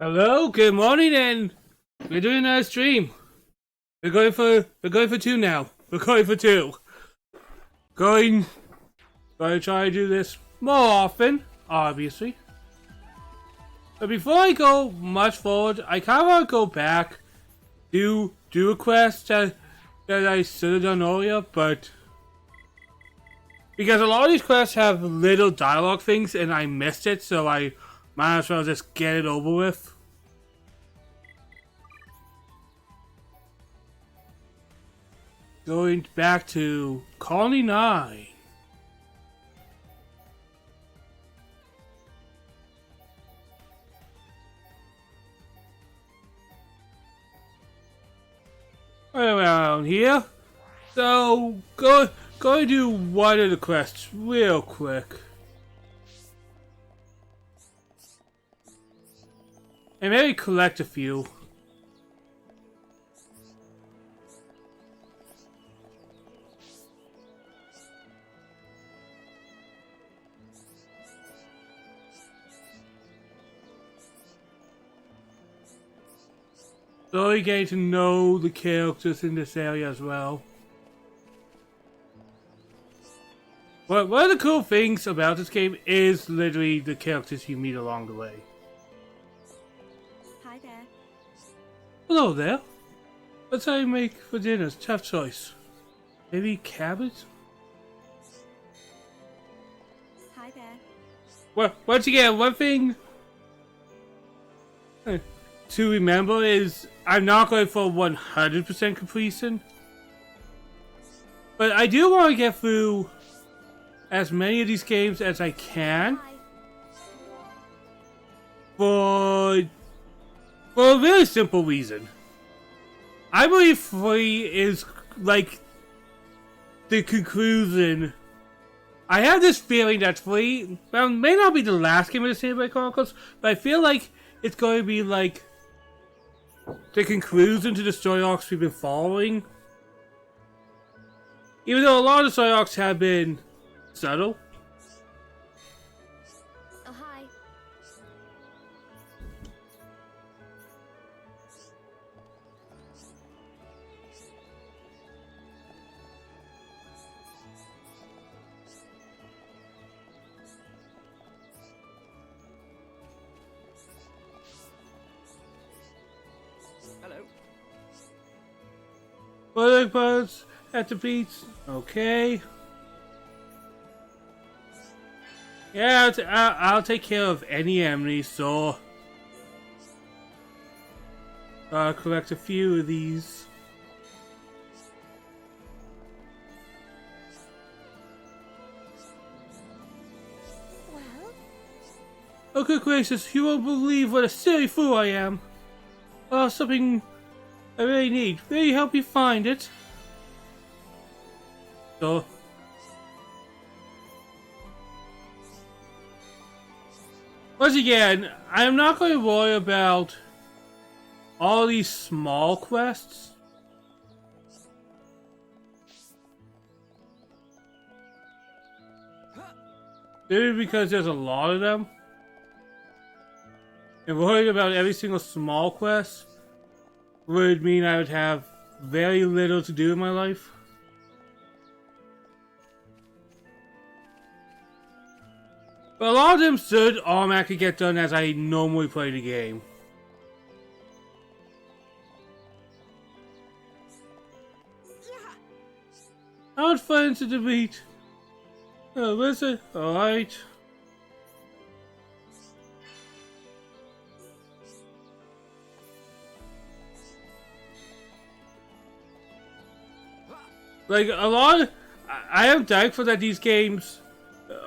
Hello, good morning, and we're doing a stream. We're going for two now. We're going for two. Going to try to do this more often, obviously. But before I go much forward, I kind of want to go back, do a quest that I should have done earlier, but because a lot of these quests have little dialogue things, and I missed it, so I might as well just get it over with. Going back to Colony 9. Right around here. So, go do one of the quests real quick. And maybe collect a few. Slowly getting to know the characters in this area as well. One of the cool things about this game is literally the characters you meet along the way. Hi there. Hello there. What's I make for dinner? Tough choice. Maybe cabbage? Hi there. Well, once again, one thing to remember is I'm not going for 100% completion. But I do want to get through as many of these games as I can Hi. for a really simple reason. I believe 3 is like the conclusion. I have this feeling that 3 may not be the last game of the Xenoblade Chronicles, but I feel like it's going to be like the conclusion to the story arcs we've been following. Even though a lot of the story arcs have been subtle. Oh, hi. Hello. Bullet birds at the beach. Okay. Yeah, I'll take care of any enemies, so I'll collect a few of these. Well, Oh, good gracious, you won't believe what a silly fool I am. Oh, something I really need. Will you help me find it? So, once again, I am not going to worry about all these small quests. Maybe because there's a lot of them. And worrying about every single small quest would mean I would have very little to do in my life. But a lot of them should automatically get done as I normally play the game. I would fly into the beat. Oh, where's it? Alright. Like, a lot of, I am thankful that these games,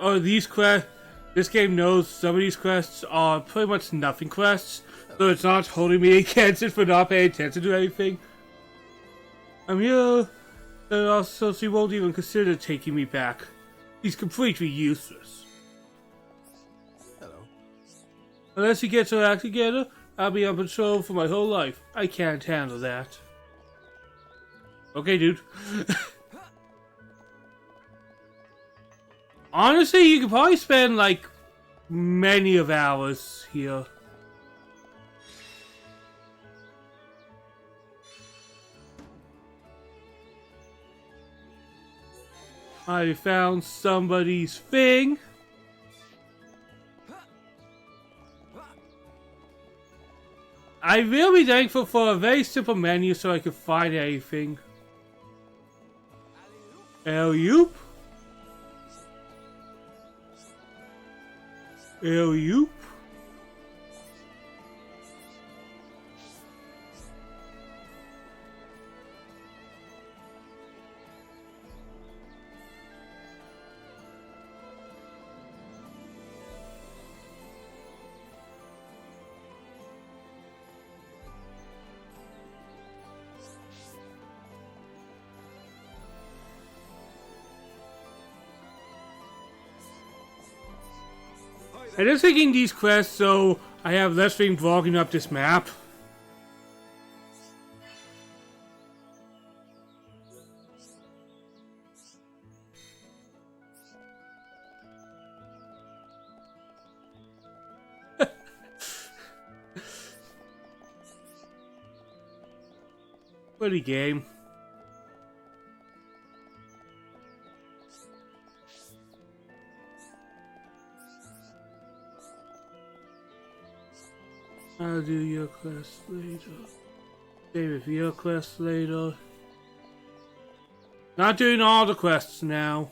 or these quests, this game knows some of these quests are pretty much nothing quests, so it's not holding me against it for not paying attention to anything. I'm here, and also she won't even consider taking me back. He's completely useless. Hello. Unless he gets her act together, I'll be on patrol for my whole life. I can't handle that. Okay, dude. Honestly, you could probably spend like many of hours here. I found somebody's thing. I will be thankful for a very simple menu so I can find anything. Alley-oop. Alley-oop. I'm just taking these quests so I have less things blocking up this map. Pretty game. I'll do your quest later. Save your quest later. Not doing all the quests now.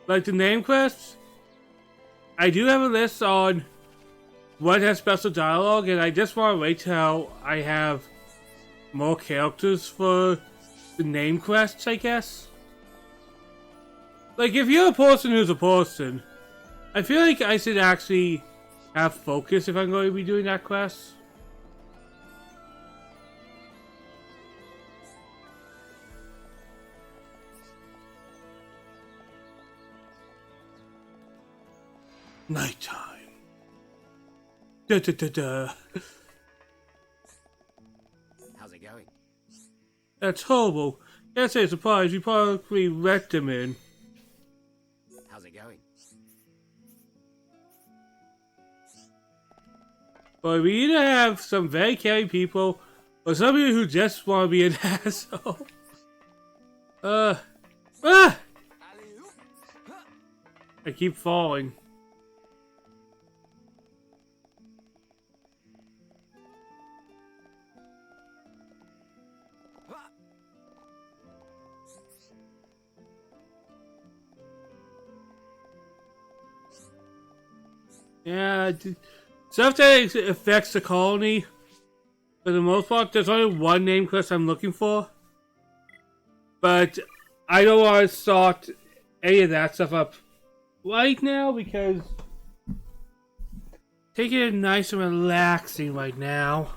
Like the name quests, I do have a list on what has special dialogue, and I just want to wait till I have more characters for the name quests, I guess. Like, if you're a person who's a person, I feel like I should actually have focus if I'm going to be doing that quest. Nighttime. Da da da da. How's it going? That's horrible. Can't say surprised. You probably let them in. How's it going? But we either have some very caring people, or some people who just want to be an asshole. I keep falling. Yeah, stuff that affects the colony, for the most part, there's only one name quest I'm looking for. But I don't want to start any of that stuff up right now because taking it nice and relaxing right now.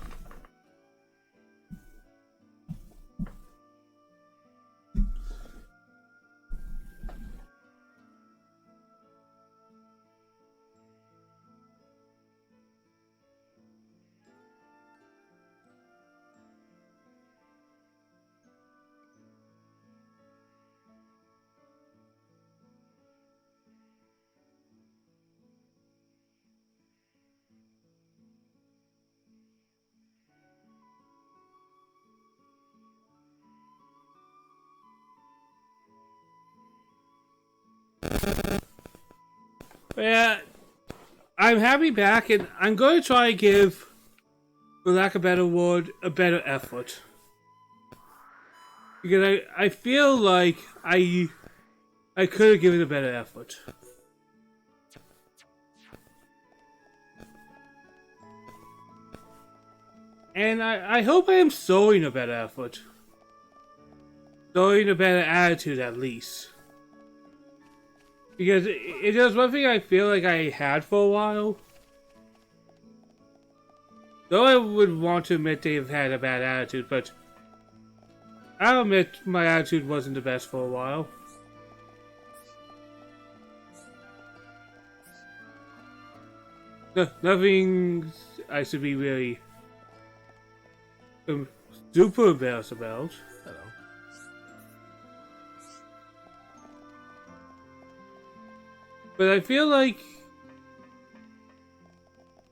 Yeah, I'm happy back, and I'm going to try and give, for lack of a better word, a better effort. Because I feel like I could have given a better effort. And I hope I am showing a better effort. Showing a better attitude, at least. Because it is one thing I feel like I had for a while. Though I would want to admit they've had a bad attitude, but I'll admit my attitude wasn't the best for a while. Nothing I should be really super embarrassed about. Hello. But I feel like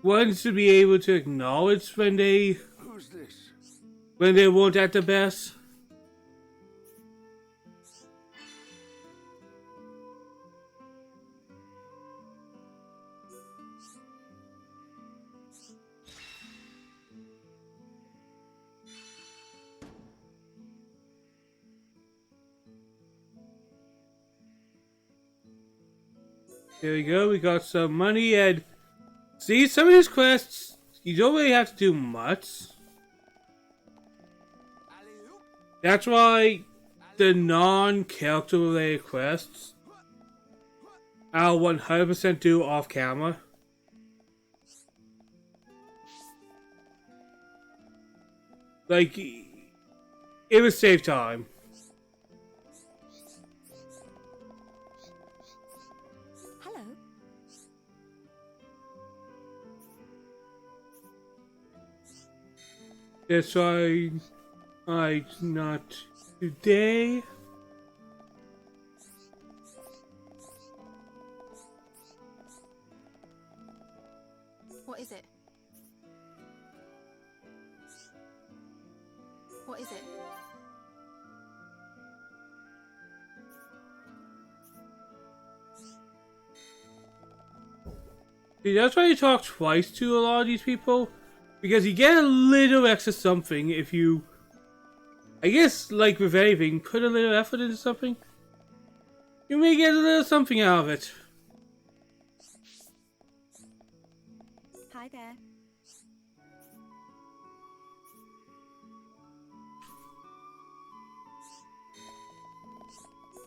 one should be able to acknowledge when they Who's this? weren't at the best. There we go, we got some money, and see, some of these quests, you don't really have to do much. That's why the non-character related quests I'll 100% do off camera. Like, it would save time. Hello. That's why not today. What is it? What is it? See, that's why you talk twice to a lot of these people. Because you get a little extra something if you, I guess, like with anything, put a little effort into something. You may get a little something out of it. Hi there.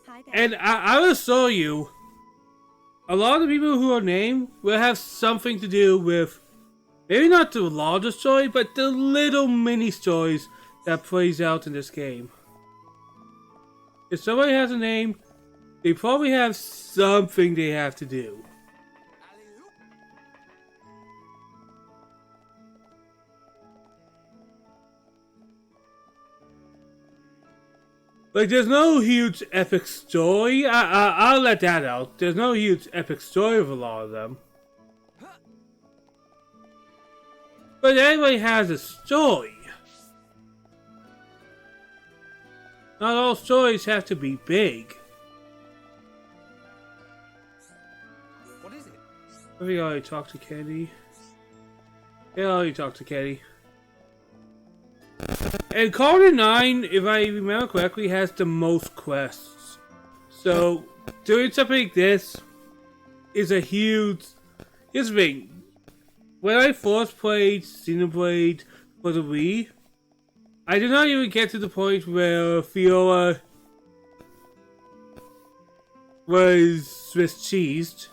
Hi there. And I will show you, a lot of the people who are named will have something to do with, maybe not the larger story, but the little mini stories that plays out in this game. If somebody has a name, they probably have something they have to do. Like, there's no huge epic story. I'll let that out. There's no huge epic story of a lot of them. But everybody has a story. Not all stories have to be big. What is it? I think I already talked to Kenny. Yeah, I already talked to Kenny. And Colony 9, if I remember correctly, has the most quests. So, doing something like this is a huge... Here's the thing. When I first played Xenoblade for the Wii, I did not even get to the point where Fiora was Swiss cheesed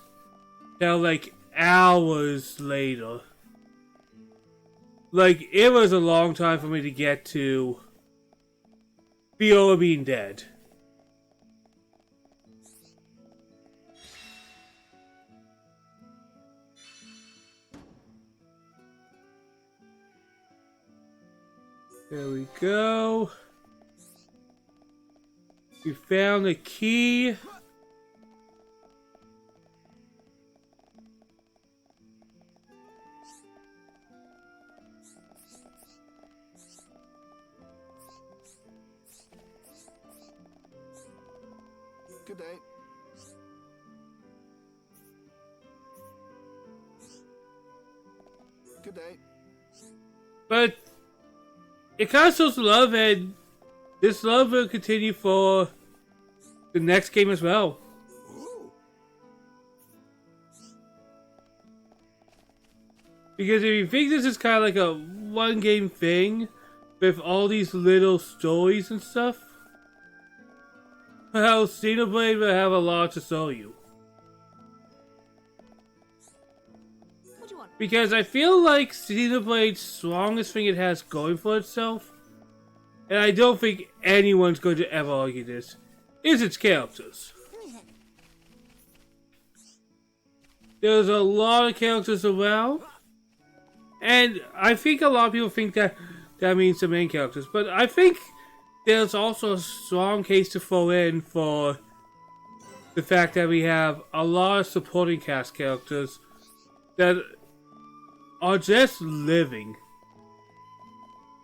till like hours later. Like, it was a long time for me to get to Fiora being dead. There we go. We found the key. Good day. Good day. But it kind of shows love, and this love will continue for the next game as well. Ooh. Because if you think this is kind of like a one game thing with all these little stories and stuff, well, Xenoblade will have a lot to show you. What do you want? Because I feel like Xenoblade's strongest thing it has going for itself, and I don't think anyone's going to ever argue this, is its characters. Who is it? There's a lot of characters around, and I think a lot of people think that that means the main characters, but I think there's also a strong case to throw in for the fact that we have a lot of supporting cast characters that are just living.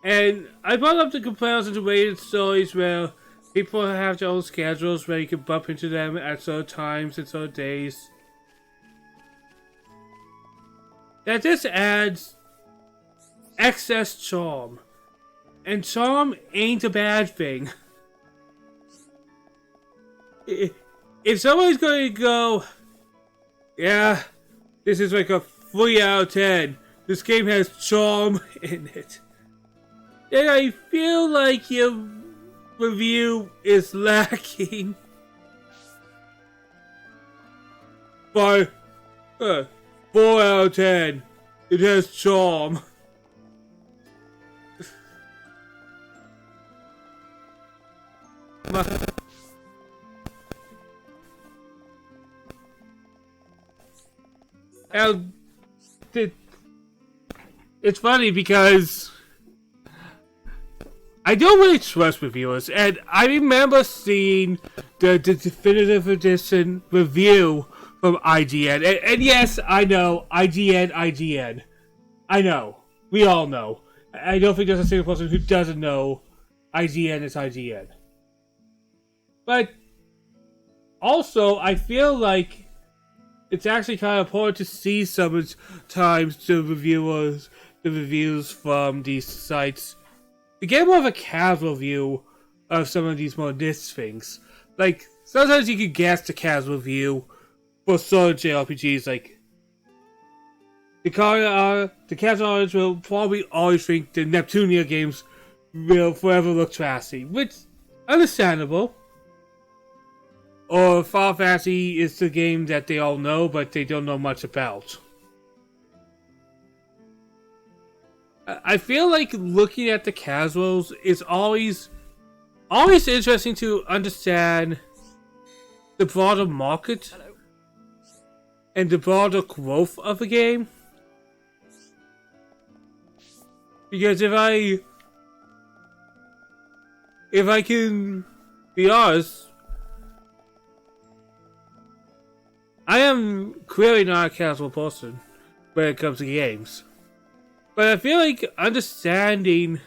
And I brought up the comparison to rated stories where people have their own schedules where you can bump into them at certain times and certain days. That just adds excess charm. And charm ain't a bad thing. If somebody's going to go, Yeah, this is like a 3 out of 10. This game has charm in it. And I feel like your review is lacking. But 4 out of 10. It has charm. And it's funny because I don't really trust reviewers, and I remember seeing the definitive edition review from IGN, and yes, I know, IGN. I know. We all know. I don't think there's a single person who doesn't know IGN is IGN. But also, I feel like it's actually kind of important to see sometimes the reviews from these sites to get more of a casual view of some of these more niche things. Like, sometimes you can guess the casual view for certain JRPGs, like the casual audience will probably always think the Neptunia games will forever look trashy, which understandable. Or Final Fantasy is the game that they all know, but they don't know much about. I feel like looking at the casuals is always interesting to understand the broader market and the broader growth of a game. Because if I can be honest, I am clearly not a casual person when it comes to games. But I feel like understanding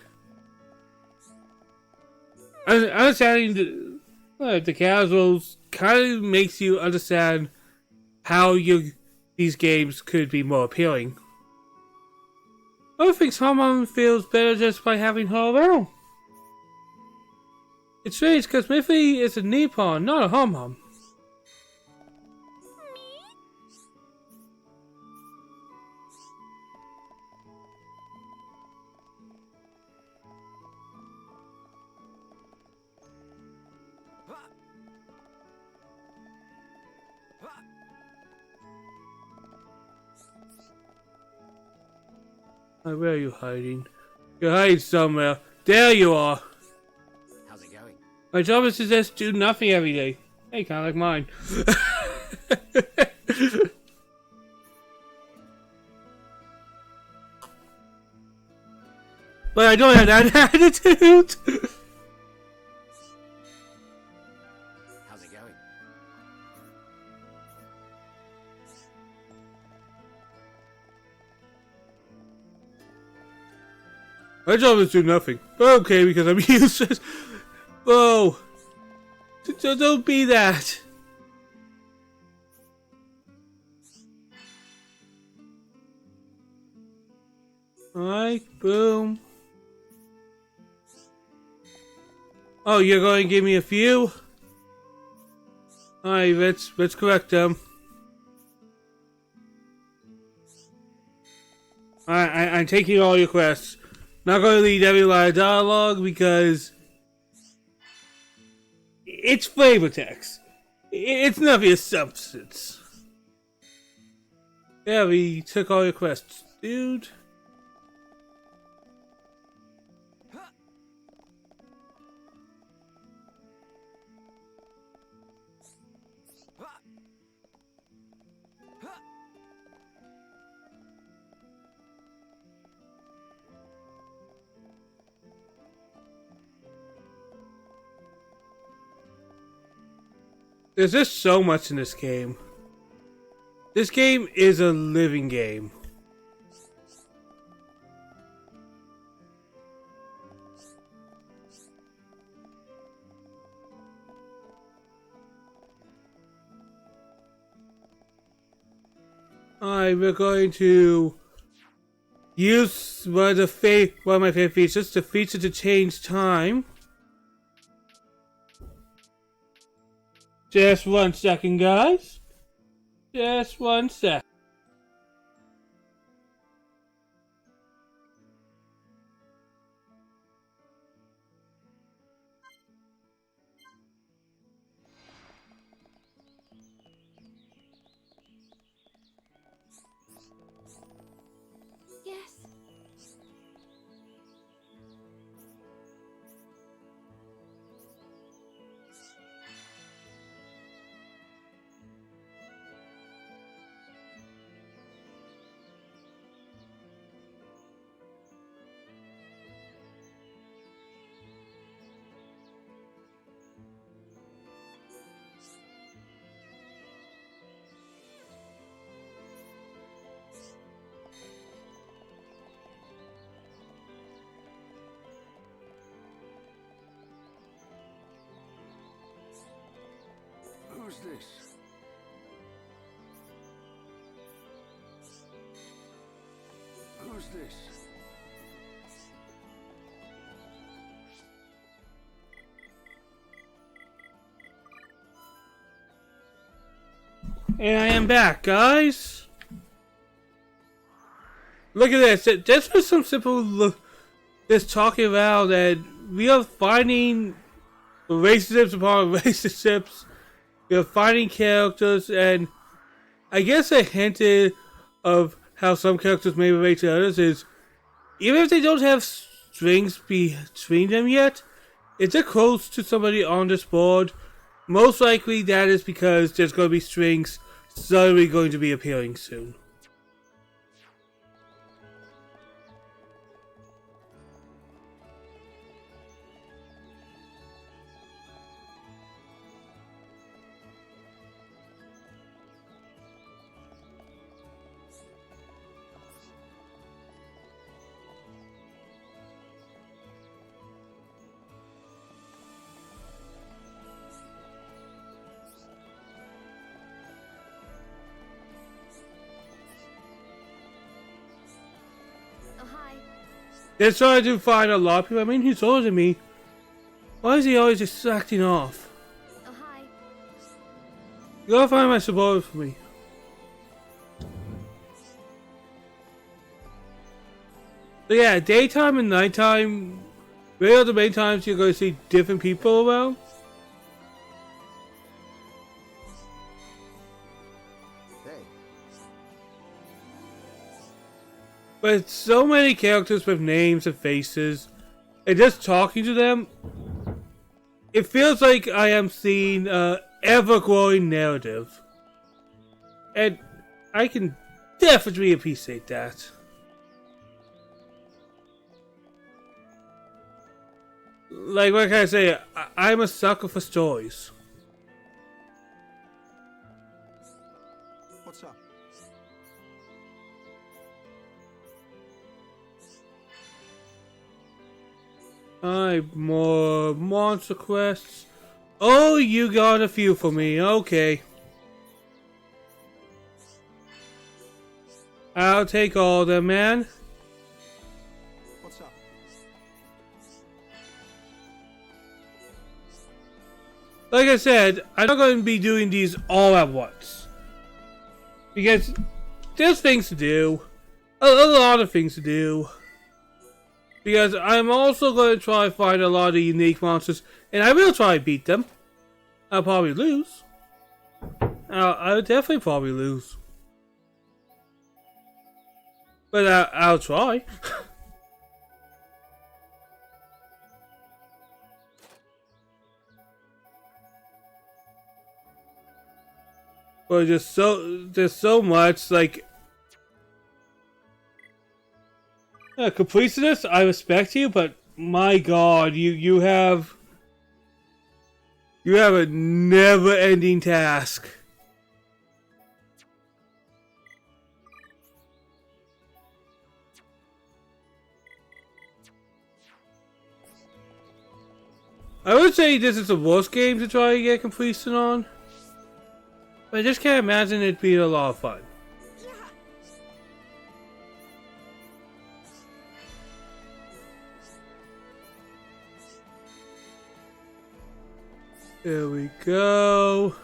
the casuals kind of makes you understand how these games could be more appealing. I think someone feels better just by having her around. It's strange because Miffy is a Nippon, not a hum-hum. Where are you hiding? You're hiding somewhere. There you are! How's it going? My job is to just do nothing every day. Hey, kinda like mine. But I don't have that attitude! How's it going? My job is to do nothing. Okay, because I'm useless. Whoa! Don't be that! Alright, boom. Oh, you're going to give me a few? Alright, let's correct them. Alright, I'm taking all your quests. Not going to read every line of dialogue because it's flavor text. It's nothing of substance. Yeah, we took all your quests, dude. There's just so much in this game. This game is a living game. Alright, we're going to use one of my favorite features, the feature to change time. Just 1 second, guys. Just one sec. Yes. Who's this? Who's this? And I am back, guys. Look at this. This was some simple just talking about that we are finding relationships upon relationships. We are finding characters, and I guess a hint of how some characters may relate to others is even if they don't have strings between them yet, if they're close to somebody on this board, most likely that is because there's going to be strings suddenly going to be appearing soon. Oh, hi. They're trying to find a lot of people. I mean, he's older than me. Why is he always just acting off? Oh, hi. You gotta find my support for me. So yeah, daytime and nighttime, really are the main times you're going to see different people around. Hey. But so many characters with names and faces, and just talking to them, it feels like I am seeing an ever-growing narrative. And I can definitely appreciate that. Like what can I say? I'm a sucker for stories. What's up? More monster quests. Oh, you got a few for me. Okay. I'll take all of them, man. What's up? Like I said, I'm not going to be doing these all at once. Because there's things to do. A lot of things to do. Because I'm also going to try to find a lot of unique monsters. And I will try to beat them. I'll probably lose. I'll definitely probably lose. But I'll try. But there's so much, like... Completionist, I respect you, but my god, you have a never-ending task. I would say this is the worst game to try to get completion on, but I just can't imagine it being a lot of fun. There we go.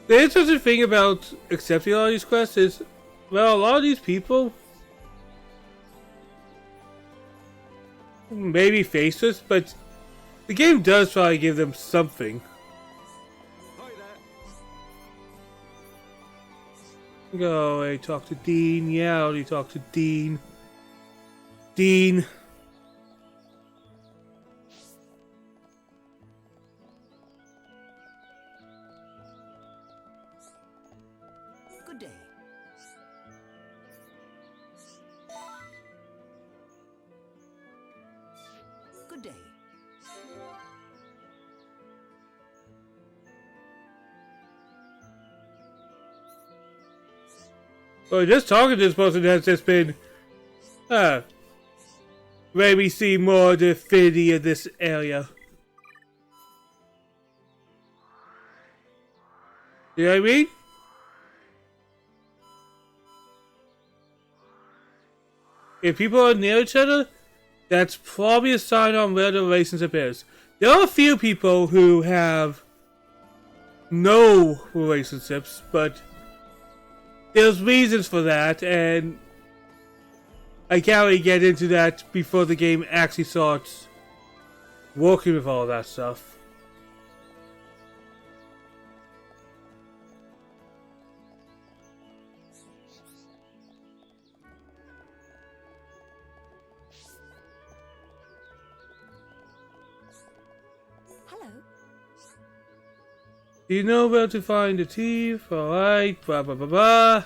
The interesting thing about accepting all these quests is, well, a lot of these people may be faceless, but the game does try to give them something. Hi there. Go away, talk to Dean. Yeah, I already talked to Dean. Dean. Good day. Good day. Well, just talking to this person has just been, made me see more of the affinity of this area. You know what I mean? If people are near each other, that's probably a sign on where the relationship is. There are a few people who have no relationships, but there's reasons for that, and I can't really get into that before the game actually starts working with all that stuff. Hello. Do you know where to find the thief? Alright, blah blah blah blah.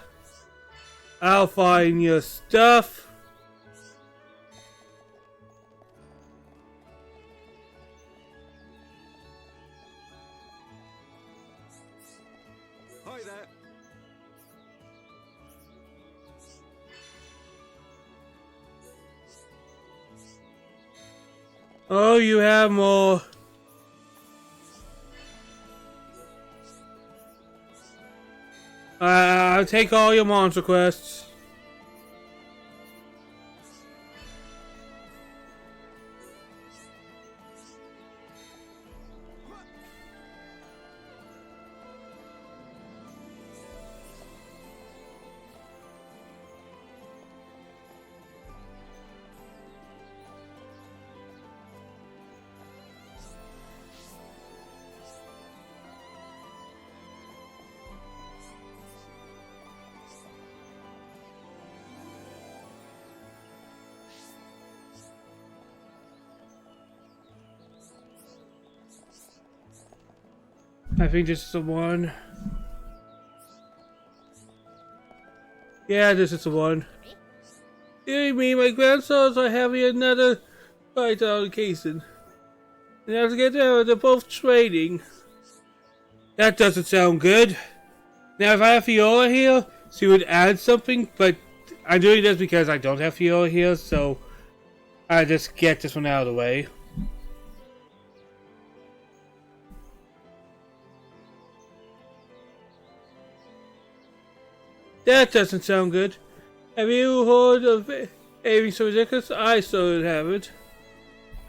I'll find your stuff. Hi there. Oh, you have more. I'll take all your monster quests. I think this is the one. Yeah, this is the one. You mean my grandsons are having another fight on occasion? And as I get there, they're both trading. That doesn't sound good. Now, if I have Fiora here, she would add something, but I'm doing this because I don't have Fiora here, so I just get this one out of the way. That doesn't sound good. Have you heard of anything so ridiculous? I certainly haven't.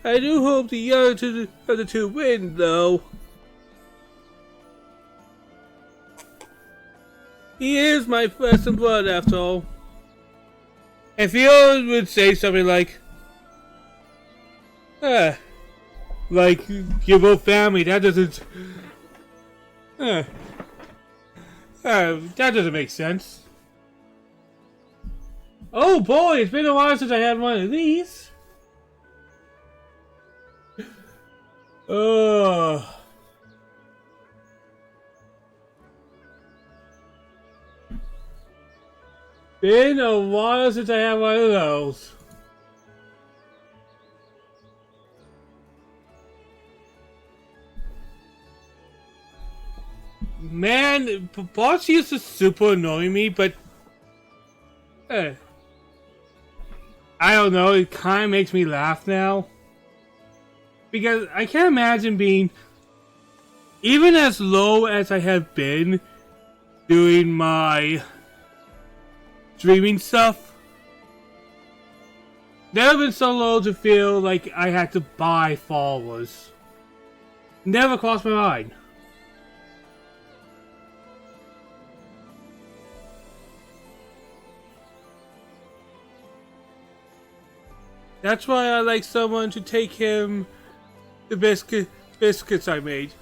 I do hope the younger of the two win, though. He is my flesh and blood, after all. If you would say something like, like you're both family, that doesn't, that doesn't make sense. Oh boy, it's been a while since I had one of these. Ugh. Been a while since I had one of those. Man, boss used to super annoy me, but I don't know, it kind of makes me laugh now. Because I can't imagine being, even as low as I have been doing my streaming stuff, never been so low to feel like I had to buy followers. Never crossed my mind. That's why I like someone to take him the biscuits I made.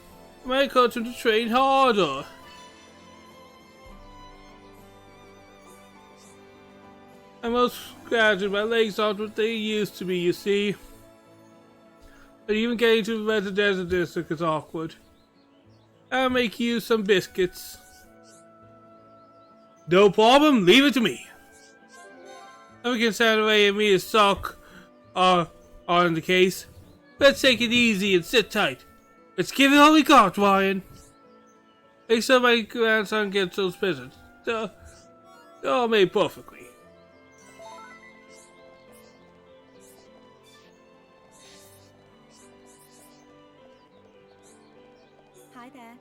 I might cause him to train harder. I'm most glad that my legs aren't what they used to be, you see. But even getting to the Red Desert District is awkward. I'll make you some biscuits. No problem, leave it to me. And we can stand away and me and Sock are in the case. Let's take it easy and sit tight. Let's give it all we got, Ryan. Make sure my grandson gets those presents. They're all made perfectly. Hi there.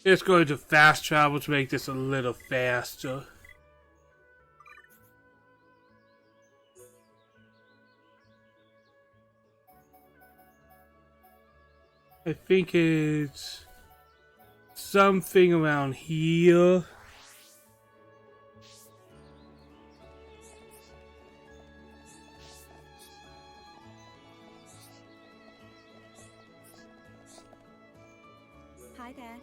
It's going to fast travel to make this a little faster. I think it's something around here. Hi there.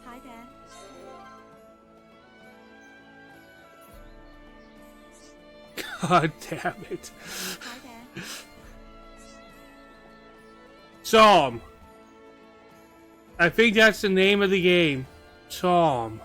Hi there. God damn it. Hi there. Tom. I think that's the name of the game. Tom.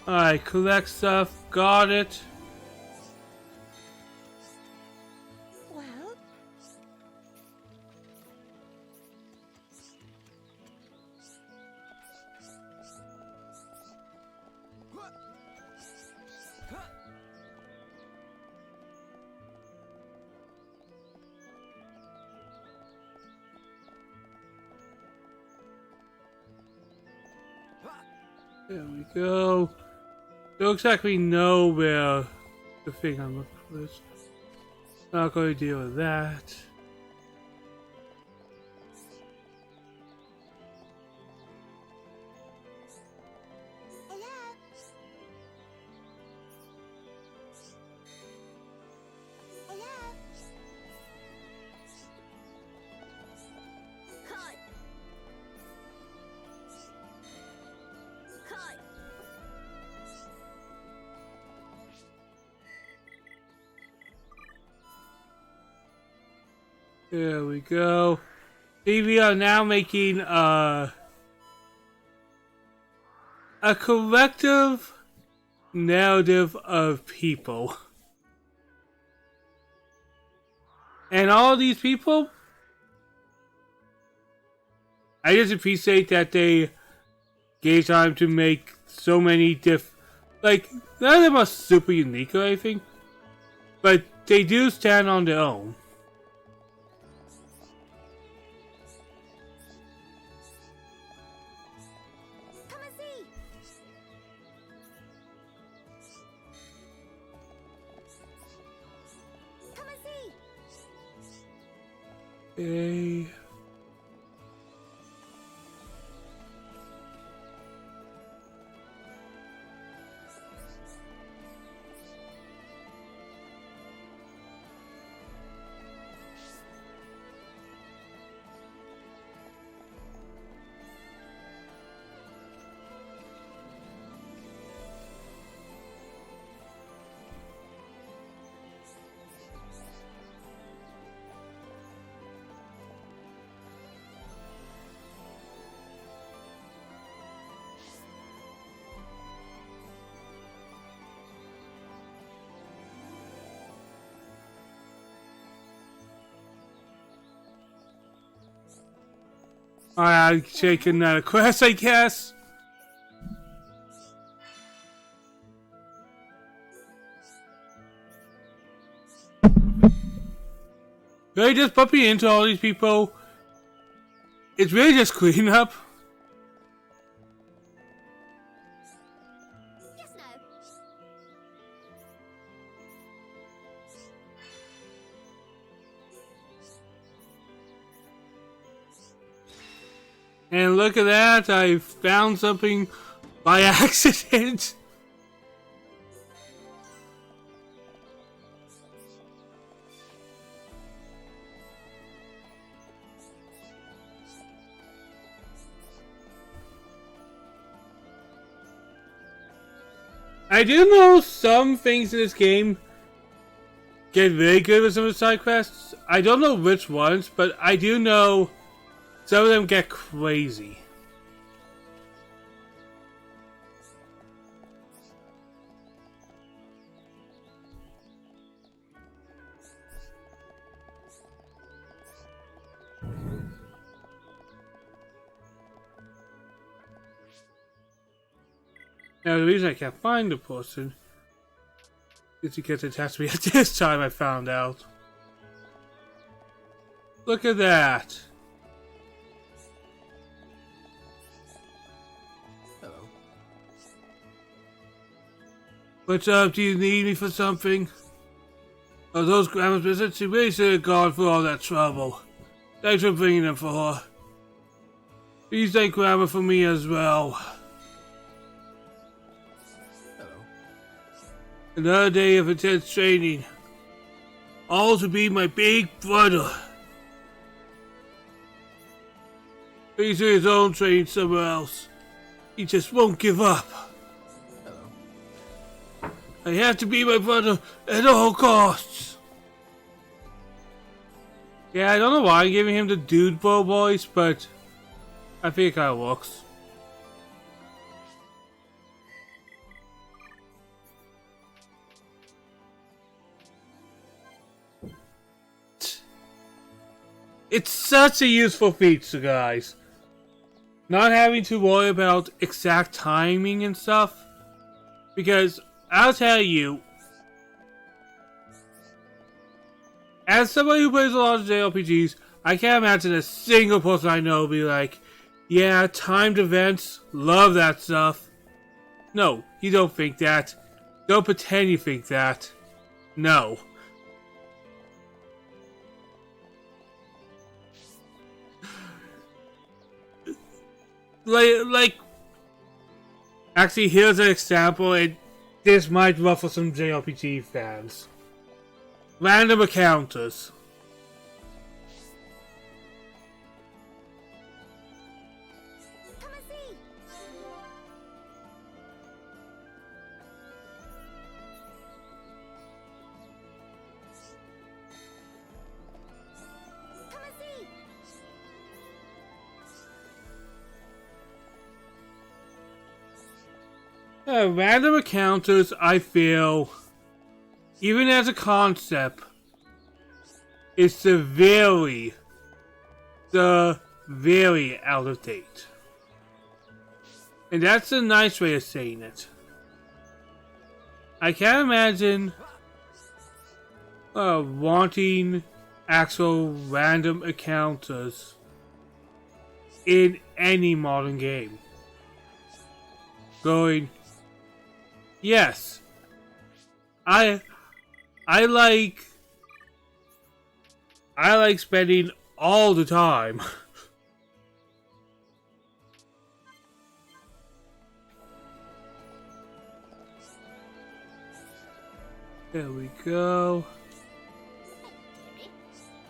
Alright, collect stuff. Got it. Well, There we go. Don't exactly know where the thing I'm looking for is. Not going to deal with that. hello. Hello. Cut. Cut. There we go. See, we are now making a collective narrative of people. And all these people, I just appreciate that they gave time to make so many like, none of them are super unique or anything, but they do stand on their own. Come and see. Come and see. Okay. I'm taking that quest, I guess. Really just bumping into all these people. It's really just cleanup. Yes, no. And look at that, I found something by accident. I do know some things in this game get really good with some of the side quests. I don't know which ones, but I do know some of them get crazy. Now the reason I can't find the person is because it has to be at this time I found out. Look at that. Hello. What's up? Do you need me for something? Oh, those grandma's visits? You really should have gone through all that trouble. Thanks for bringing them for her. Please thank Grandma for me as well. Hello. Another day of intense training. All to be my big brother. He's doing his own training somewhere else. He just won't give up. Hello. I have to be my brother at all costs. Yeah, I don't know why I'm giving him the dude bro voice, but I think it kinda works. It's such a useful feature, guys. Not having to worry about exact timing and stuff. Because, I'll tell you, as somebody who plays a lot of JRPGs, I can't imagine a single person I know be like, yeah, timed events, love that stuff. No, you don't think that. Don't pretend you think that. No. Like, actually, here's an example, and this might ruffle some JRPG fans. Random encounters. Come and see. Come and see. Random encounters, I feel, even as a concept, is severely out of date. And that's a nice way of saying it. I can't imagine wanting actual random encounters in any modern game. Going, yes, I like spending all the time. There we go.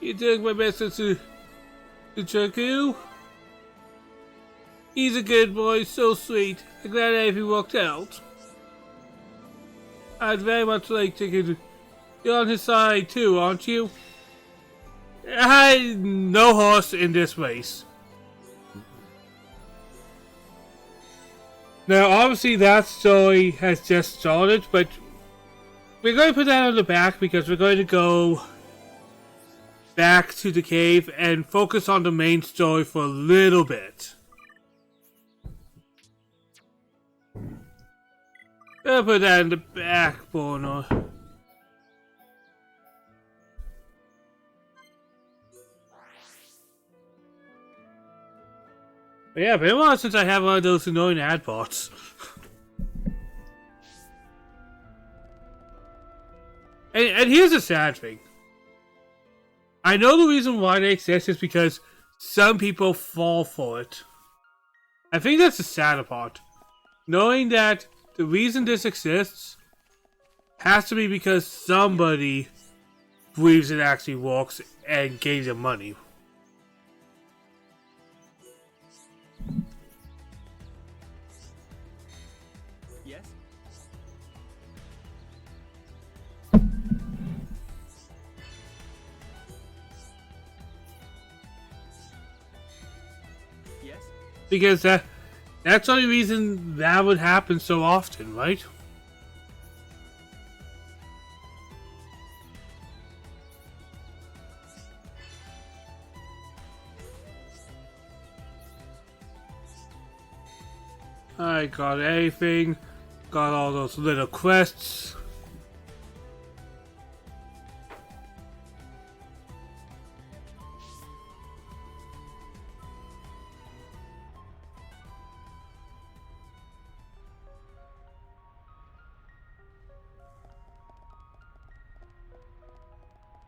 You took my message to Chaku. He's a good boy, so sweet. I'm glad everything worked out. I'd very much like to. You're on his side too, aren't you? No horse in this race. Now, obviously, that story has just started, but we're going to put that on the back because we're going to go back to the cave and focus on the main story for a little bit. I'll put that in the back burner. But yeah, been a while since I have one of those annoying ad bots. And here's the sad thing. I know the reason why they exist is because some people fall for it. I think that's the sad part. Knowing that the reason this exists has to be because somebody believes it actually works and gave them money. Yes? Yes? Because that's the only reason that would happen so often, right? I got everything. Got all those little quests.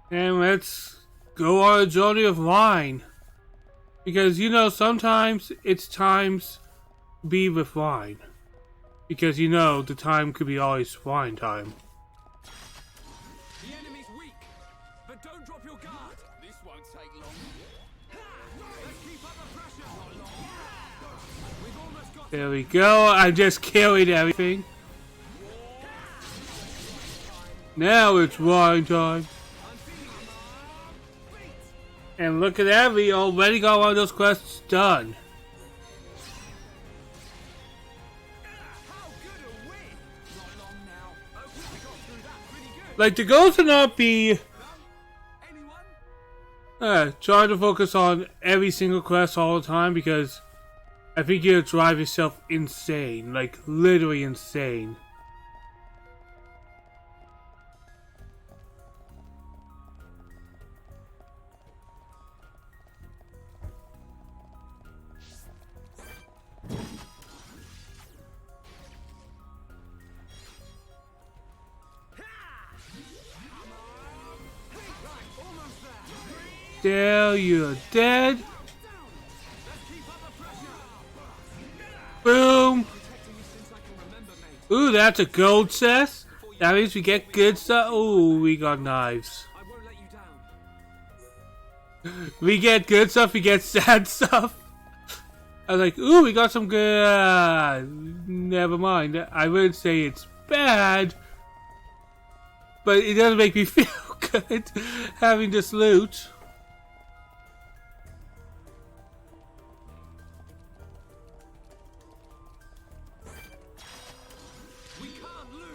And let's go on a journey of wine. Because, you know, sometimes it's times to be with wine. Because, you know, the time could be always wine time. The enemy's weak, but don't drop your guard. This won't take long. Let's keep up the pressure. Not long. We've almost got There we go. I just killed everything. Now it's wine time. And look at that, we already got one of those quests done. How good a win! Not long now. Okay, we got through that pretty good. Like, the goal to not be Anyone? trying to focus on every single quest all the time, because I think you'll drive yourself insane. Like, literally insane. There, you're dead. Boom. Ooh, that's a gold chest. That means we get good stuff. Ooh, we got knives. I won't let you down. We get good stuff, we get sad stuff. I was like, ooh, we got some good... never mind. I wouldn't say it's bad, but it doesn't make me feel good having this loot. We can't lose.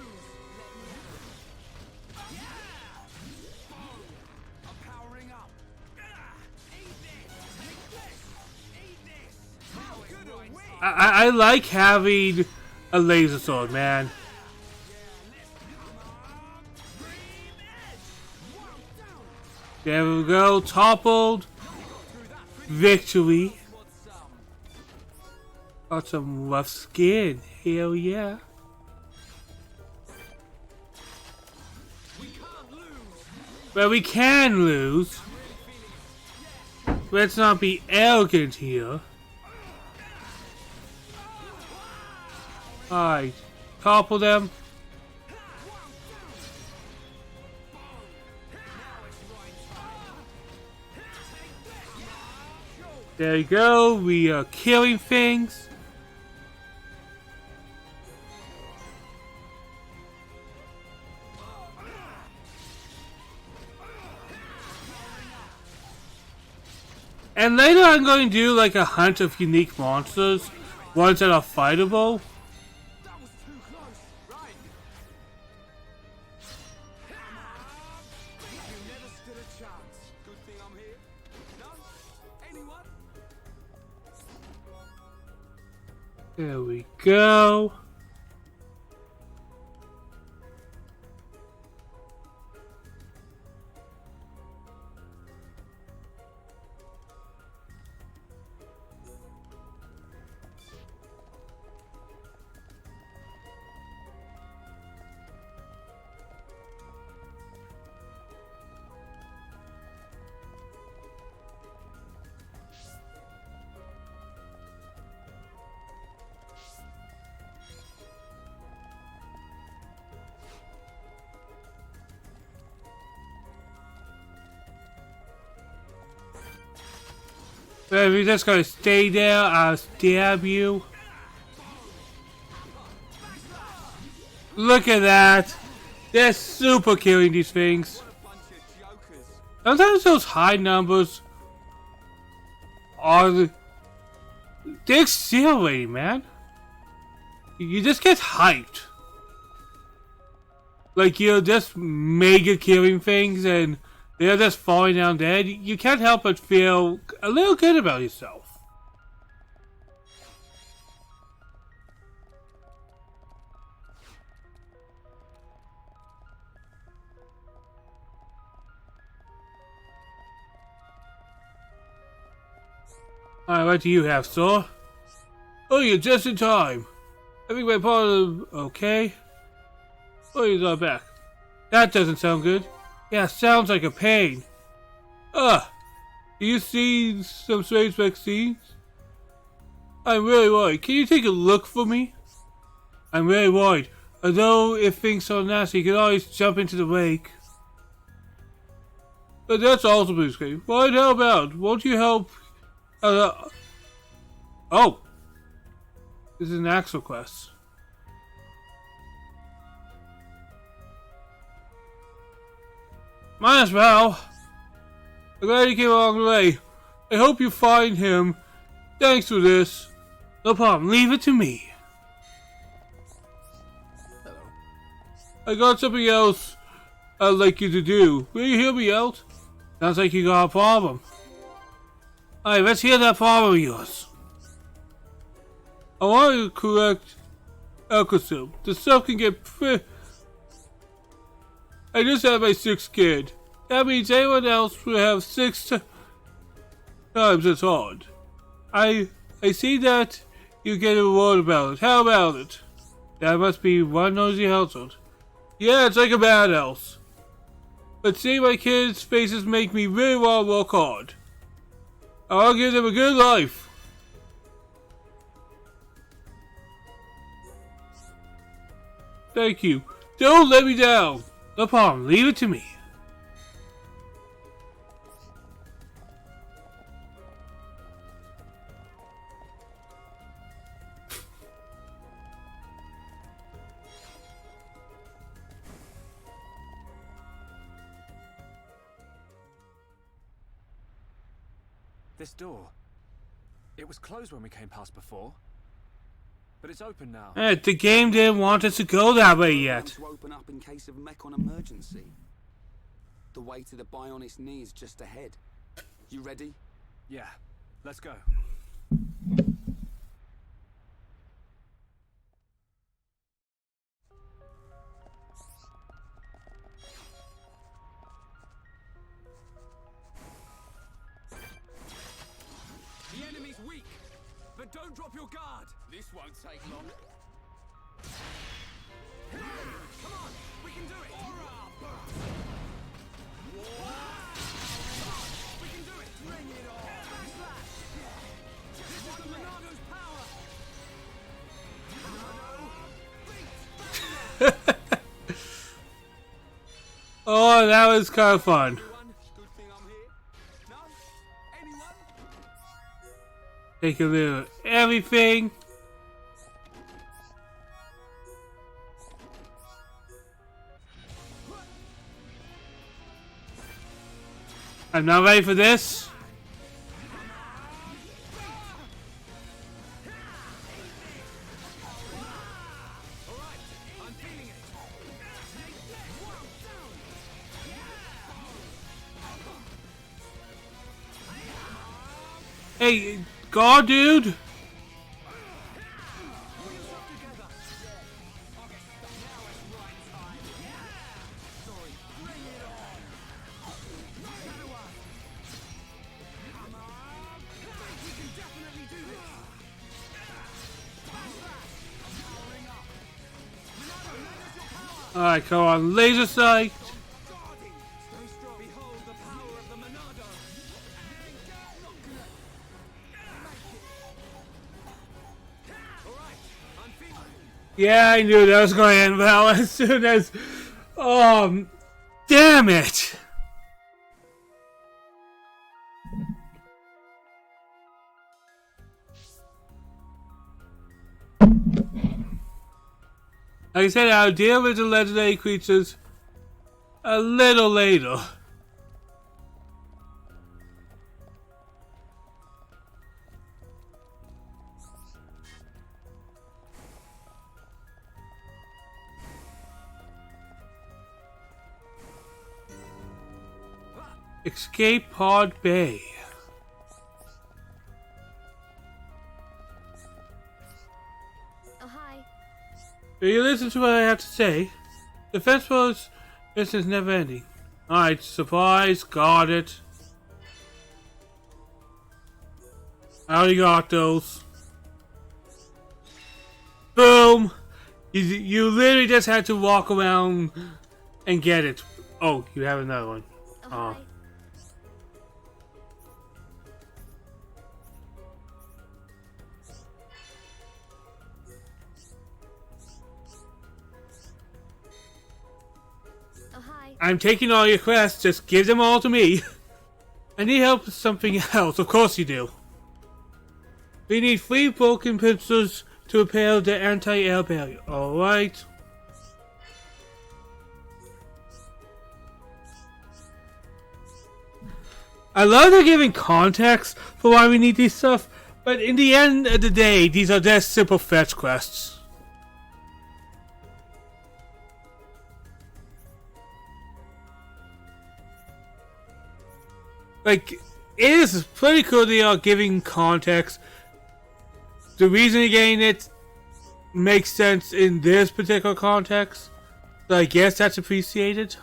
I'm powering up. Eat this. Take this. Eat this. How good a win! I like having a laser sword, man. There we go, toppled. Victory. Got some rough skin. Hell yeah. But we can lose. Let's not be arrogant here. Alright, topple them. There you go, we are killing things. And later I'm going to do like a hunt of unique monsters, ones that are fightable. That was too close. Right. You never stood a chance. Good thing I'm There we go. If you're just gonna stay there, I'll stab you. Look at that! They're super killing these things. Sometimes those high numbers are they're exhilarating, man. You just get hyped. Like you're just mega killing things and they're just falling down dead. You can't help but feel a little good about yourself. Alright, what do you have, sir? Oh, you're just in time. I think my part of... Okay. Oh, he's not back. That doesn't sound good. Yeah, sounds like a pain. Do you see some strange vaccines? I'm really worried. Can you take a look for me? I'm really worried. Although if things are nasty, you can always jump into the lake. But that's also pretty scary. Why'd help out? Won't you help? Oh! This is an Axel quest. Might as well. I'm glad you came along the way. I hope you find him. Thanks for this. No problem. Leave it to me. Hello. I got something else I'd like you to do. Will you hear me out? Sounds like you got a problem. Alright, let's hear that problem of yours. I want you to correct Alcazum. The stuff can get I just had my 6th kid. That means anyone else will have 6 times as hard. I see that you get a reward about it. How about it? That must be one noisy household. Yeah, it's like a bad house. But seeing my kids' faces make me really want to work hard. I want to give them a good life. Thank you. Don't let me down. No problem. Leave it to me. This door. It was closed when we came past before. But it's open now. The game didn't want us to go that way yet. To open up in case of Mechon emergency. The way to the Bionis knee is just ahead. You ready? Yeah, let's go. The enemy's weak, but don't drop your guard. This won't take long. Come on, we can do it. We can do it. Bring it on. This is the Monado's power. Oh, that was kind of fun. Good thing I'm here. No? Anyone? Take a look at everything. I'm not ready for this. I'm feeling it. Hey, God, dude. Alright, come on, laser sight. Stay strong. Behold the power of the Monado. Alright, I'm feeling. Yeah, I knew that was going to end well as soon as. Oh, damn it! Like I said, I'll deal with the legendary creatures a little later. Escape Pod Bay. Oh, hi. Do you listen to what I have to say? The festival's business never ending. Alright, supplies, got it. I already got those. Boom! You literally just had to walk around and get it. Oh, you have another one. Oh, Oh. hi. Oh, hi. I'm taking all your quests, just give them all to me. I need help with something else, of course you do. We need 3 broken pistols to repair the anti-air barrier, alright? I love they're giving context for why we need these stuff, but in the end of the day, these are just simple fetch quests. Like, it is pretty cool they are giving context. The reason you're getting it makes sense in this particular context, so I guess that's appreciated.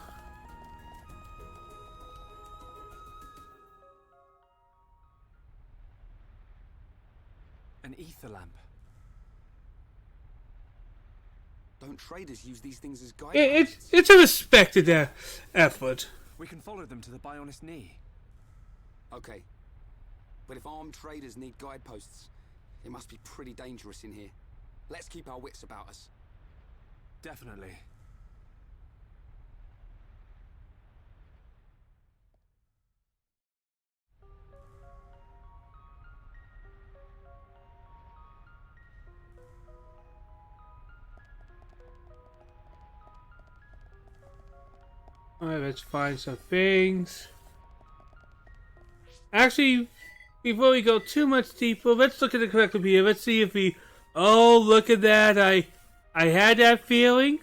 An ether lamp. Don't traders use these things as guide? It's a respected effort. We can follow them to the Bionis knee. Okay. But if armed traders need guideposts, it must be pretty dangerous in here. Let's keep our wits about us. Definitely. Alright, let's find some things. Actually, before we go too much deeper, let's look at the collectible here. Let's see if we... Oh, look at that. I had that feeling.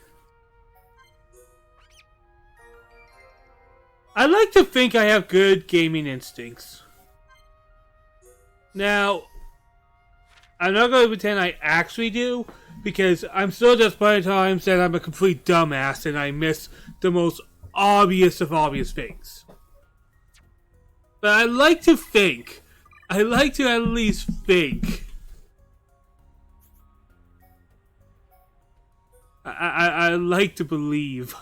I like to think I have good gaming instincts. Now, I'm not going to pretend I actually do, because I'm still just by times that I'm a complete dumbass and I miss the most obvious of obvious things. But I like to think. I like to at least think. I like to believe.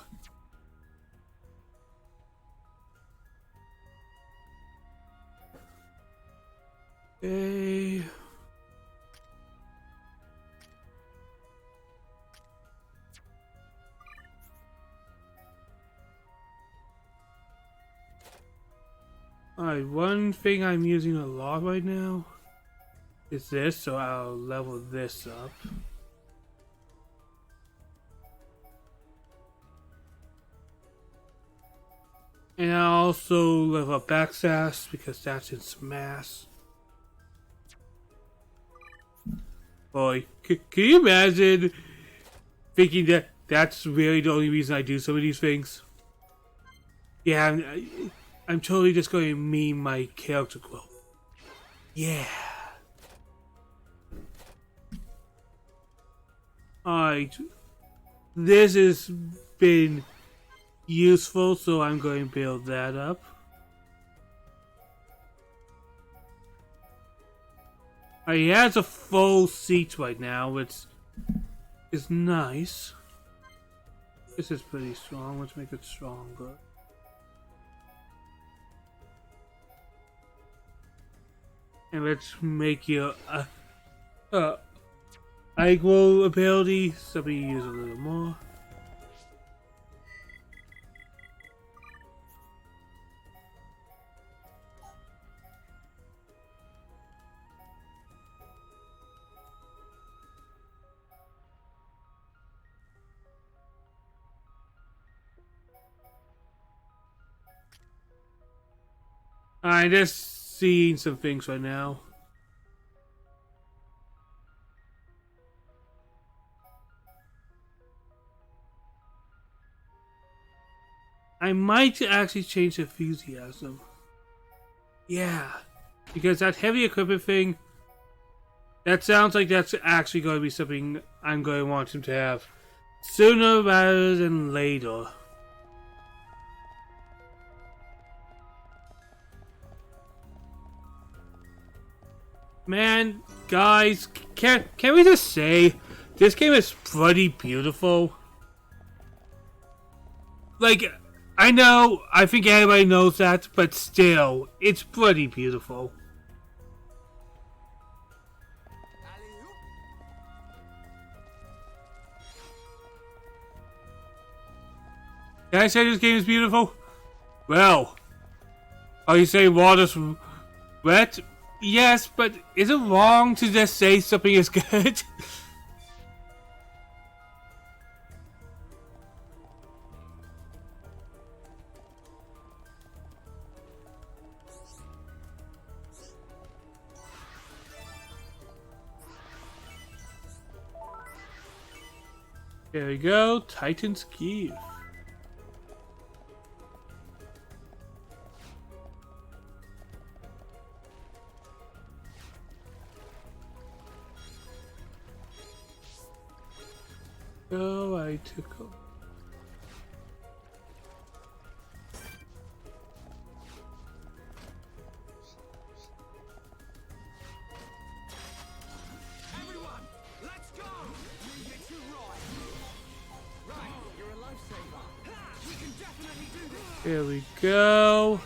Okay. Alright, one thing I'm using a lot right now is this, so I'll level this up. And I'll also level up Backsass because that's in Smash. Boy, can you imagine thinking that that's really the only reason I do some of these things? Yeah, I'm totally just going to meme my character growth. Yeah. Alright. This has been useful, so I'm going to build that up. He has a full seat right now, which is nice. This is pretty strong. Let's make it stronger. And let's make your Aggro ability something you use a little more. I'm just seeing some things right now. I might actually change the enthusiasm. Yeah. Because that heavy equipment thing, that sounds like that's actually going to be something I'm going to want him to have sooner rather than later. Man, guys, can we just say this game is pretty beautiful? Like, I know, I think everybody knows that, but still, it's pretty beautiful. Can I say this game is beautiful? Well, are you saying water's wet? Yes, but is it wrong to just say something is good? There we go, Titan's Key. Oh, I took off. Everyone, let's go! Get you right. Right, you're a lifesaver. We can definitely do this. There we go.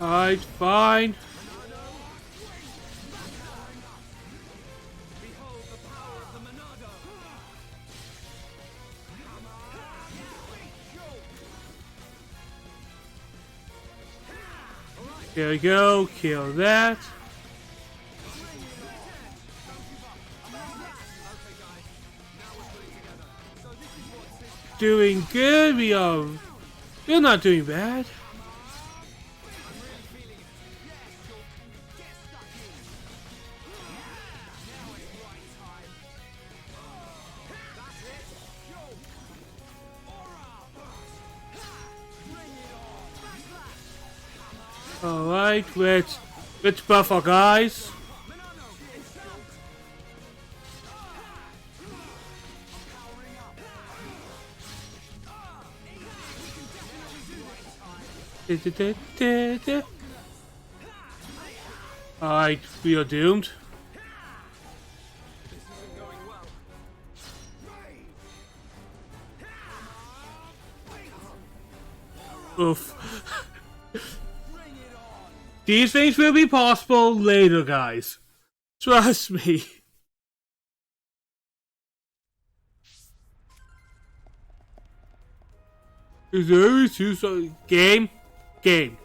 Alright, fine. There we go, kill that. Doing good, we're not doing bad. Alright, let's buff our guys. Alright, we are doomed. Oof. These things will be possible later, guys. Trust me. Is there two game? Game.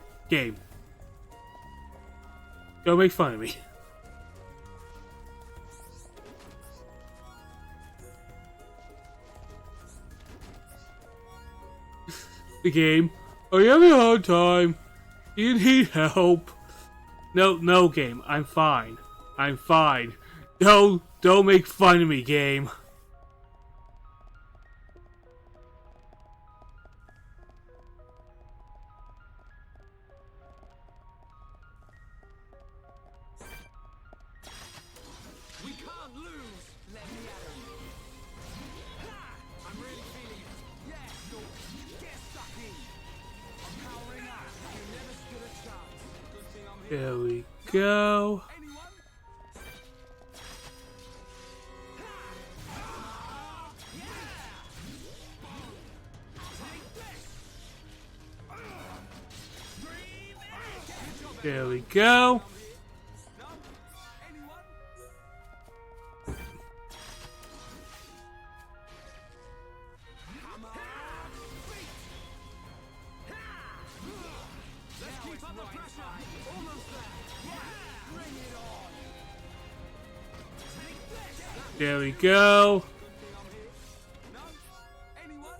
Don't make fun of me. The game. Are you having a hard time? Do you need help? No, game. I'm fine. Don't make fun of me, game. There we go. Anyone? There we go. No? Anyone? Let's keep up the pressure. Almost there. Bring it on. Take this. There we go. No? Anyone?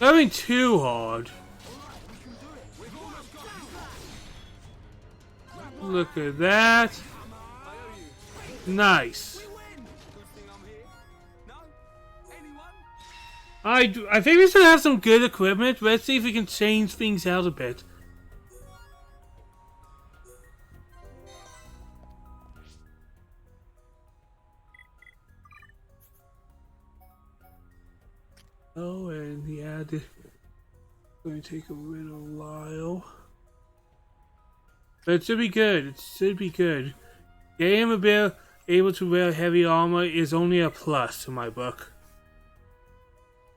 Nothing too hard. Look at that. Nice. Good thing I'm here. No? Anyone? I think we still have some good equipment. Let's see if we can change things out a bit. Oh, and yeah, this going to take a little while. But it should be good. It should be good. Getting a bit able to wear heavy armor is only a plus in my book.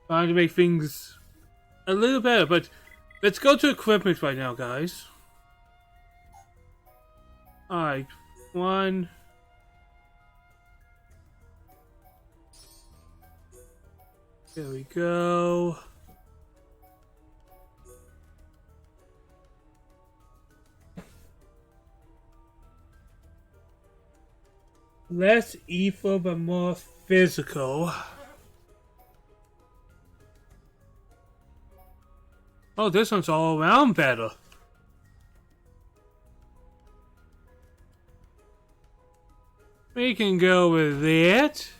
Trying to make things a little better, but let's go to equipment right now, guys. Alright, one. There we go. Less evil but more physical. Oh, this one's all around better. We can go with it.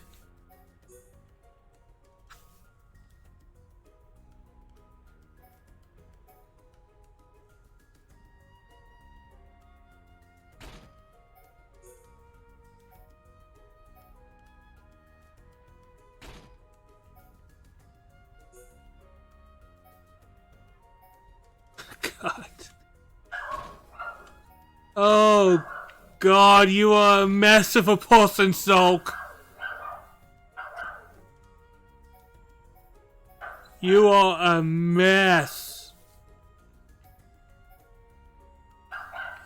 God. Oh, God, you are a mess of a person, Sulk. You are a mess.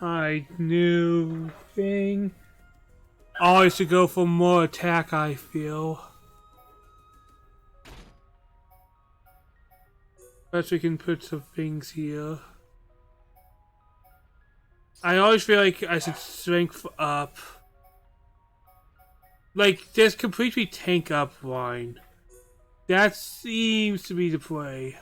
Alright, new thing. Always to go for more attack, I feel. Perhaps we can put some things here. I always feel like I should strength up. Like, just completely tank up wine. That seems to be the play.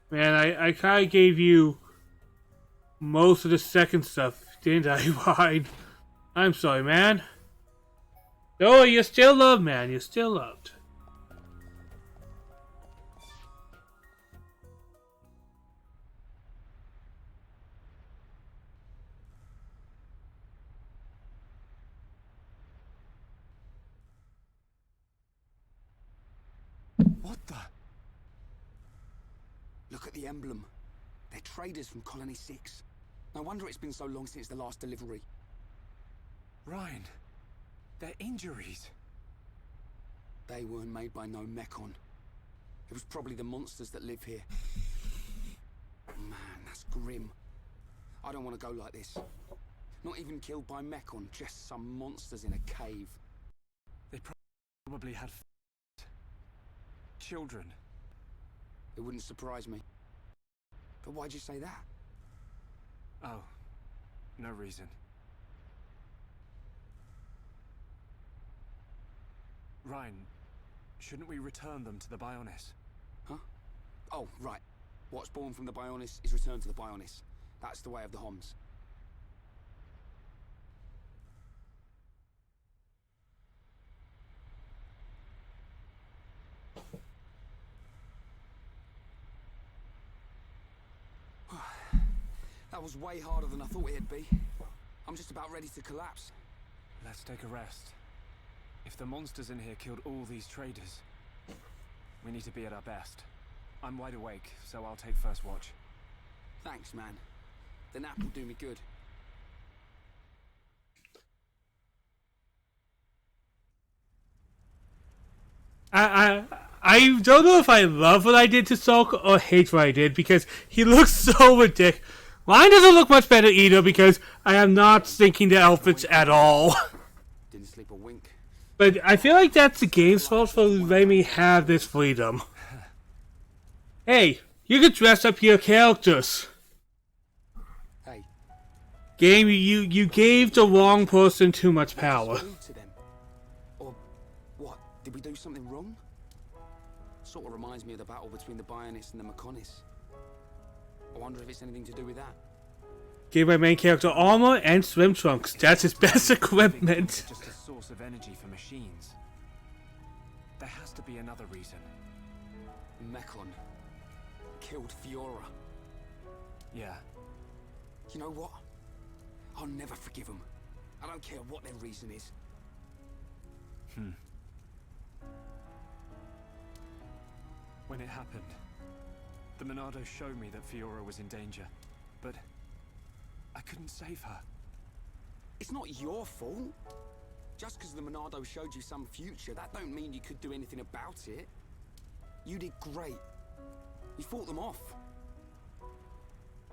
Man, I kind of gave you most of the second stuff, didn't I, Wine? I'm sorry, man. Oh, you're still loved, man. You're still loved. What the? Look at the emblem. They're traders from Colony 6. No wonder it's been so long since the last delivery. Ryan, they're injuries. They weren't made by no Mechon. It was probably the monsters that live here. Man, that's grim. I don't want to go like this. Not even killed by Mechon, just some monsters in a cave. They probably had children. It wouldn't surprise me. But why'd you say that? Oh, no reason. Ryan, shouldn't we return them to the Bionis? Huh? Oh, right. What's born from the Bionis is returned to the Bionis. That's the way of the Homs. That was way harder than I thought it'd be. I'm just about ready to collapse. Let's take a rest. If the monsters in here killed all these traders, we need to be at our best. I'm wide awake, so I'll take first watch. Thanks, man. The nap will do me good. I don't know if I love what I did to Sulk or hate what I did, because he looks so ridiculous. Mine doesn't look much better either, because I am not syncing the outfits at all. Didn't sleep a wink. But I feel like that's the game's fault for letting me have this freedom. Hey, you can dress up your characters. Hey, Game, you gave the wrong person too much power. just rude to them. Or what? Did we do something wrong? Sort of reminds me of the battle between the Bionists and the Mechonis. I wonder if it's anything to do with that. Gave my main character armor and swim trunks. That's his best equipment. Just a source of energy for machines. There has to be another reason. Mechon killed Fiora. Yeah. You know what? I'll never forgive them. I don't care what their reason is. When it happened, the Monado showed me that Fiora was in danger, but I couldn't save her. It's not your fault. Just because the Monado showed you some future, that don't mean you could do anything about it. You did great. You fought them off.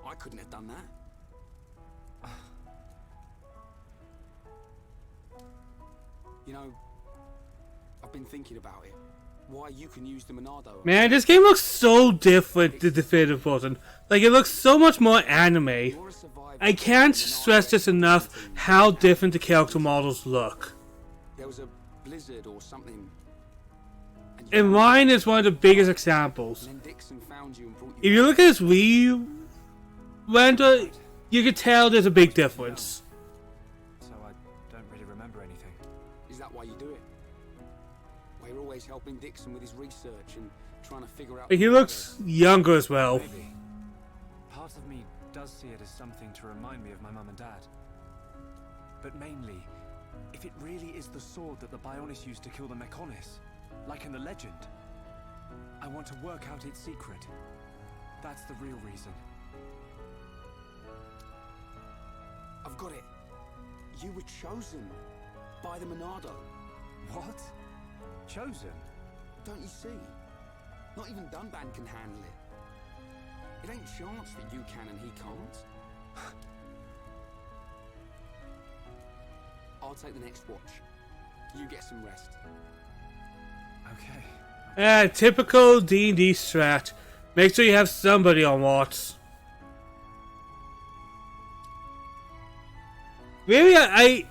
I couldn't have done that. You know, I've been thinking about it. Why you can use the Monado. Man, this game looks so different to Definitive Edition. Like, it looks so much more anime. You're a survivor. I can't stress this enough how different the character models look. There was a blizzard or something. And mine is one of the biggest examples. And then Dixon found you and brought you. If you look at this Wii render, you can tell there's a big difference. So I don't really remember anything. Is that why you do it? Why you're always helping Dixon with his research and trying to figure out. But he looks younger as well. Maybe. Part of me does see it as something to remind me of my mum and dad. But mainly, if it really is the sword that the Bionis used to kill the Mechonis, like in the legend, I want to work out its secret. That's the real reason. I've got it. You were chosen by the Monado. What? Chosen? Don't you see? Not even Dunban can handle it. It ain't chance that you can and he can't. I'll take the next watch. You get some rest. Okay. Typical D&D strat. Make sure you have somebody on watch. Maybe I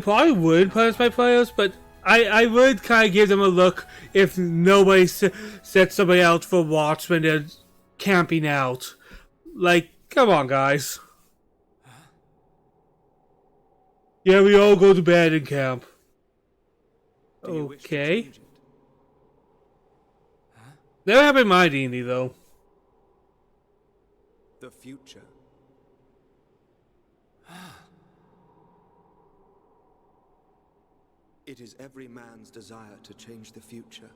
probably would punish my players, but I would kind of give them a look if nobody sets somebody out for watch when they're camping out. Like, come on, guys. Yeah, we all go to bed in camp. Okay. Never happened in my D&D, though. The future. It is every man's desire to change the future.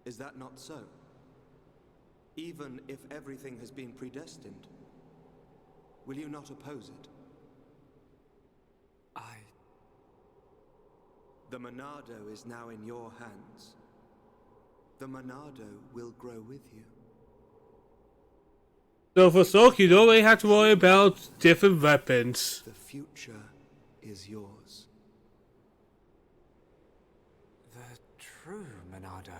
Is that not so? Even if everything has been predestined, will you not oppose it? The Monado is now in your hands. The Monado will grow with you. So for Sulk, you don't really have to worry about different weapons. The future is yours. The true Monado.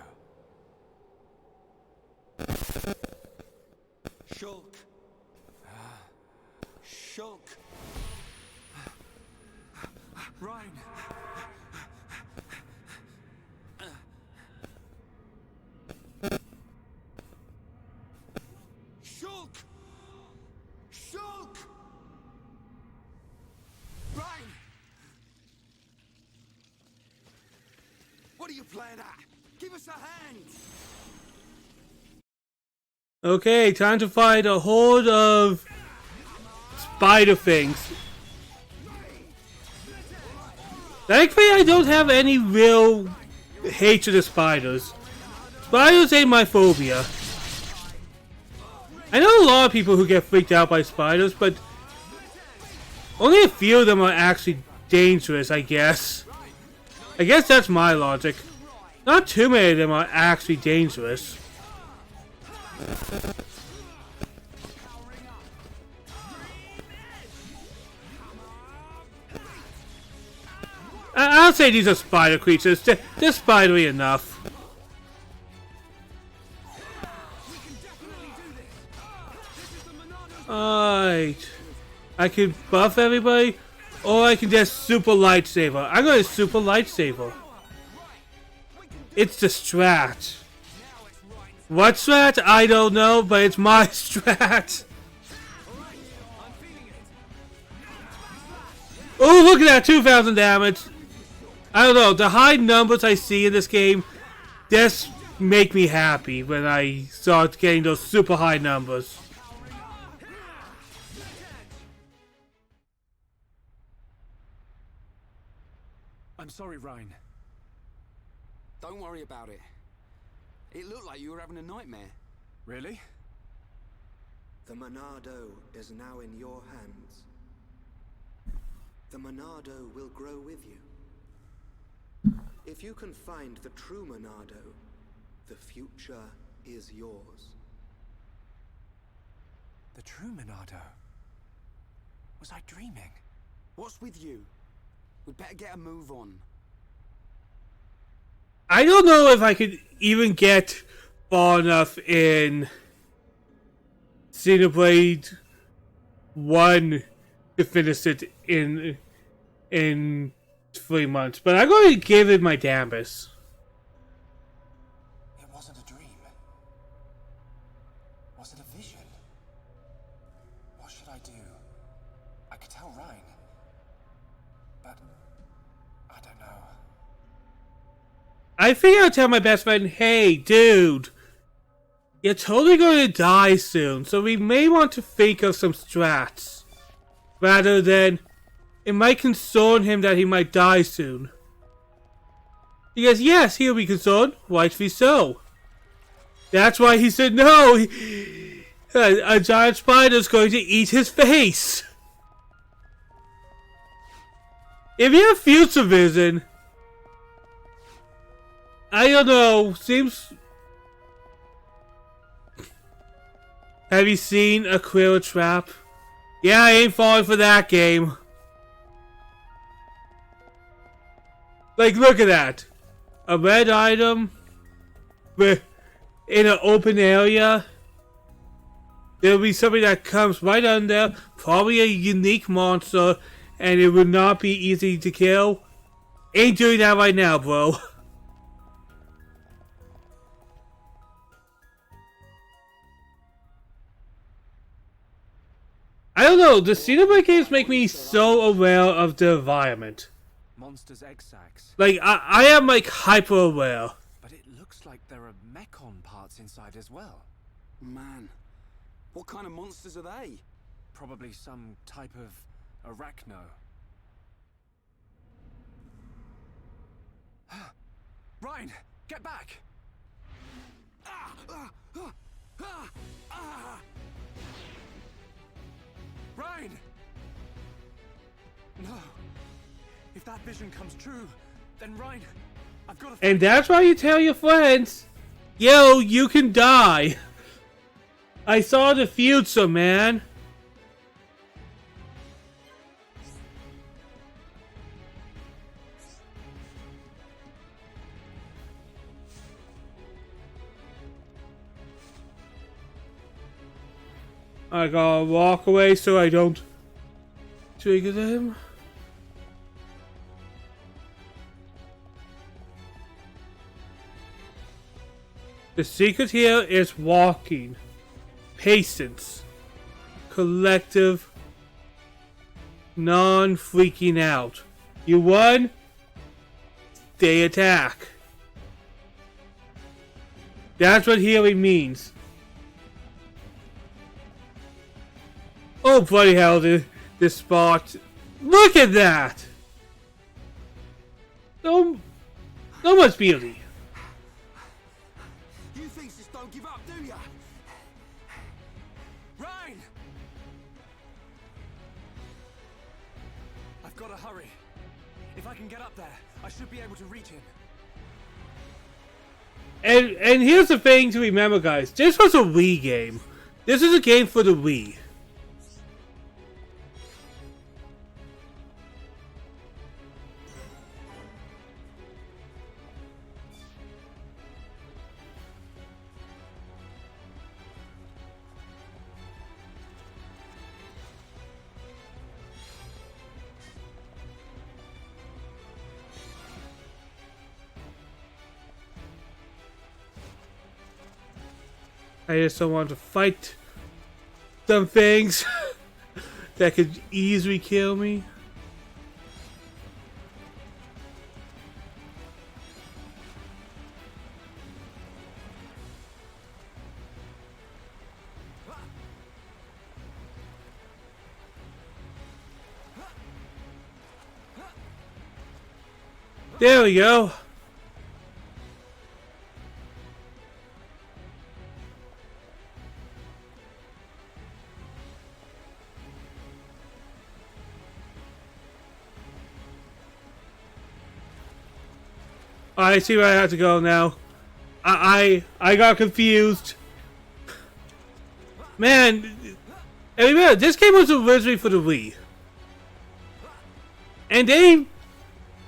Shulk. Shulk. Ryan! Shulk! Shulk! Ryan! What are you playing at? Give us a hand! Okay, time to fight a horde of spider things. Thankfully, I don't have any real hatred of spiders. Spiders ain't my phobia. I know a lot of people who get freaked out by spiders, but only a few of them are actually dangerous, I guess. I guess that's my logic. Not too many of them are actually dangerous. I'll say these are spider creatures. They're spidery enough. Alright. I can buff everybody, or I can just super lightsaber. I'm going to super lightsaber. It's the strat. What strat? I don't know, but it's my strat. Oh, look at that! 2,000 damage. I don't know. The high numbers I see in this game just make me happy when I start getting those super high numbers. I'm sorry, Ryan. Don't worry about it. It looked like you were having a nightmare. Really? The Monado is now in your hands. The Monado will grow with you. If you can find the true Monado, the future is yours. The true Monado? Was I dreaming? What's with you? We'd better get a move on. I don't know if I could even get far enough in Xenoblade 1 to finish it in 3 months, but I'm going to give it my damnedest. It wasn't a dream. Was it a vision? What should I do? I could tell Ryan, but I don't know. I think I'll tell my best friend, hey, dude, you're totally going to die soon, so we may want to think of some strats. Rather than, it might concern him that he might die soon. Because yes, he'll be concerned, rightfully so. That's why he said no, a giant spider's going to eat his face. If you have future vision, I don't know, seems... Have you seen Aquila Trap? Yeah, I ain't falling for that game. Like, look at that. A red item in an open area. There'll be something that comes right under, probably a unique monster, and it would not be easy to kill. Ain't doing that right now, bro. I don't know, the Xenoblade games make me so aware of the environment. Monsters' egg sacs. Like, I am like hyper aware. But it looks like there are mechon parts inside as well. Man, what kind of monsters are they? Probably some type of arachno. Ryan, get back! Ryan! No. If that vision comes true, then Ryan, I've got to... And that's why you tell your friends, yo, you can die. I saw the future, man. I gotta walk away so I don't trigger them. The secret here is walking, patience, collective, non-freaking out. You won, they attack. That's what healing means. Oh bloody hell, this spot. Look at that! So much beauty. You things just don't give up, do ya? Ryan! I've got to hurry. If I can get up there, I should be able to reach him. And here's the thing to remember, guys. This was a Wii game. This is a game for the Wii. I just don't want to fight some things that could easily kill me. There we go. I see where I have to go now. I got confused. Man, and remember, this game was originally for the Wii. And they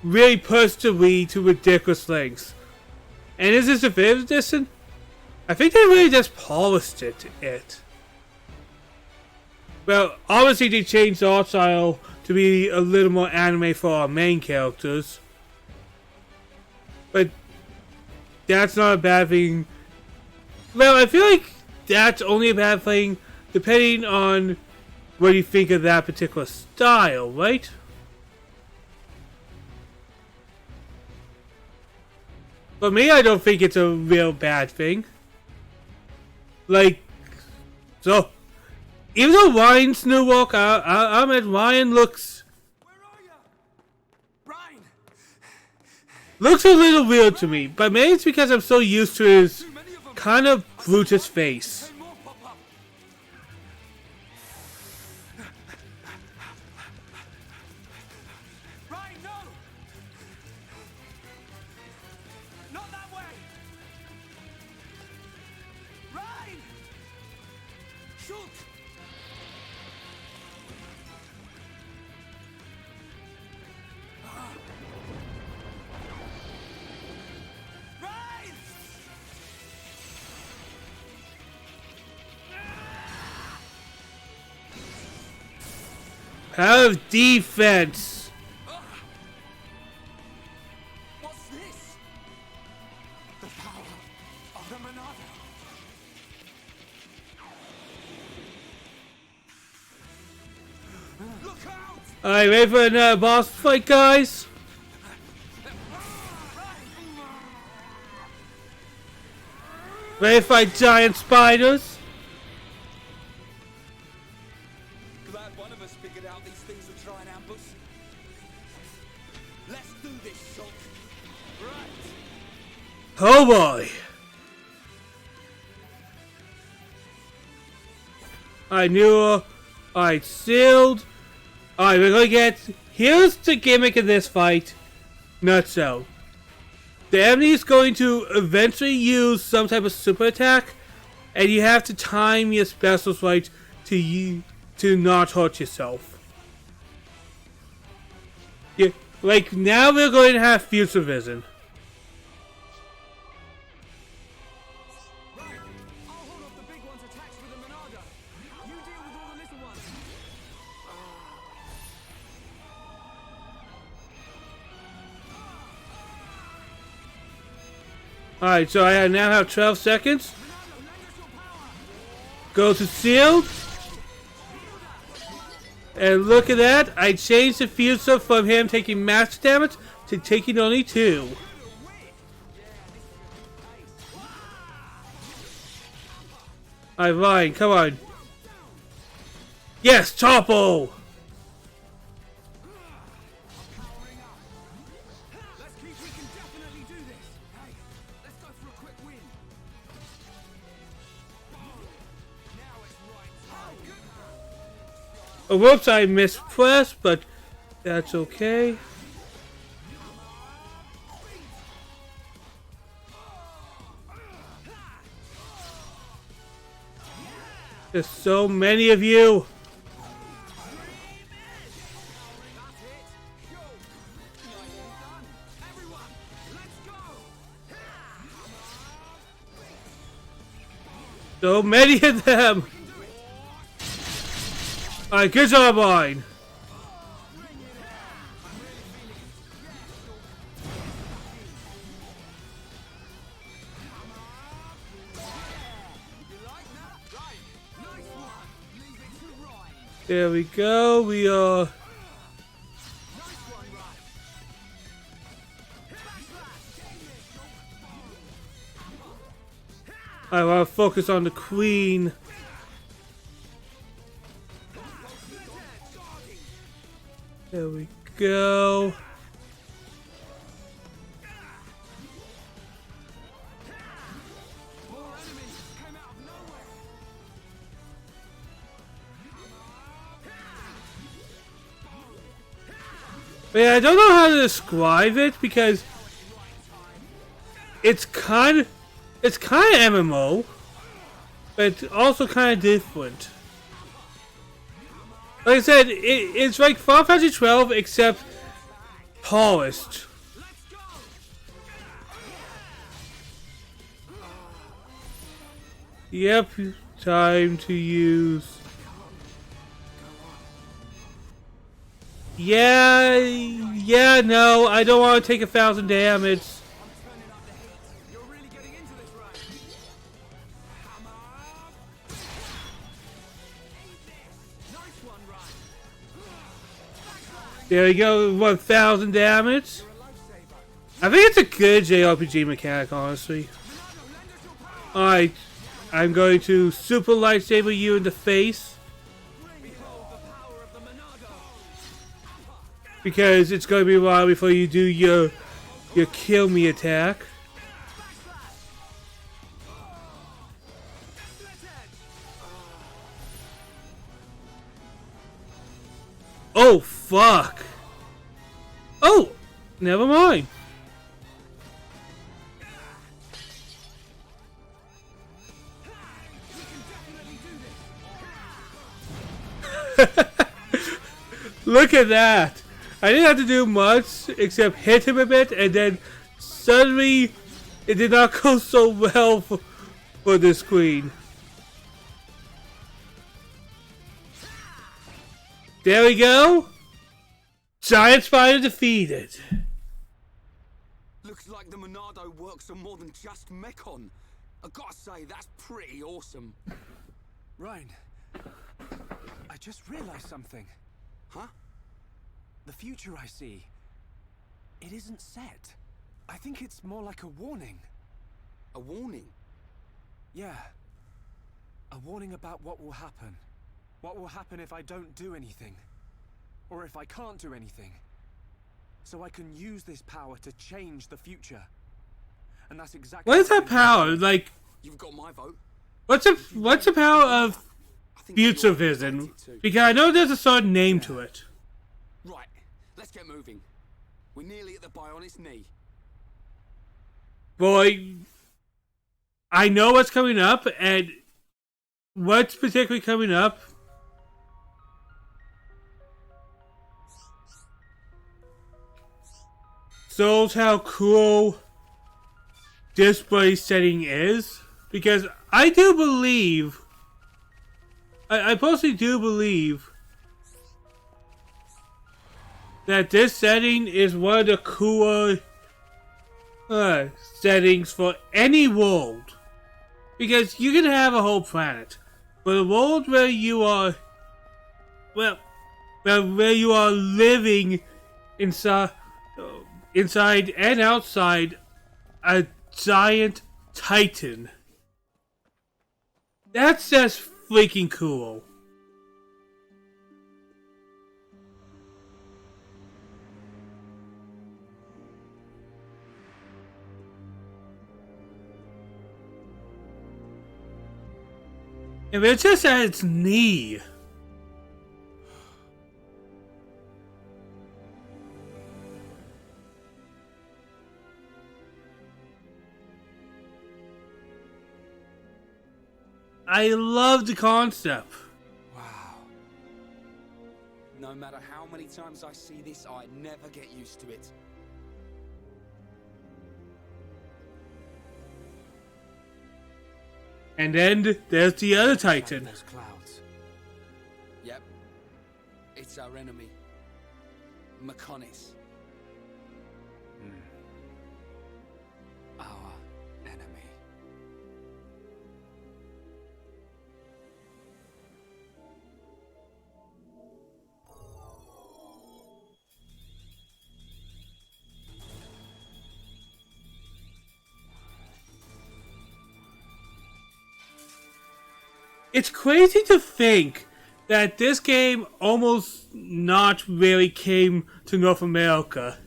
really pushed the Wii to ridiculous lengths. And is this the 5th edition? I think they really just polished it. Well, obviously they changed the art style to be a little more anime for our main characters. But that's not a bad thing. Well, I feel like that's only a bad thing depending on what you think of that particular style, right? But me, I don't think it's a real bad thing. Like, so, even though Ryan's new look, I mean, Ryan looks a little weird to me, but maybe it's because I'm so used to his kind of brutish face. Ryan, no! Not that way! Ryan! Shoot! Ryan! Have defense. What's this? The power of the Monado. Look out! Alright, ready for another boss fight, guys? Ready to fight giant spiders? Glad one of us figured out these things would try and ambush. Let's do this, Shulk. Right. Oh boy. Alright, new. Alright, sealed. Alright, we're gonna get. Here's the gimmick of this fight. Nutshell. The enemy is going to eventually use some type of super attack, and you have to time your specials right to not hurt yourself. Yeah, like now we're going to have future vision. Right. I'll hold off the big ones attached with the Monado. You deal with all the little ones. Alright, so I now have 12 seconds. Go to sealed. And look at that. I changed the future from him taking max damage to taking only 2. Alright, Ryan, come on. Yes, topple! Let's keep. We can definitely do this. Hey, let's go for a quick win. Now it's right. Oh, whoops, I mispressed, but that's okay. There's so many of you. So many of them. Alright, good job, mine. There we go. We are. I want to focus on the queen. There we go. But yeah, I don't know how to describe it because it's kind of MMO, but also kind of different. Like I said, it's like Final Fantasy 12 except polished. Yep, time to use. Yeah, no, I don't want to take 1,000 damage. You're really getting into this, right? Come on. Nice one, right? There we go, 1,000 damage. I think it's a good JRPG mechanic, honestly. Alright, I'm going to super lightsaber you in the face. Because it's going to be a while before you do your kill me attack. Oh, fuck. Oh, never mind. Look at that. I didn't have to do much except hit him a bit, and then suddenly it did not go so well for this queen. There we go. Giant Spider defeated. Looks like the Monado works on more than just Mechon. I gotta say, that's pretty awesome. Ryan, I just realized something. Huh? The future I see, it isn't set. I think it's more like a warning. A warning? Yeah. A warning about what will happen. What will happen if I don't do anything. Or if I can't do anything. So I can use this power to change the future. And that's exactly What is that power? Like, You've got my vote. what's the power of I think future you're vision? related to- Because I know there's a certain name to it. Right, let's get moving. We're nearly at the Bionis knee. Boy, I know what's coming up, and what's particularly coming up. Shows how cool this buddy setting is, because I do believe, I personally do believe that this setting is one of the cooler settings for any world, because you can have a whole planet, but a world where you are, well, where you are living inside and outside a giant titan. That's just freaking cool. If it's just at its knee. I love the concept. Wow. No matter how many times I see this, I never get used to it. And then there's the other Titan. Those clouds. Yep. It's our enemy. Mechonis. Our enemy. It's crazy to think that this game almost not really came to North America.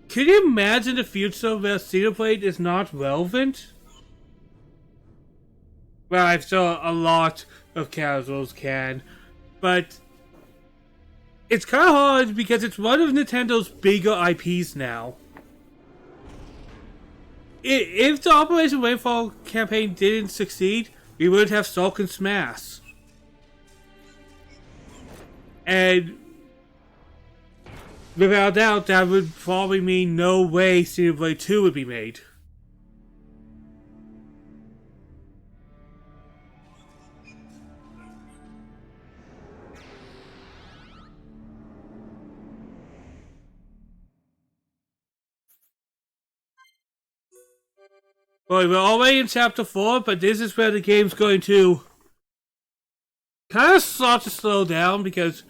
Can you imagine the future where Xenoblade is not relevant? Well, I'm sure a lot of casuals can, but it's kind of hard because it's one of Nintendo's bigger IPs now. If the Operation Rainfall campaign didn't succeed, we would have Sulk and Smash. And without doubt, that would probably mean no way Xenoblade 2 would be made. Well, we're already in Chapter 4, but this is where the game's going to kind of start to slow down because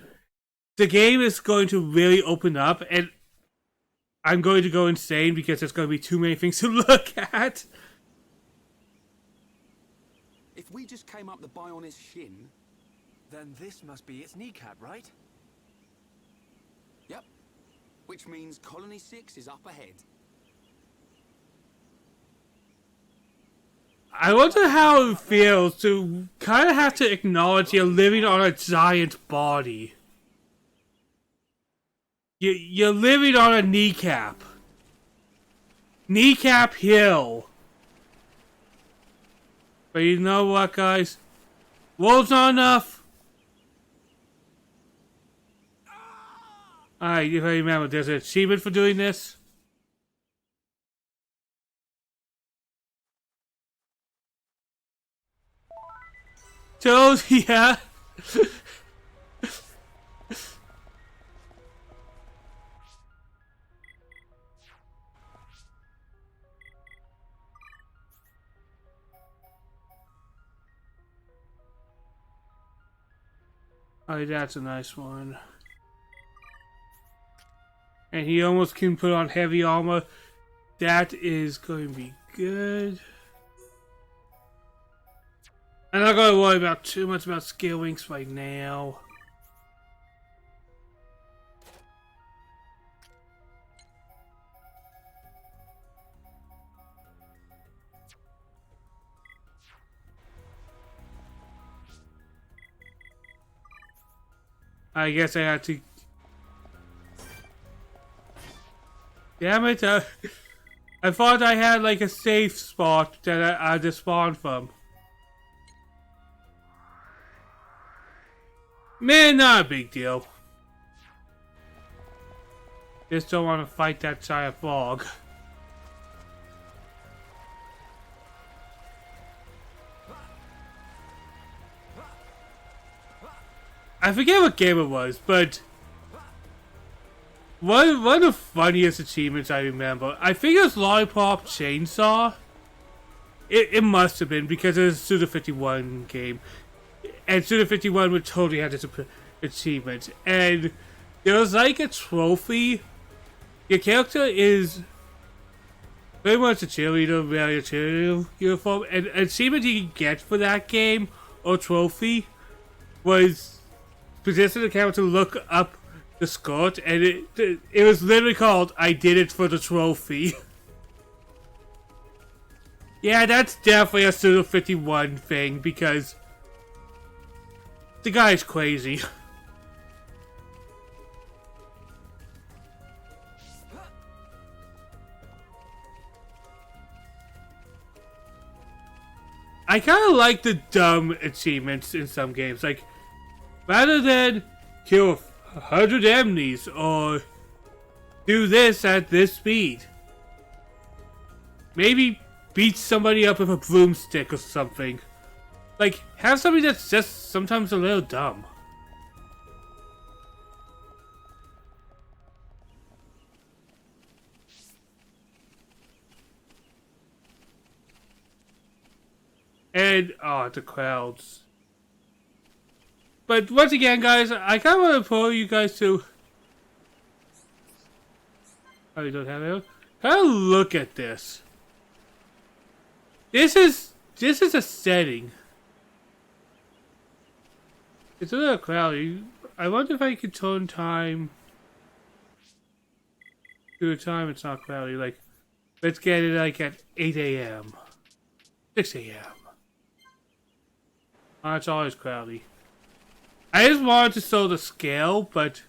the game is going to really open up, and I'm going to go insane because there's going to be too many things to look at. If we just came up the Bionis shin... Then this must be its kneecap, right? Yep. Which means Colony 6 is up ahead. I wonder how it feels to kind of have to acknowledge you're living on a giant body. You're living on a kneecap. Kneecap Hill. But you know what, guys? World's not enough. Alright, if I remember, there's an achievement for doing this. Toad, yeah. Oh, that's a nice one. And he almost can put on heavy armor. That is going to be good. I'm not going to worry about too much about skill links right now. I guess I had to... Damn it, I thought I had like a safe spot that I just spawned from. Man, not a big deal. Just don't want to fight that giant frog. I forget what game it was, but one of the funniest achievements I remember, I think it was Lollipop Chainsaw. It must have been because it was a Suda 51 game. And Suda 51 would totally have this achievement. And there was like a trophy. Your character is very much a cheerleader, wearing a cheerleader uniform. And an achievement you could get for that game, or trophy, was position the camera to look up the skirt. And it was literally called, I did it for the trophy. Yeah, that's definitely a Suda 51 thing because the guy's crazy. I kind of like the dumb achievements in some games. Like, rather than kill 100 enemies or do this at this speed, maybe beat somebody up with a broomstick or something. Like, have something that's just sometimes a little dumb. And, oh, the crowds. But once again, guys, I kind of want to pull you guys to... Oh, you don't have it? Kind of look at this. This is a setting. It's a little cloudy. I wonder if I could turn time to a time it's not cloudy. Like, let's get it like at 8 a.m. 6 a.m. Oh, it's always cloudy. I just wanted to show the scale, but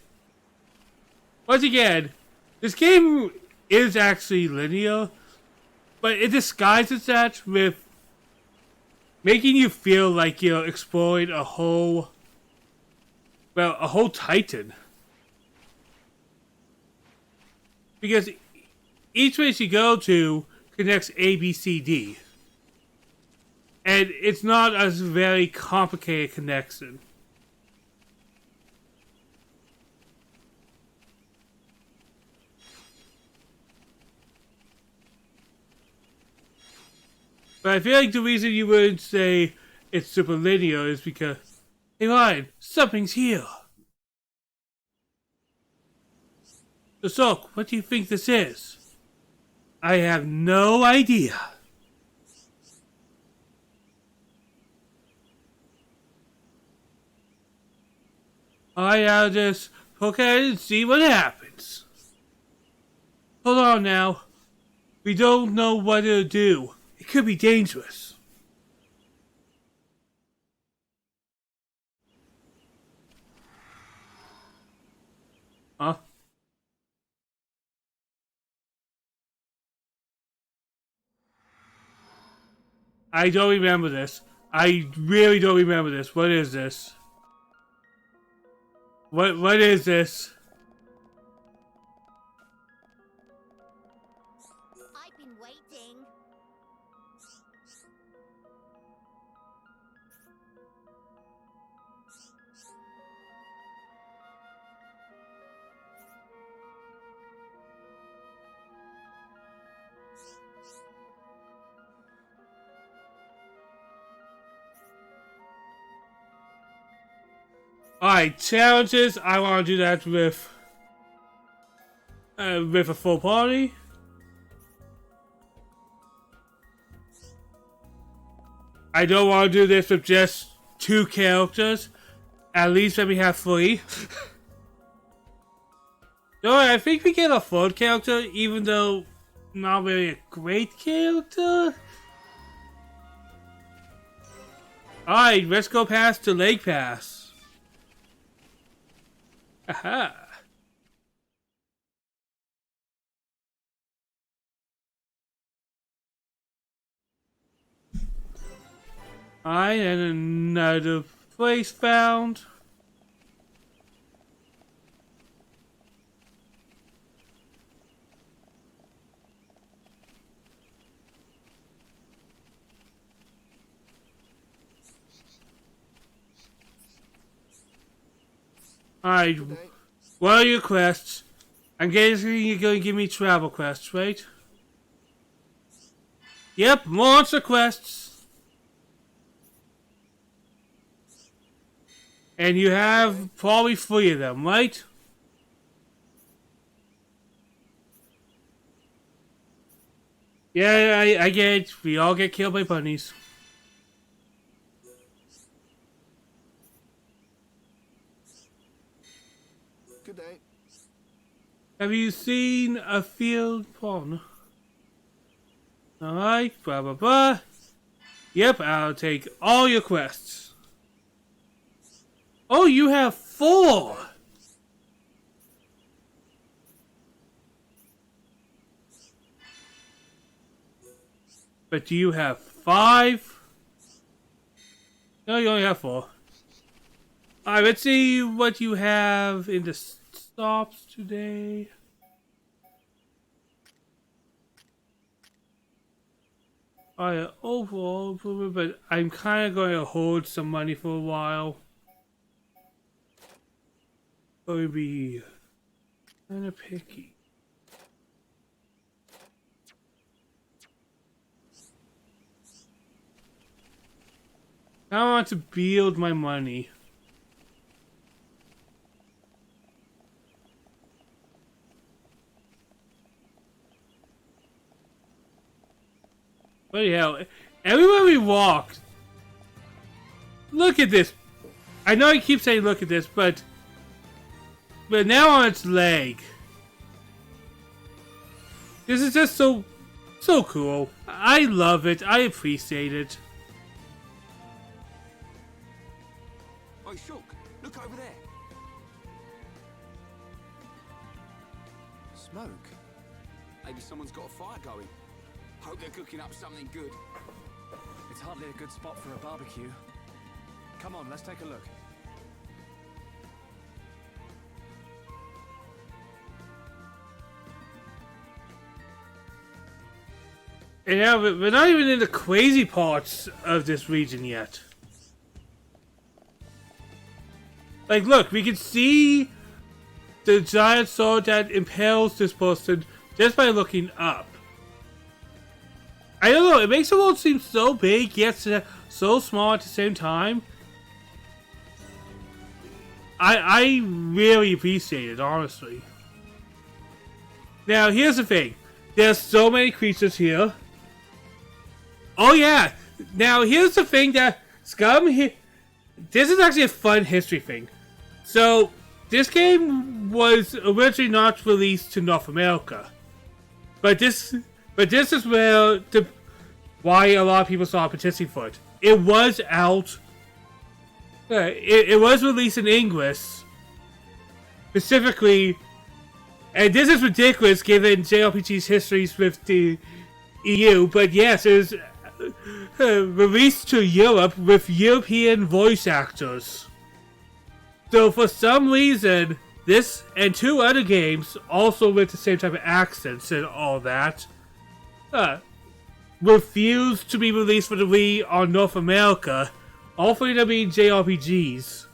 once again, this game is actually linear, but it disguises that with making you feel like you're exploring a whole Titan. Because each place you go to connects A, B, C, D. And it's not a very complicated connection. But I feel like the reason you wouldn't say it's super linear is because, hey Ryan, something's here. So, what do you think this is? I have no idea. I'll just poke at it and see what happens. Hold on now. We don't know what it'll do. It could be dangerous. Huh? I don't remember this. I really don't remember this. What is this? What is this? I've been waiting. Alright, challenges. I want to do that with a full party. I don't want to do this with just 2 characters. At least let me have 3. No, I think we get a 3rd character, even though not really a great character. Alright, let's go past the Lake Pass. Aha. Alright, and another place found. Alright, what are your quests? I'm guessing you're going to give me travel quests, right? Yep, monster quests. And you have probably 3 of them, right? Yeah, I get it. We all get killed by bunnies. Good day. Have you seen a field pond? Alright, blah blah blah. Yep, I'll take all your quests. Oh, you have 4! But do you have 5? No, you only have 4. Alright, let's see what you have in the stops today. Alright, overall improvement, but I'm kind of going to hold some money for a while. Going to be kind of picky. I want to build my money. But yeah, everywhere we walked, look at this. I know I keep saying look at this, but now on its leg. This is just so cool. I love it. I appreciate it. Oh, Shook, look over there. Smoke? Maybe someone's got a fire going. Hope they're cooking up something good. It's hardly a good spot for a barbecue. Come on, let's take a look. And yeah, we're not even in the crazy parts of this region yet. Like, look, we can see the giant sword that impales this person just by looking up. I don't know, it makes the world seem so big, yet so small at the same time. I really appreciate it, honestly. Now, here's the thing. There's so many creatures here. Oh yeah! Now, here's the thing that Scum... This is actually a fun history thing. So, this game was originally not released to North America. But this is where why a lot of people saw a petition for it. It was out. It was released in English. Specifically, and this is ridiculous given JRPG's histories with the EU, but yes, it was released to Europe with European voice actors. So for some reason, this and 2 other games, also with the same type of accents and all that, refused to be released for the Wii on North America, all 3 of them being JRPGs.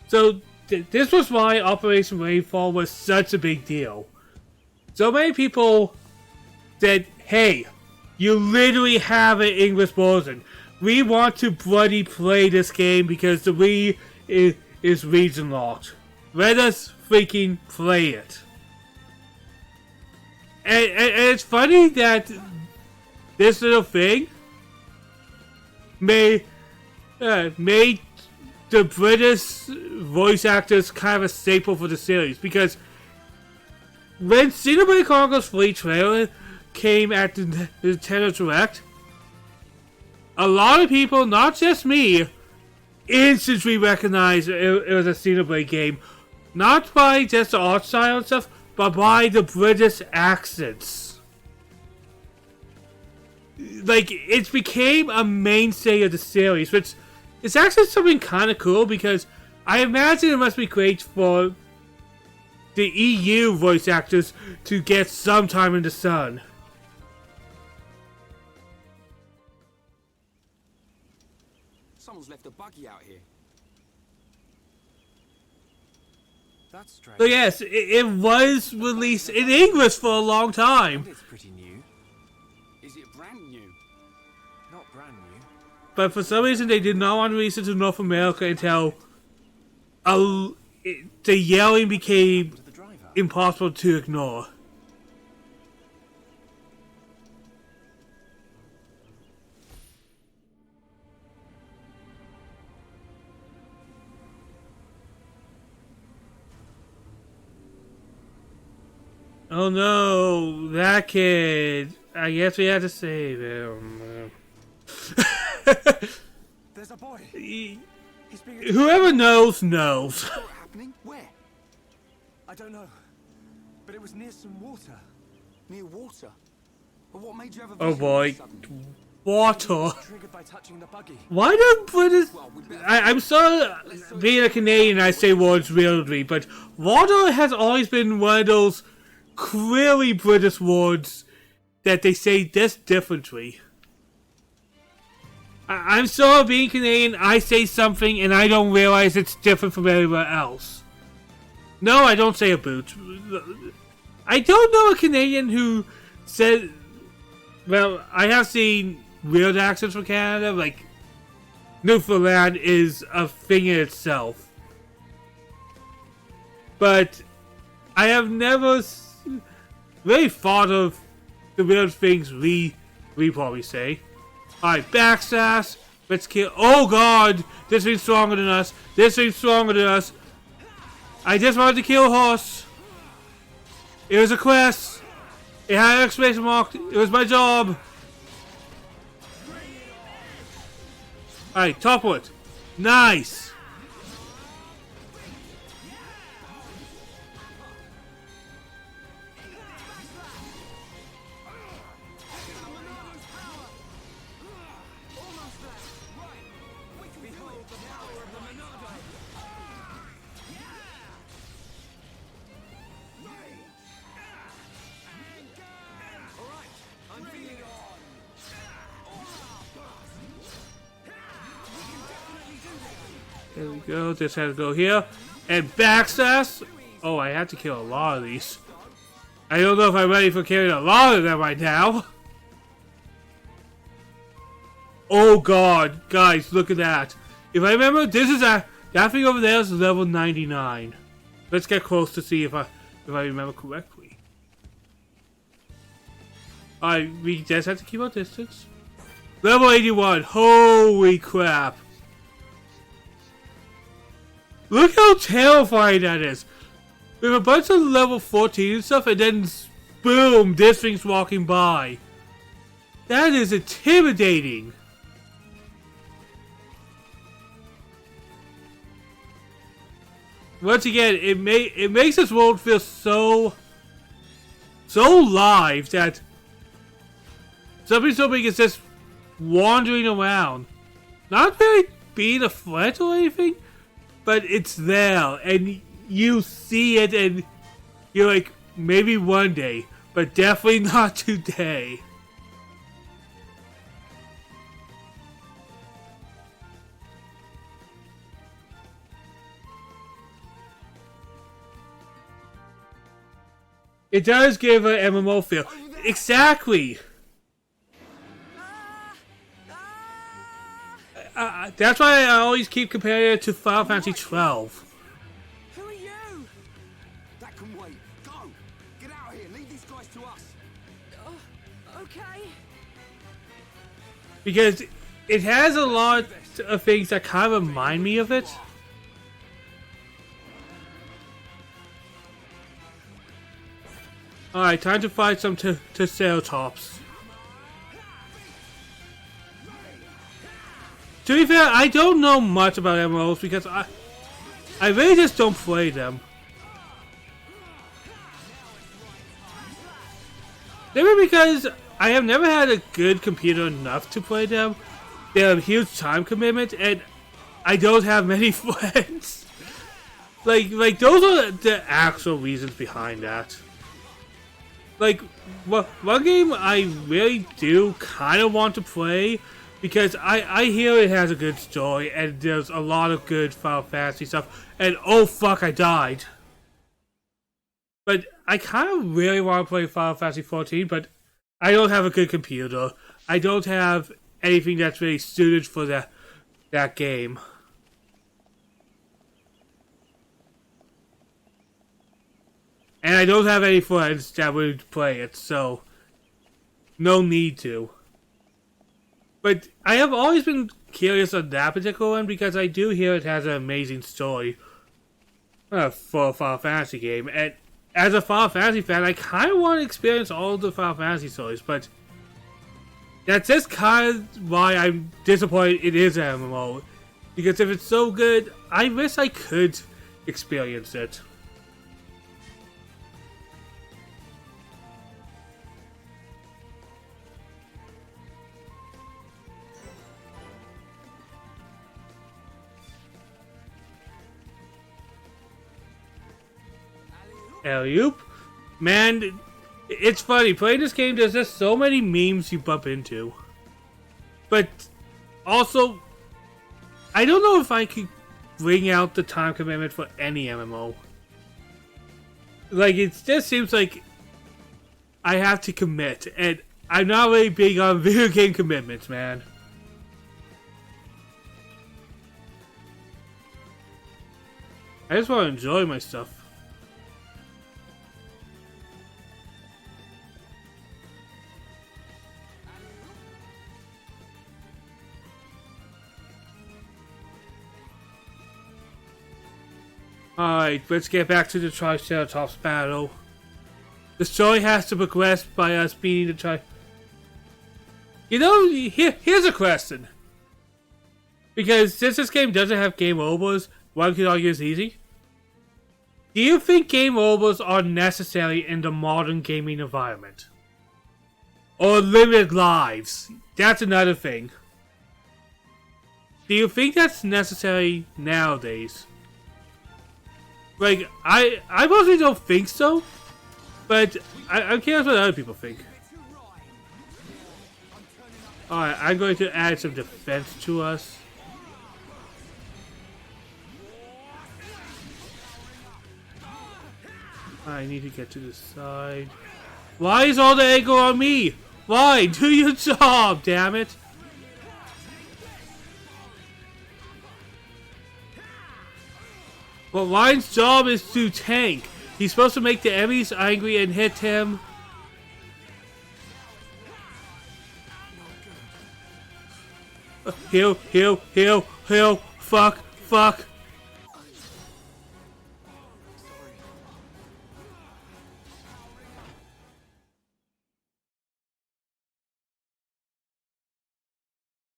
So this was why Operation Rainfall was such a big deal. So many people said, hey, you literally have an English version. We want to bloody play this game because the Wii is region locked. Let us freaking play it. And it's funny that this little thing made the British voice actors kind of a staple for the series, because when Xenoblade Chronicles 3 trailer came at the Nintendo Direct, a lot of people, not just me, instantly recognized it was a Xenoblade game. Not by just the art style and stuff, but by the British accents. Like, it became a mainstay of the series, which is actually something kind of cool, because I imagine it must be great for the EU voice actors to get some time in the sun. Someone's left a buggy out here. That's strange. So yes, it was released in English for a long time. It's pretty new. Is it brand new? Not brand new. But for some reason they did not want to release it to North America until the yelling became To the driver. impossible to ignore. Oh no, that kid. I guess we had to save him. There's a boy. He's being. Whoever knows, knows. What's happening? Where? I don't know, but it was near some water. Near water? But what made you have a Oh vision boy. suddenly? Water. Triggered by touching the buggy. Why do British... Well, we better... I'm sorry, being a Canadian, I say words weirdly, but water has always been one of those clearly British words that they say this differently. I'm sorry, being Canadian, I say something and I don't realize it's different from everywhere else. No, I don't say a boot. I don't know a Canadian who said... Well, I have seen weird accents from Canada, like Newfoundland is a thing in itself. But I have never really thought of the weird things we probably say. Alright, backsass. Let's kill. Oh god! This thing's stronger than us. This thing's stronger than us. I just wanted to kill a horse. It was a quest. It had an exclamation mark. It was my job. Alright, topple it. Nice. There we go. This had to go here. And backsass. Oh, I had to kill a lot of these. I don't know if I'm ready for killing a lot of them right now. Oh god, guys, look at that. If I remember, this is that thing over there is level 99. Let's get close to see if I remember correctly. Alright, we just have to keep our distance. Level 81. Holy crap. Look how terrifying that is. We have a bunch of level 14 and stuff, and then boom, this thing's walking by. That is intimidating. Once again, it makes this world feel so live that something so big is just wandering around. Not really being a threat or anything, but it's there, and you see it, and you're like, maybe one day, but definitely not today. It does give an MMO feel. Exactly! That's why I always keep comparing it to Final Fantasy 12. Who are you? That can wait. Go! Get out of here. Leave these guys to us. Okay. Because it has a lot of things that kind of remind me of it. Alright, time to fight some Triceratops. To be fair, I don't know much about MMOs because I really just don't play them. Maybe because I have never had a good computer enough to play them. They have a huge time commitment, and I don't have many friends. Like those are the actual reasons behind that. Like, one game I really do kind of want to play, because I hear it has a good story, and there's a lot of good Final Fantasy stuff, and oh fuck, I died. But I kind of really want to play Final Fantasy 14, but I don't have a good computer. I don't have anything that's really suited for that game. And I don't have any friends that would play it, so no need to. But I have always been curious on that particular one because I do hear it has an amazing story for a Final Fantasy game. And as a Final Fantasy fan, I kind of want to experience all of the Final Fantasy stories, but That's just kind of why I'm disappointed it is an MMO. Because if it's so good, I wish I could experience it. Alley-oop. Man, it's funny. Playing this game, there's just so many memes you bump into. But also, I don't know if I could bring out the time commitment for any MMO. Like, it just seems like I have to commit. And I'm not really big on video game commitments, man. I just want to enjoy my stuff. Alright, let's get back to the Triceratops battle. The story has to progress by us beating the You know, here's a question. Because since this game doesn't have game overs, one could argue it's easy. Do you think game overs are necessary in the modern gaming environment? Or limited lives? That's another thing. Do you think that's necessary nowadays? Like, I mostly don't think so, but I'm curious what other people think. Alright, I'm going to add some defense to us. I need to get to the side. Why is all the anger on me? Why? Do your job, damn it! Well, Lion's job is to tank. He's supposed to make the enemies angry and hit him. Heal, heal, heal, heal. Fuck, fuck.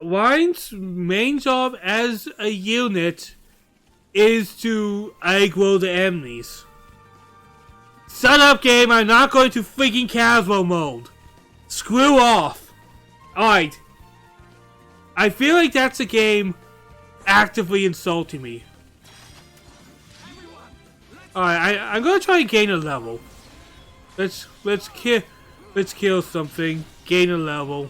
Lion's main job as a unit is to aggro the enemies. Shut up, game! I'm not going to freaking casual mode. Screw off. Alright. I feel like that's a game actively insulting me. Alright, I'm gonna try and gain a level. Let's kill something. Gain a level.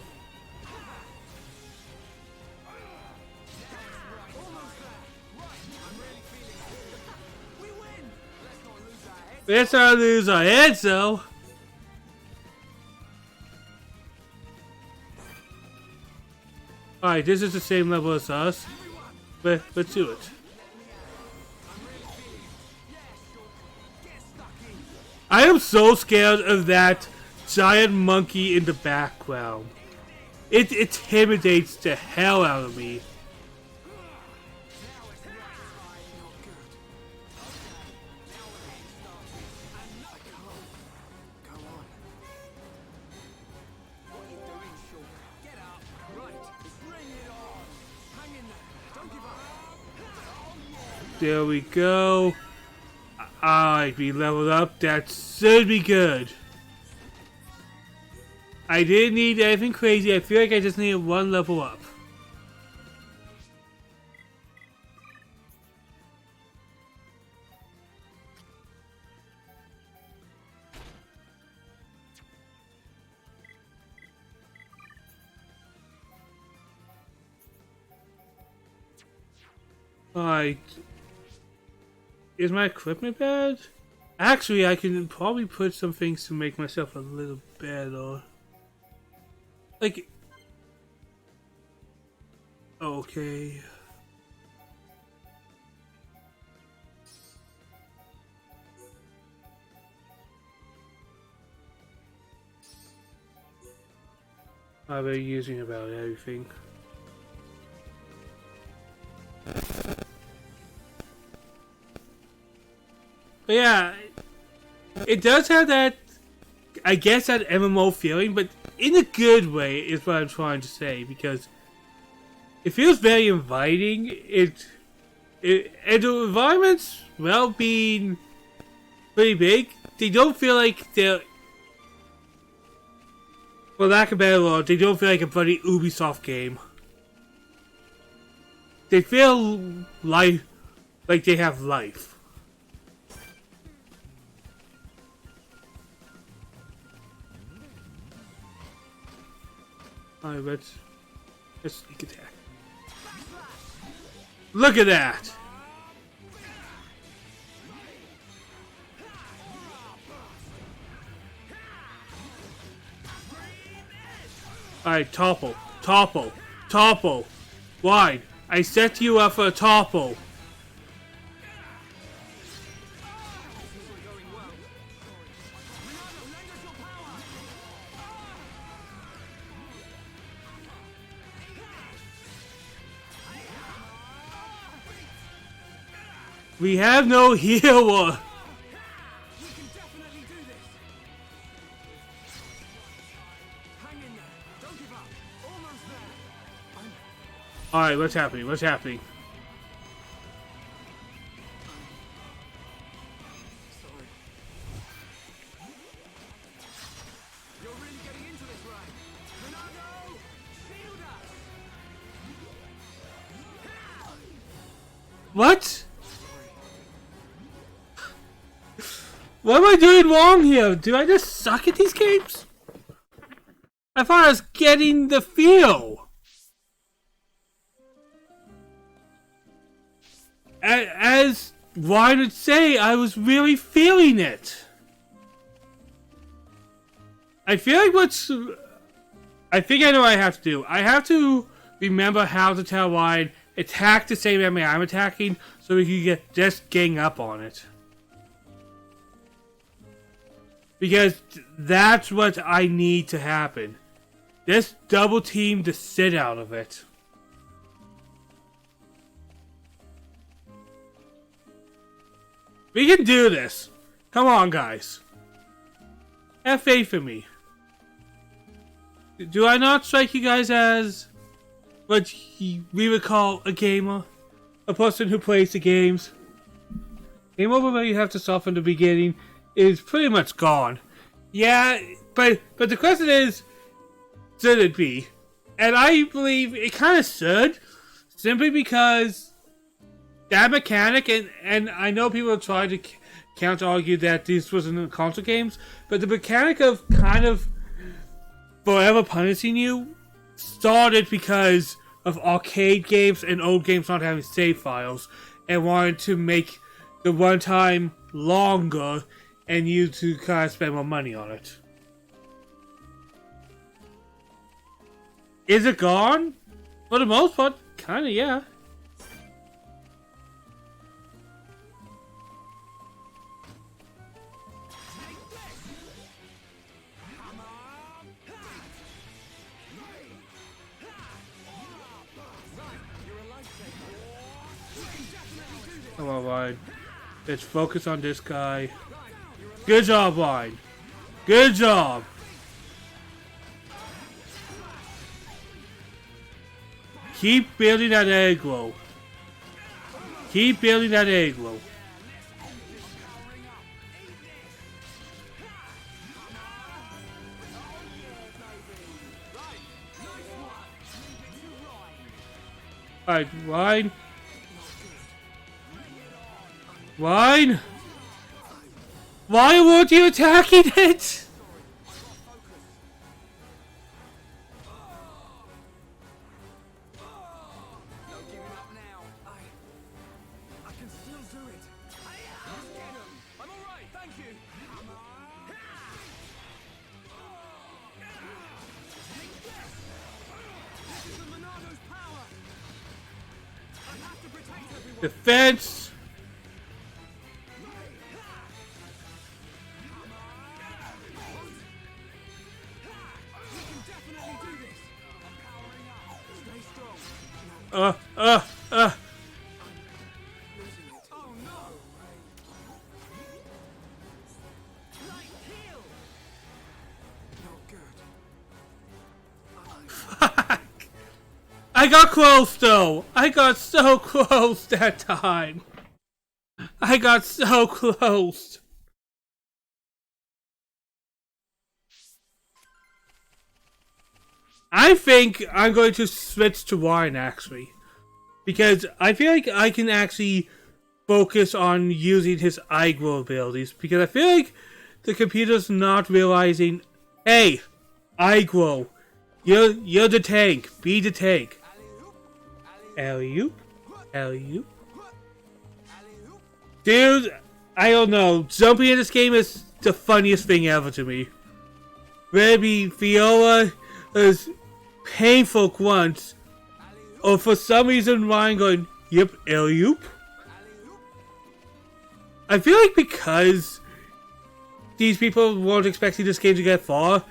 Let's not lose our heads, though. Alright, this is the same level as us. But let's do it. I am so scared of that giant monkey in the background. It intimidates the hell out of me. There we go. Alright, we leveled up. That should be good. I didn't need anything crazy. I feel like I just needed one level up. Alright. Is my equipment bad? Actually, I can probably put some things to make myself a little better. Like... Okay. I've been using about everything. But yeah, it does have that, I guess, that MMO feeling, but in a good way is what I'm trying to say, because it feels very inviting. And the environments, well, being pretty big, they don't feel like they're, for lack of a better word, they don't feel like a bloody Ubisoft game. They feel like they have life. Alright, let's sneak attack. Look at that! Alright, topple, topple, topple. Why? I set you up for a topple. We have no hero. Alright, what's happening? What's happening? You're really getting into this, right? Ronaldo! Shield us! What? What am I doing wrong here? Do I just suck at these games? I thought I was getting the feel. As Ryan would say, I was really feeling it. I feel like I think I know what I have to do. I have to remember how to tell Ryan, attack the same enemy I'm attacking, so we can just gang up on it. Because that's what I need to happen. Just double team the shit out of it. We can do this. Come on, guys. Have faith in me. Do I not strike you guys as what we would call a gamer? A person who plays the games? Game over where you have to stop from the beginning is pretty much gone. Yeah, but the question is, should it be? And I believe it kind of should, simply because that mechanic, and I know people are trying to counter-argue that this wasn't in console games, but the mechanic of kind of forever punishing you started because of arcade games and old games not having save files, and wanted to make the runtime longer and you to kind of spend more money on it. Is it gone? For the most part, kinda, yeah. Come on, Ryan. Let's focus on this guy. Good job, Ryan. Good job. Keep building that aggro. Keep building that aggro. Alright, Ryan. Ryan? Why weren't you attacking it? No giving up now. I can still do it. Let's get him. I'm all right, thank you. This is the Monado's power. I have to protect everyone. Defense. I got close though. I got so close that time. I got so close. I think I'm going to switch to Ryan actually. Because I feel like I can actually focus on using his Igro abilities. Because I feel like the computer's not realizing, hey, Igro, you're the tank. Be the tank. Alley-oop. Alley-oop. Dude, I don't know. Jumping in this game is the funniest thing ever to me. Maybe Viola is painful grunts. Or for some reason Ryan going, yep, alley-oop. I feel like because these people weren't expecting this game to get far,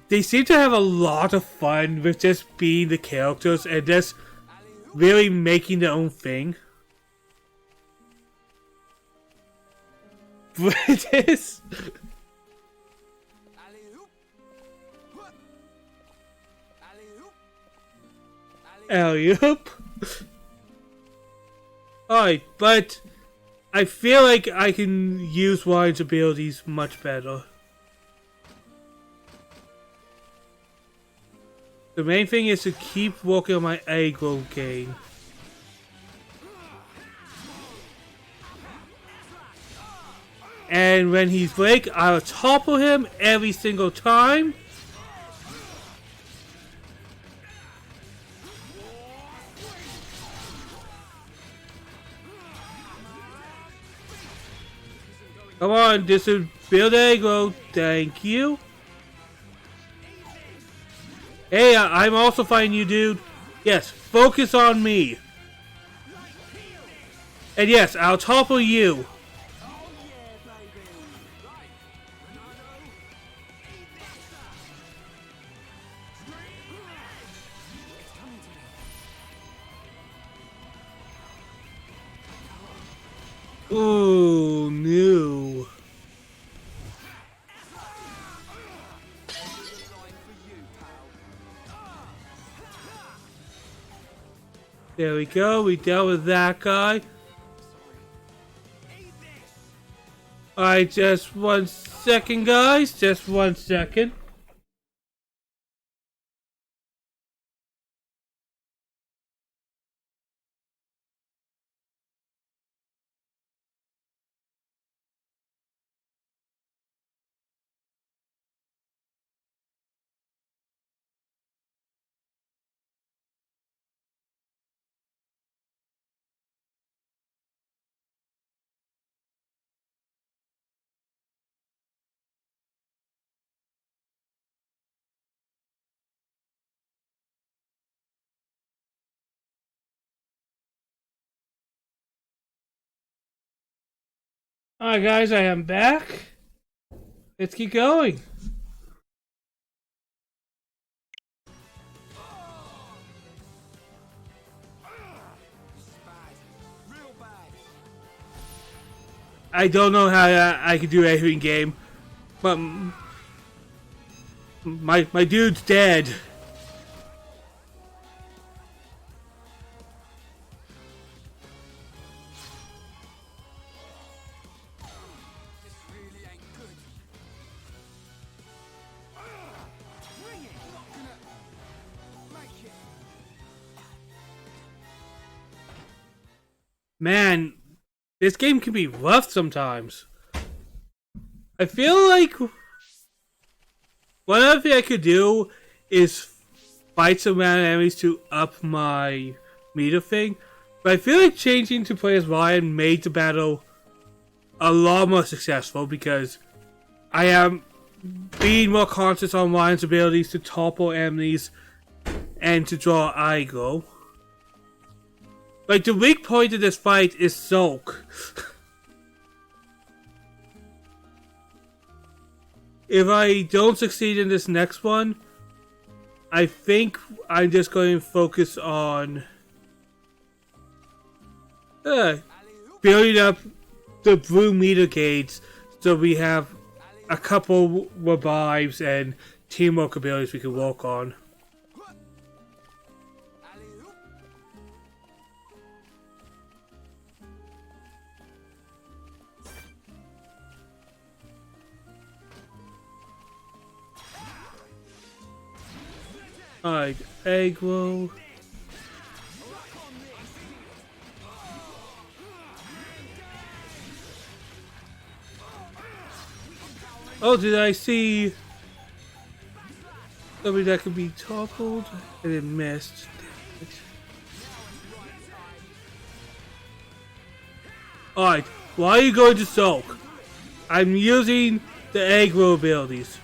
they seem to have a lot of fun with just being the characters and just really making their own thing. British. Alley-oop. Alright, but I feel like I can use Ryan's abilities much better. The main thing is to keep working on my aggro game. And when he's break, I'll topple him every single time. Come on, this is build aggro. Thank you. Hey, I'm also fighting you, dude. Yes, focus on me. And yes, I'll topple you. Oh no. There we go, we dealt with that guy. Alright, just 1 second, guys. Just 1 second. Alright guys, I am back. Let's keep going. I don't know how I can do everything game, but my dude's dead. Man, this game can be rough sometimes. I feel like one other thing I could do is fight some random enemies to up my meter thing. But I feel like changing to play as Ryan made the battle a lot more successful because I am being more conscious on Ryan's abilities to topple enemies and to draw aggro. Like, the weak point of this fight is Soak. If I don't succeed in this next one, I think I'm just going to focus on building up the blue meter gates so we have a couple revives and teamwork abilities we can work on. Alright, egg roll. Oh, did I see somebody that could be toppled? And it missed. Damn it. Alright, why are you going to soak? I'm using the egg roll abilities.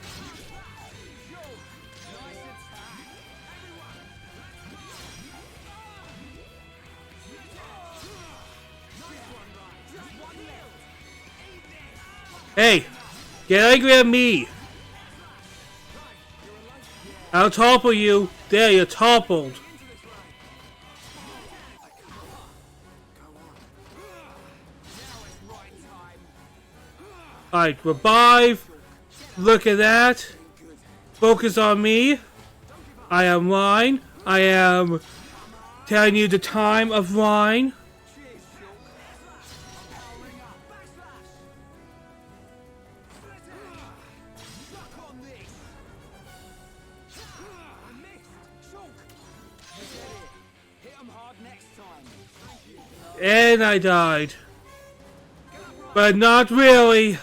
Hey, get angry at me. I'll topple you. There, you're toppled. Alright, revive. Look at that. Focus on me. I am Rhine. I am telling you the time of Rhine. And I died. But not really.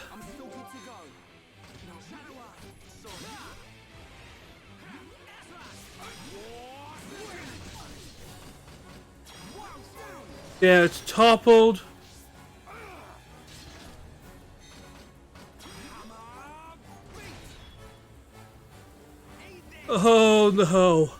There, it's toppled. Oh no.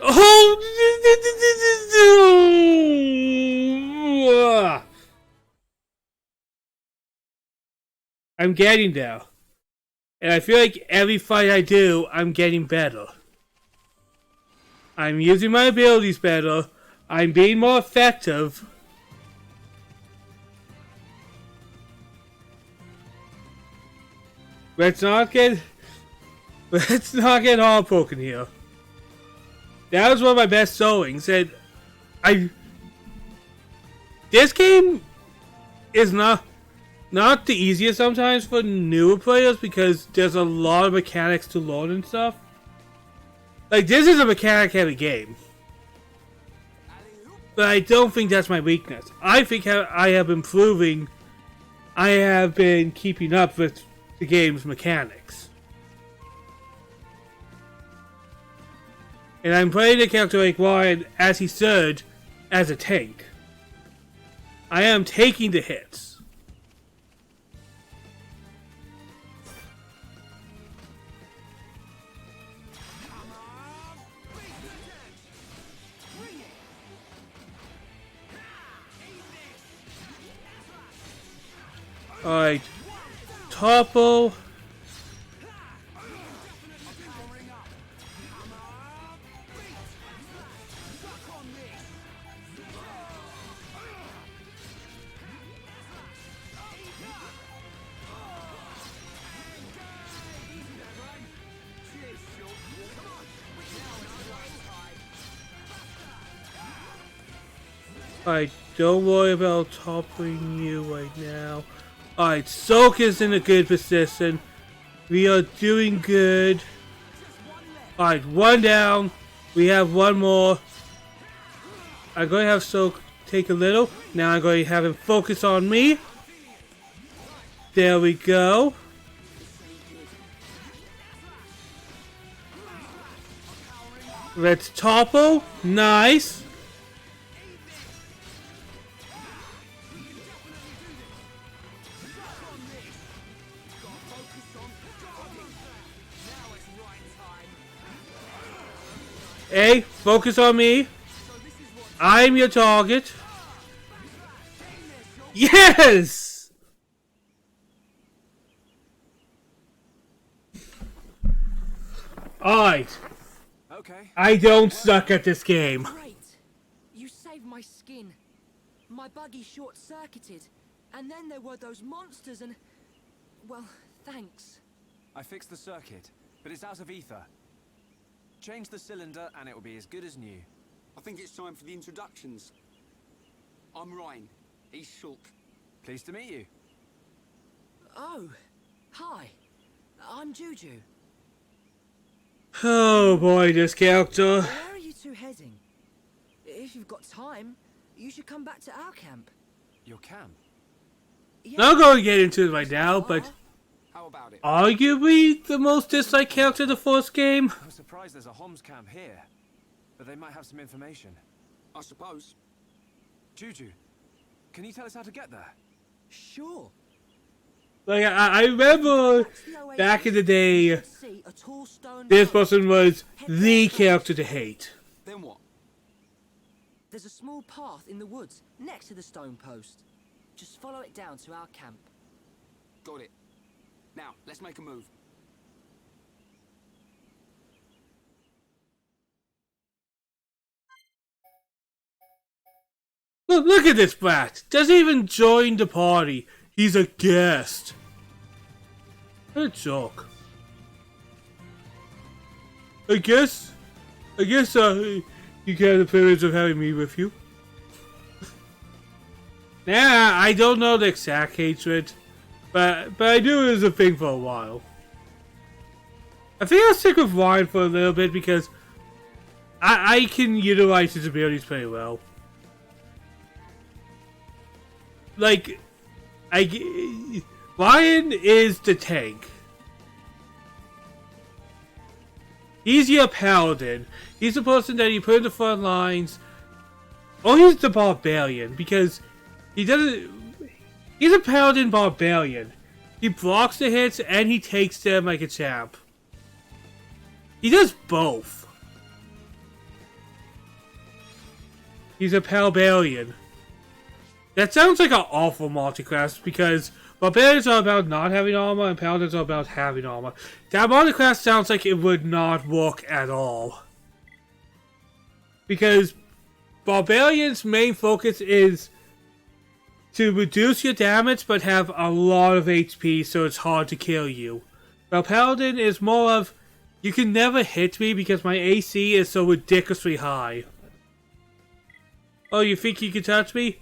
Oh! I'm getting there. And I feel like every fight I do, I'm getting better. I'm using my abilities better. I'm being more effective. Let's not get heartbroken here. That was one of my best sewings, and this game is not the easiest sometimes for newer players because there's a lot of mechanics to learn and stuff. Like, this is a mechanic heavy game. But I don't think that's my weakness. I think I have been improving. I have been keeping up with the game's mechanics. And I'm playing a character like Ryan, as he said, as a tank. I am taking the hits. Alright. Topple. Alright, don't worry about toppling you right now. Alright, Soak is in a good position. We are doing good. Alright, one down. We have one more. I'm going to have Soak take a little. Now I'm going to have him focus on me. There we go. Let's topple. Nice. Hey, focus on me. I'm your target. Yes! Alright. Okay. I don't suck at this game. Great. You saved my skin. My buggy short-circuited. And then there were those monsters and... Well, thanks. I fixed the circuit, but it's out of ether. Change the cylinder and it will be as good as new. I think it's time for the introductions. I'm Ryan. He's Shulk. Pleased to meet you. Oh, hi. I'm Juju. Oh boy, this character. Where are you two heading? If you've got time, you should come back to our camp. Your camp? Yeah, Not going to get into it right now, but How about it? arguably the most disliked character in the first game. I'm surprised there's a Homs camp here. But they might have some information. I suppose. Juju, can you tell us how to get there? Sure. Like, I remember That's the oasis. back in the You day, should see a tall stone this post. person was the character to hate. Then what? There's a small path in the woods next to the stone post. Just follow it down to our camp. Got it. Now, let's make a move. Look at this brat. Doesn't even join the party. He's a guest. What a joke. I guess you get the privilege of having me with you. Nah, I don't know the exact hatred, but I knew it was a thing for a while. I think I'll stick with Ryan for a little bit because I can utilize his abilities pretty well. Like, Ryan is the tank. He's your paladin. He's the person that you put in the front lines. Or he's the barbarian because he doesn't. He's a paladin barbarian. He blocks the hits and he takes them like a champ. He does both. He's a barbarian. That sounds like an awful multi-class because barbarians are about not having armor and paladins are about having armor. That multi-class sounds like it would not work at all. Because barbarians' main focus is to reduce your damage but have a lot of HP so it's hard to kill you. While paladin is more of, you can never hit me because my AC is so ridiculously high. Oh, you think you can touch me?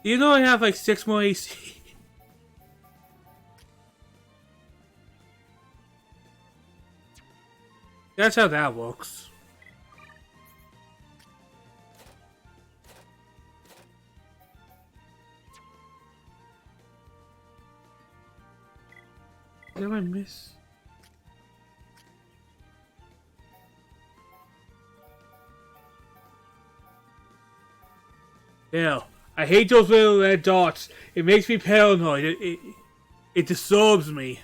You know I have like 6 more AC. That's how that works. Did I miss? Yeah. I hate those little red dots. It makes me paranoid. It disturbs me.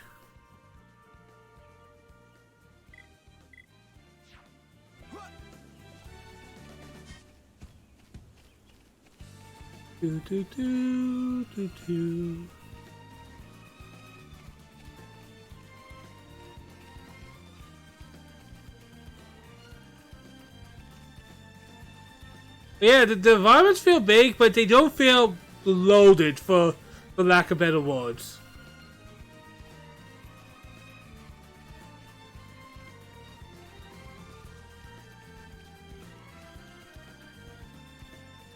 Do do do do do. Yeah, the environments feel big, but they don't feel loaded, for lack of better words.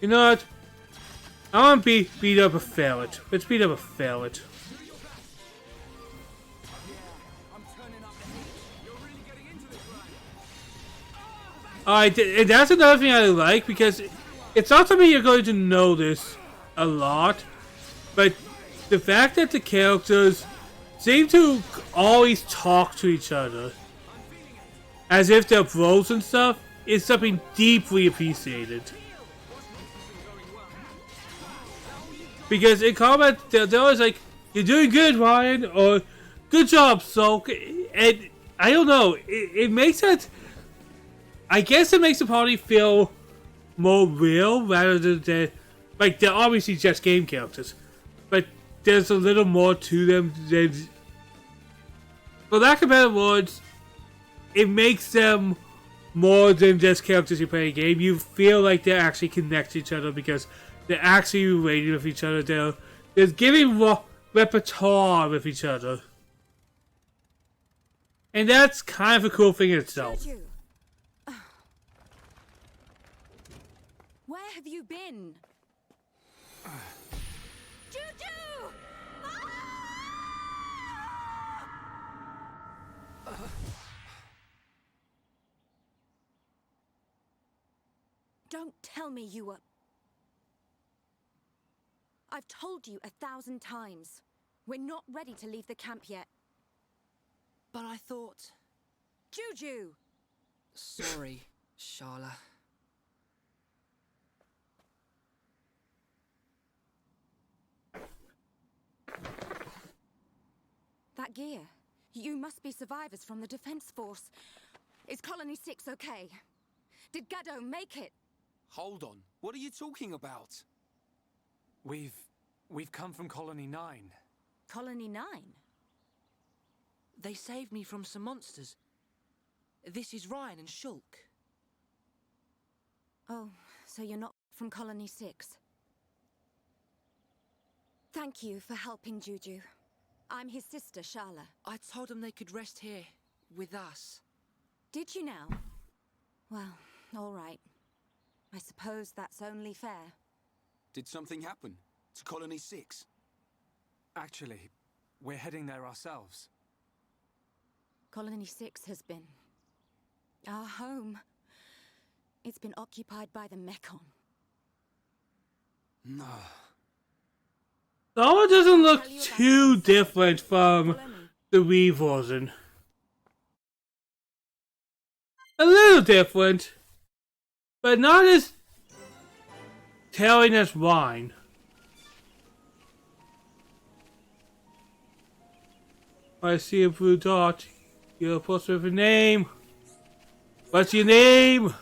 You know what? I want to beat up a ferret. Let's beat up a ferret. Alright, and that's another thing I like, because it's not something you're going to notice a lot, but the fact that the characters seem to always talk to each other, as if they're bros and stuff, is something deeply appreciated. Because in combat, they're always like, "You're doing good, Ryan," or "Good job, Sulk," and I don't know, it makes it... I guess it makes the party feel more real rather than like, they're obviously just game characters, but there's a little more to them than, for lack of better words, it makes them more than just characters you play a game. You feel like they're actually connected to each other because they're actually related with each other. They're giving repertoire with each other, and that's kind of a cool thing in itself. Juju, have you been? Juju! Don't tell me you were... I've told you 1,000 times. We're not ready to leave the camp yet. But I thought... Juju! Sorry, Sharla. That gear. You must be survivors from the Defense Force. Is Colony 6 okay? Did Gaddo make it? Hold on. What are you talking about? We've come from Colony 9. Colony 9? They saved me from some monsters. This is Ryan and Shulk. Oh, so you're not from Colony 6. Thank you for helping Juju. I'm his sister, Sharla. I told them they could rest here, with us. Did you now? Well, all right. I suppose that's only fair. Did something happen to Colony 6? Actually, we're heading there ourselves. Colony 6 has been... our home. It's been occupied by the Mekon. No. That one doesn't look too different from the Wii version. A little different, but not as telling as mine. I see a blue dot. You're supposed to have a name. What's your name?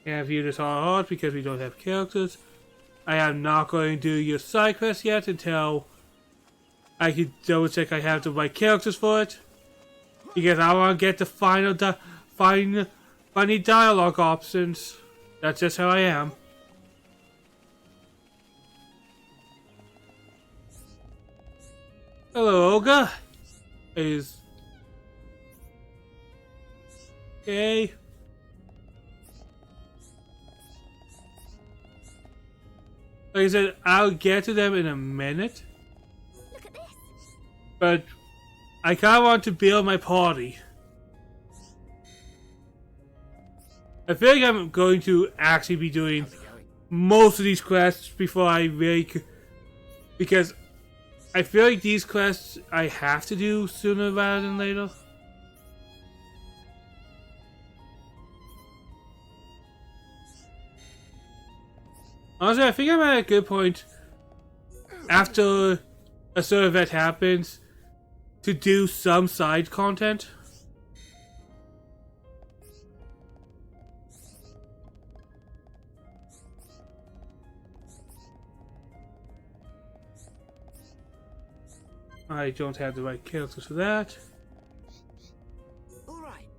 Can't view this all hard because we don't have characters. I am not going to do your side quest yet until I can double check I have the right characters for it. Because I want to get the final funny dialogue options. That's just how I am. Hello, Olga. Is okay. Like I said, I'll get to them in a minute. Look at this. But I kind of want to build my party. I feel like I'm going to actually be doing most of these quests before I really because I feel like these quests I have to do sooner rather than later. Honestly, I think I'm at a good point after a certain event happens to do some side content. I don't have the right characters for that. Alright.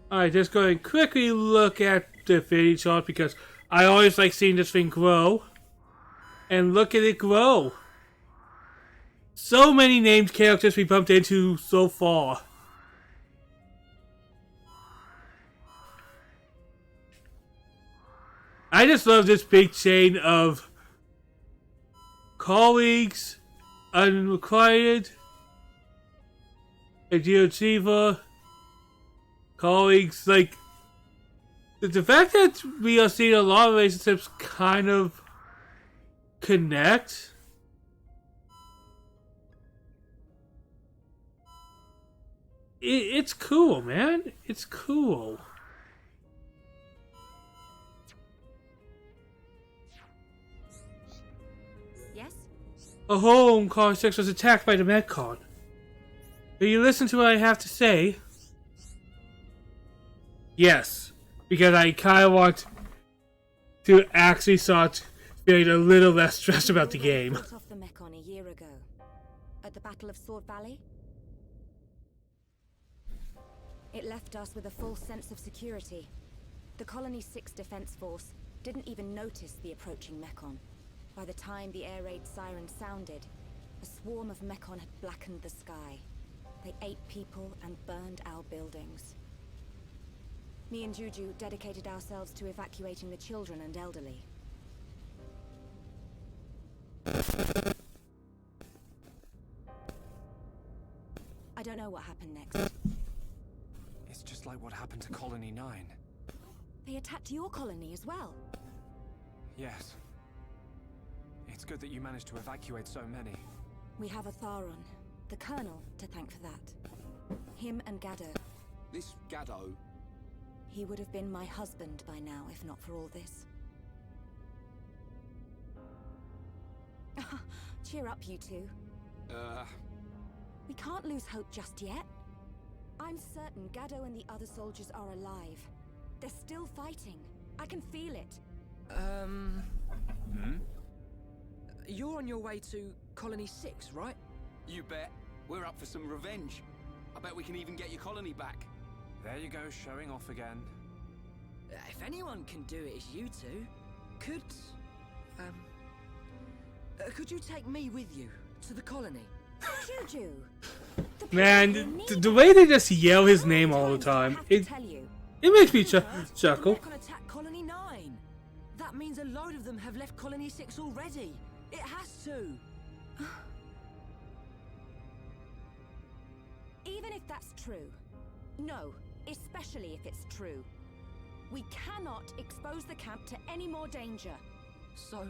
Alright, just go and quickly look at the video shot because I always like seeing this thing grow. And look at it grow. So many named characters we bumped into so far. I just love this big chain of colleagues, unrequited, a Geochiva, colleagues, like, the fact that we are seeing a lot of relationships kind of connect. It's cool, man. It's cool. Yes? A home Colony 6 was attacked by the Mekon. Will you listen to what I have to say? Yes, because I kind of want to actually start feeling a little less stressed about the game. Fought off the Mekon a year ago. At the Battle of Sword Valley? It left us with a false sense of security. The Colony 6 Defense Force didn't even notice the approaching Mekon. By the time the air raid siren sounded, A swarm of Mekon had blackened the sky. They ate people and burned our buildings. Me and Juju dedicated ourselves to evacuating the children and elderly. I don't know what happened next. It's just like what happened to Colony 9. They attacked your colony as well. Yes. It's good that you managed to evacuate so many. We have a Tharon, the Colonel, to thank for that. Him and Gaddo. This Gaddo, He would have been my husband by now, if not for all this. Cheer up, you two. We can't lose hope just yet. I'm certain Gaddo and the other soldiers are alive. They're still fighting. I can feel it. You're on your way to Colony 6, right? you bet. We're up for some revenge. I bet we can even get your colony back. There you go, showing off again. If anyone can do it, it's you two. Could you take me with you to the colony? Juju! Man, the way they just yell his name all the time, it makes me chuckle. Mekon attack Colony 9. That means a load of them have left Colony 6 already. It has to. Even if that's true. No, especially if it's true. We cannot expose the camp to any more danger. So,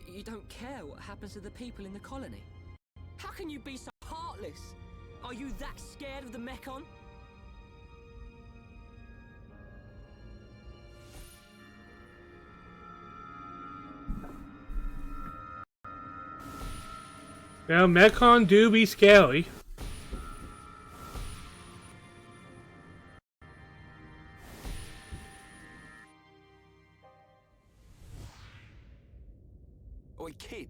you don't care what happens to the people in the colony? How can you be so heartless? Are you that scared of the Mekon? Well, Mekon do be scary. Oi, kid.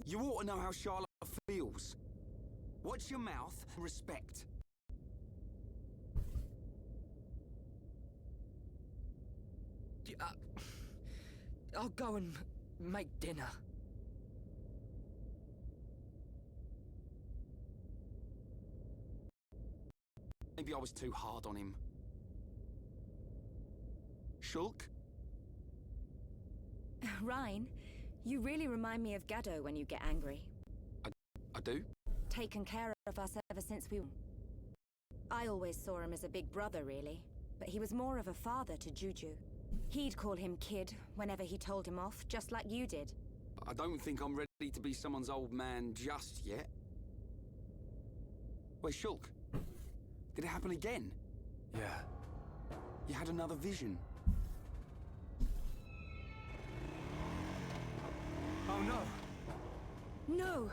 You ought to know how Charlotte feels. Watch your mouth and respect. I'll go and make dinner. Maybe I was too hard on him. Shulk? Ryan, you really remind me of Gaddo when you get angry. I do? Taken care of us ever since we... I always saw him as a big brother, really. But he was more of a father to Juju. He'd call him kid whenever he told him off, just like you did. I don't think I'm ready to be someone's old man just yet. Wait, Shulk? Did it happen again? Yeah. You had another vision? Oh no! No!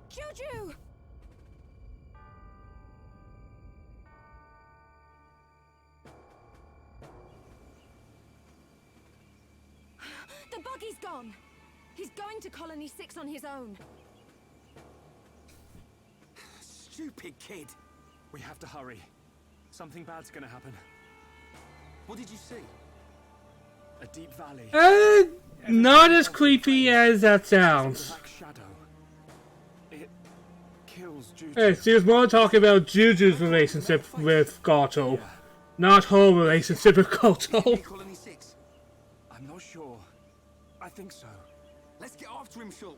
Juju! The buggy's gone! He's going to Colony 6 on his own. Stupid kid! We have to hurry. Something bad's gonna happen. What did you see? A deep valley. Not as creepy as that sounds. Black shadow. It kills Juju. Hey, she was more talking about Juju's relationship with Goto, not her relationship with Goto. Colony 6. I'm not sure. I think so. Let's get after him, Shulk.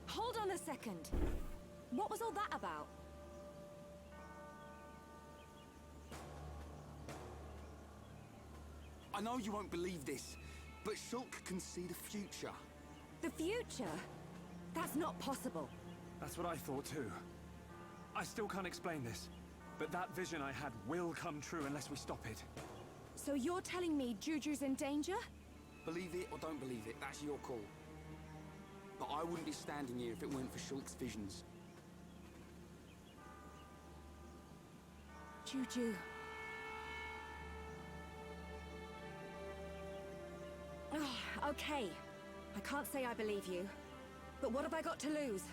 Hold on a second. What was all that about? I know you won't believe this, but Shulk can see the future. The future? That's not possible. That's what I thought too. I still can't explain this, but that vision I had will come true unless we stop it. So you're telling me Juju's in danger? Believe it or don't believe it, that's your call. But I wouldn't be standing here if it weren't for Shulk's visions. Juju. Oh, okay. I can't say I believe you. But what have I got to lose?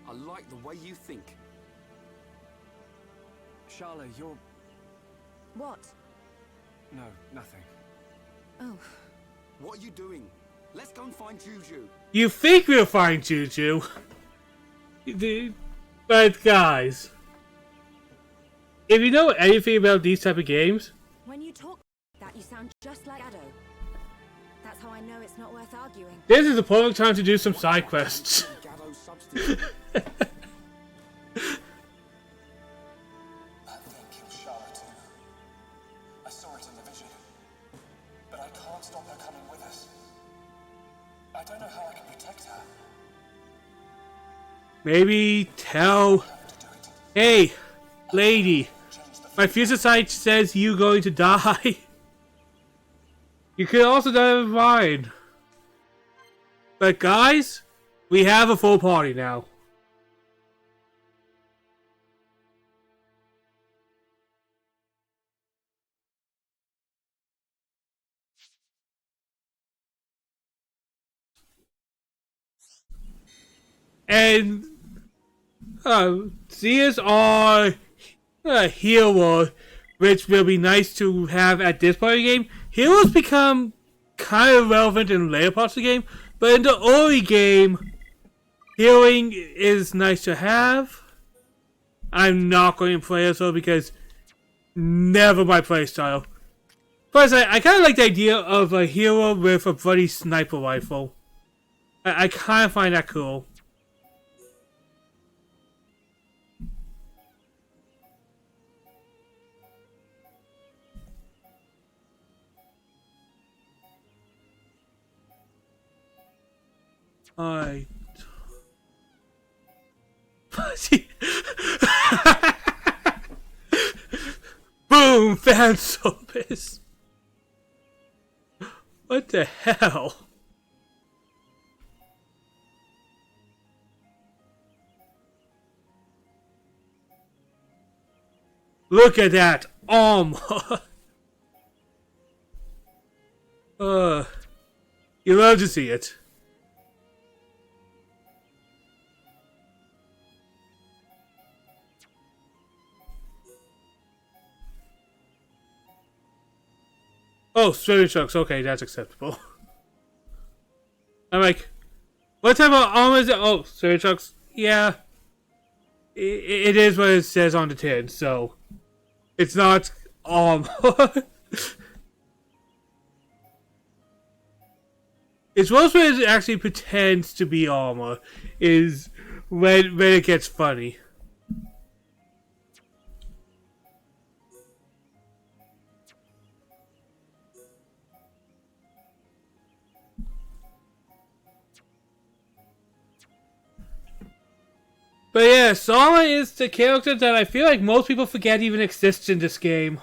I like the way you think. Charlotte, you're... What? No, nothing. Oh. What are you doing? Let's go and find Juju. You think we'll find Juju. But guys, if you know anything about these type of games, When you talk like that, you sound just like Ado. That's how I know it's not worth arguing. this is the perfect time to do some side quests. Gaddo's substitute. That thing killed Charlotte too. I saw it in the vision. But I can't stop her coming with us. I don't know how I can protect her. Maybe tell, hey, lady, my future sight says you going to die. You could also die of mine. But guys, we have a full party now. And these are a hero, which will be nice to have at this part of the game. Heroes become kind of relevant in later parts of the game, but in the early game, healing is nice to have. I'm not going to play it though because never my playstyle. Plus, I kind of like the idea of a hero with a bloody sniper rifle. I kind of find that cool. Alright. Boom! Fan service! What the hell? Look at that armor! You love to see it. Oh, straight trucks. Okay, that's acceptable. I'm like, what type of armor is it? Oh, straight trucks. Yeah, it is what it says on the tin. So it's not armor. It's most when it actually pretends to be armor. Is when it gets funny. But yeah, Sala is the character that I feel like most people forget even exists in this game.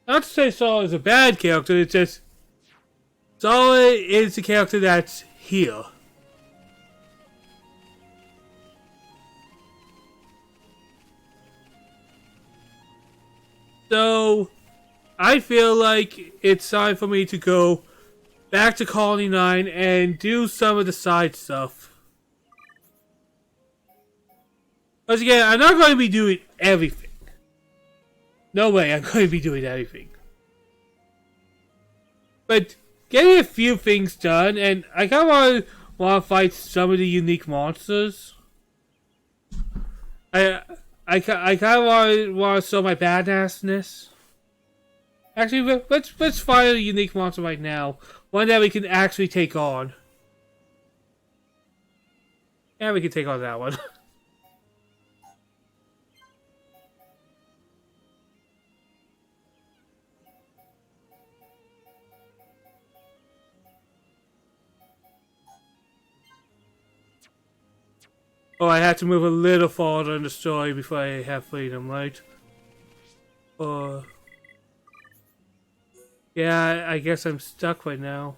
Not to say Sala is a bad character, it's just Sala is the character that's here. So, I feel like it's time for me to go back to Colony 9 and do some of the side stuff. Once again, I'm not going to be doing everything. No way I'm going to be doing everything. But getting a few things done, and I kind of want to fight some of the unique monsters. I kind of want to show my badassness. Actually, let's fight a unique monster right now. One that we can actually take on. Yeah, we can take on that one. Oh, I have to move a little farther in the story before I have freedom, right? Yeah, I guess I'm stuck right now.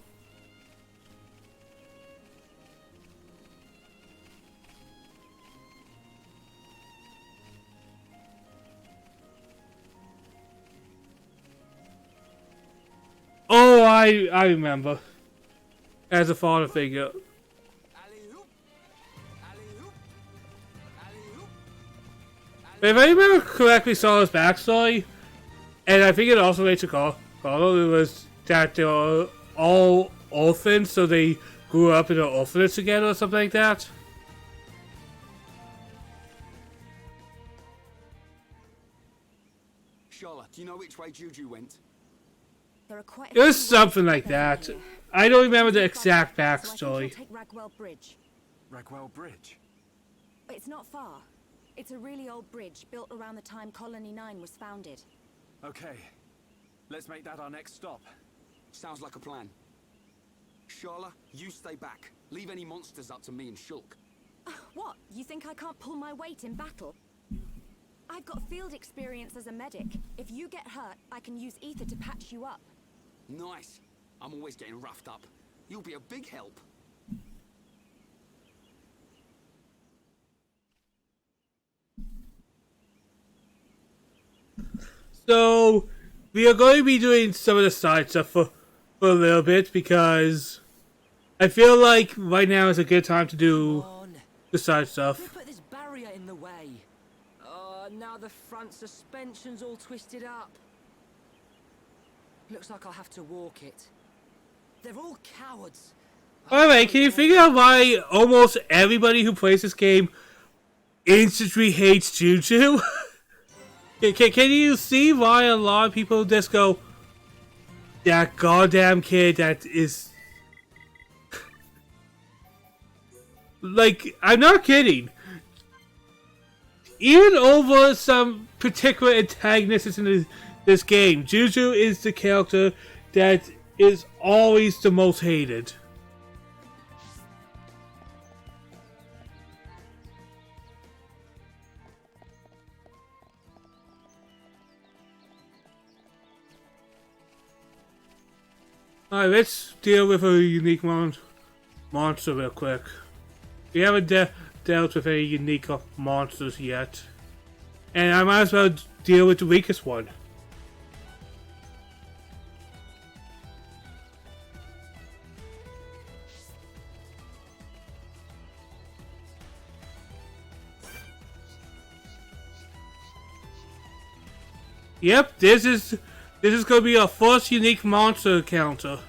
Oh, I remember. As a father figure. If I remember correctly, Sola's backstory, and I think it also relates to Carlo, it was that there are all orphans, so they grew up in an orphanage together or something like that. Charlotte, do you know which way Juju went? There are quite a It was few something ways like to get that. here. I don't remember the So I exact think backstory. we'll take Ragwell Bridge. Ragwell Bridge. It's not far. It's a really old bridge built around the time Colony 9 was founded. Okay, let's make that our next stop. Sounds like a plan. Charlotte, you stay back. Leave any monsters up to me and Shulk. What? You think I can't pull my weight in battle? I've got field experience as a medic. If you get hurt, I can use ether to patch you up. Nice. I'm always getting roughed up. You'll be a big help. So, we are going to be doing some of the side stuff for a little bit because I feel like right now is a good time to do On. the side Who stuff. put this barrier in the way? Oh, now the front suspension's all twisted up. Looks like I'll have to walk it. They're all cowards. Alright, can you figure out why almost everybody who plays this game instantly hates Juju? Can you see why a lot of people just go, that goddamn kid that is... Like, I'm not kidding. Even over some particular antagonists in this game, Juju is the character that is always the most hated. Alright, let's deal with a unique monster real quick. We haven't dealt with any unique monsters yet. And I might as well deal with the weakest one. Yep, this is going to be our first unique monster encounter.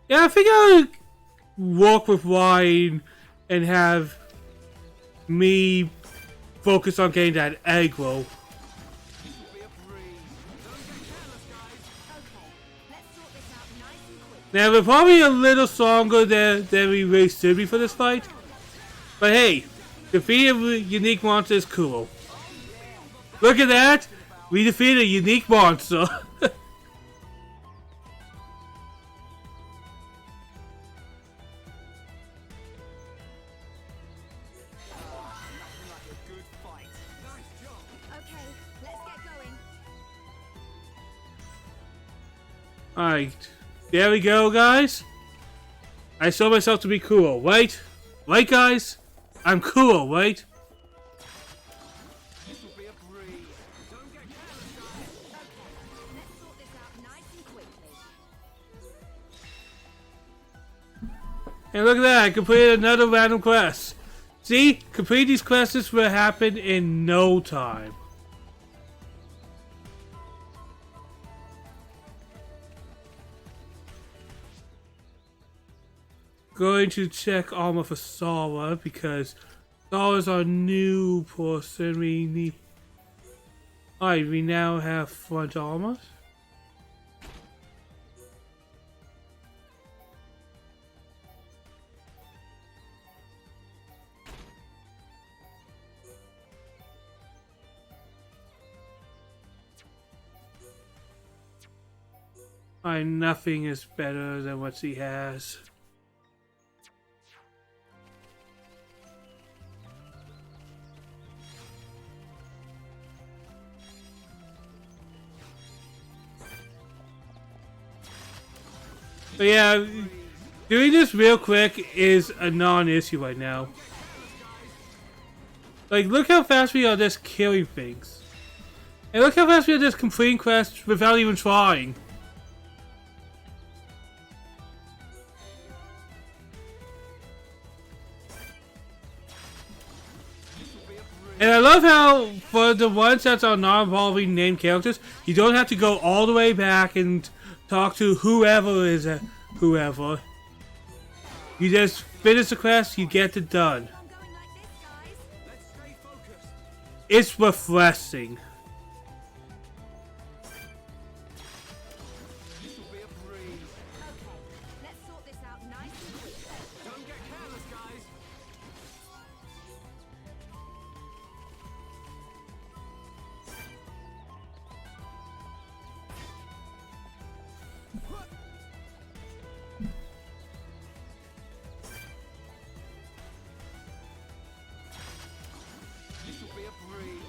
Yeah, I think I'll walk with Ryan and have me focus on getting that aggro. Now, we're probably a little stronger than we really should be for this fight. But hey, defeating a unique monster is cool. Look at that! We defeated a unique monster. Okay, let's get going. Alright, there we go, guys. I show myself to be cool, right? Right, guys? I'm cool, right? Let's sort this out nice and quickly. And look at that, I completed another random quest. See? Complete these quests will happen in no time. Going to check armor for Sara because Sara's our new person. We need. Alright, we now have front armor. Alright, nothing is better than what she has. But yeah, doing this real quick is a non-issue right now. Like, look how fast we are just killing things. And look how fast we are just completing quests without even trying. And I love how, for the ones that are non-involving named characters, you don't have to go all the way back and talk to whoever is whoever. You just finish the quest, you get it done. I'm going like this, guys. Let's stay focused. It's refreshing. This'll be a breeze. Okay, let's sort this out nice and quickly. Don't get careless, guys. This'll be a breeze.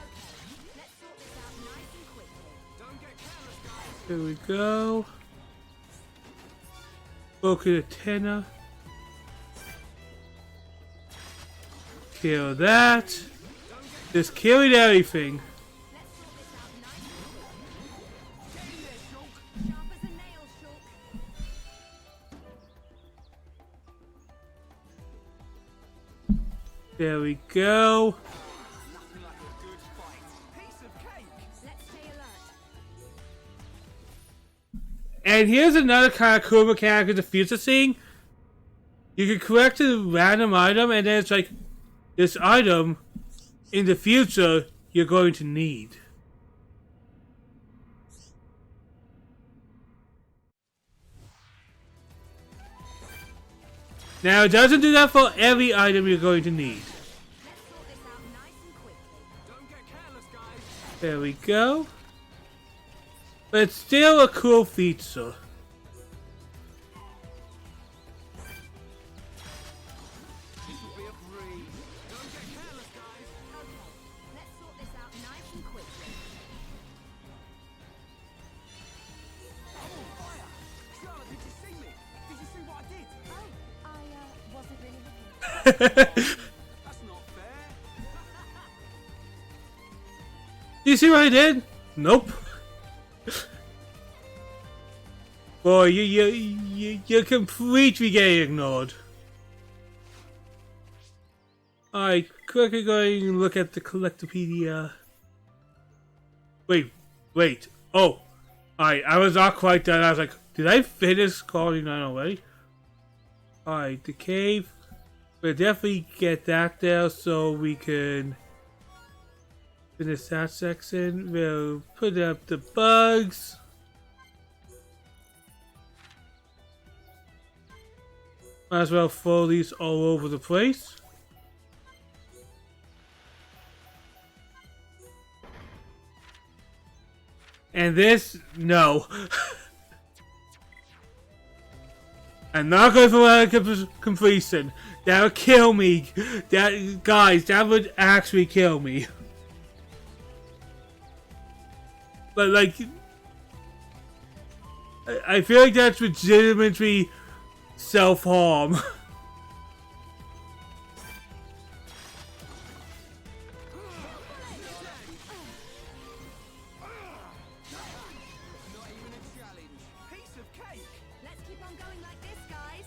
Okay, let's sort this out nice and quickly. Don't get careless, guys. Here we go. Broken antenna. Kill that. Just killing everything. Let's sort this out nice and quickly. Get in there, Shulk. Sharp as a nail, Shulk. There we go. Nothing like a good fight. Piece of cake. Let's stay alert. And here's another kind of cool mechanic of the future scene. You can collect a random item, and then it's like, this item, in the future, you're going to need. Now, it doesn't do that for every item you're going to need. Let's sort this out nice and quickly. Don't get careless, guys. There we go. But it's still a cool feature. This'll be a breeze. Don't get careless, guys. Okay, let's sort this out nice and quickly. I'm on fire. Charlotte, did you see me? Did you see what I did? Oh, I wasn't really looking. That's not fair. You see what I did? Nope. Boy, you're completely getting ignored. Alright, quickly going to look at the Collectopedia. Wait. Oh. Alright, I was not quite done. I was like, did I finish calling 9 already? Alright, the cave. We'll definitely get that there so we can finish that section. We'll put up the bugs. Might as well throw these all over the place. And this, no. I'm not going for completion. That would kill me. Guys, that would actually kill me. But like, I feel like that's legitimately self-harm. Not even a challenge. Piece of cake. Let's keep on going like this, guys.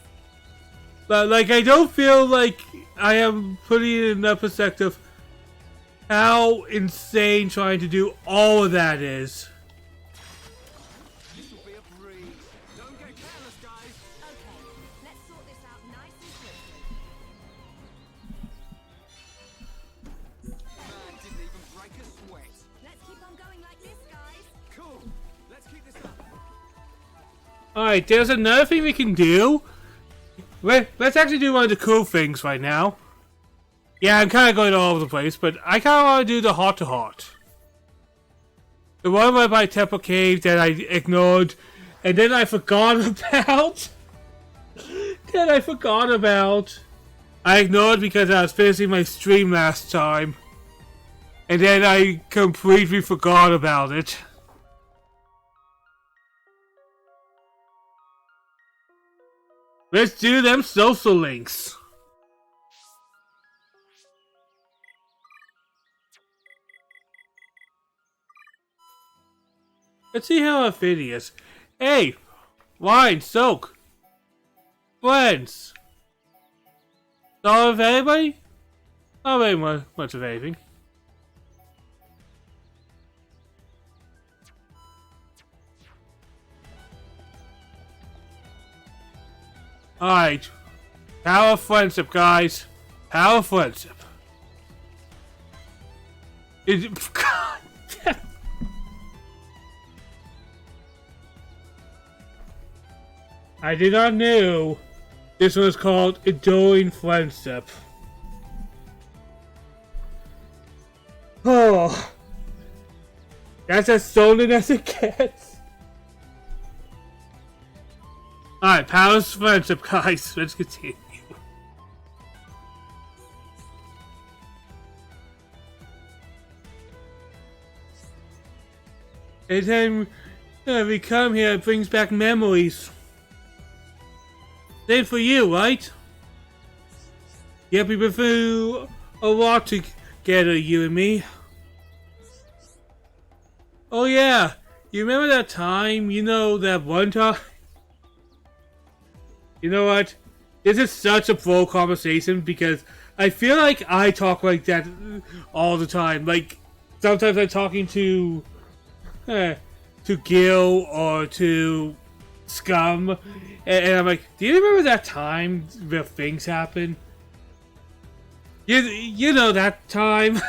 But like, I don't feel like I am putting it in enough perspective how insane trying to do all of that is. This'll be a breeze. Don't get careless, guys. Okay, let's sort this out nice and quickly. Man didn't even break a sweat. Let's keep on going like this, guys. Cool. Let's keep this up. Alright, there's another thing we can do. Let's actually do one of the cool things right now. Yeah, I'm kind of going all over the place, but I kind of want to do the heart-to-heart. The one right by Temple Cave that I ignored, and then I forgot about. I ignored because I was finishing my stream last time. And then I completely forgot about it. Let's do them social links. Let's see how our video is. Hey! Wine, soak! Friends! All of anybody? Not very much of anything. Alright. Power of friendship, guys. Power of friendship. God. I did not know this was called Enduring Friendship. Oh. That's as stolen as it gets. Alright, Power of Friendship, guys. Let's continue. Anytime we come here, it brings back memories. Same for you, right? Yep, we've been through a lot together, you and me. Oh yeah, you remember that time? You know, that one time? You know what? This is such a full conversation because I feel like I talk like that all the time. Like, sometimes I'm talking to Gil or to Scum, and I'm like, do you remember that time where things happen? You know that time.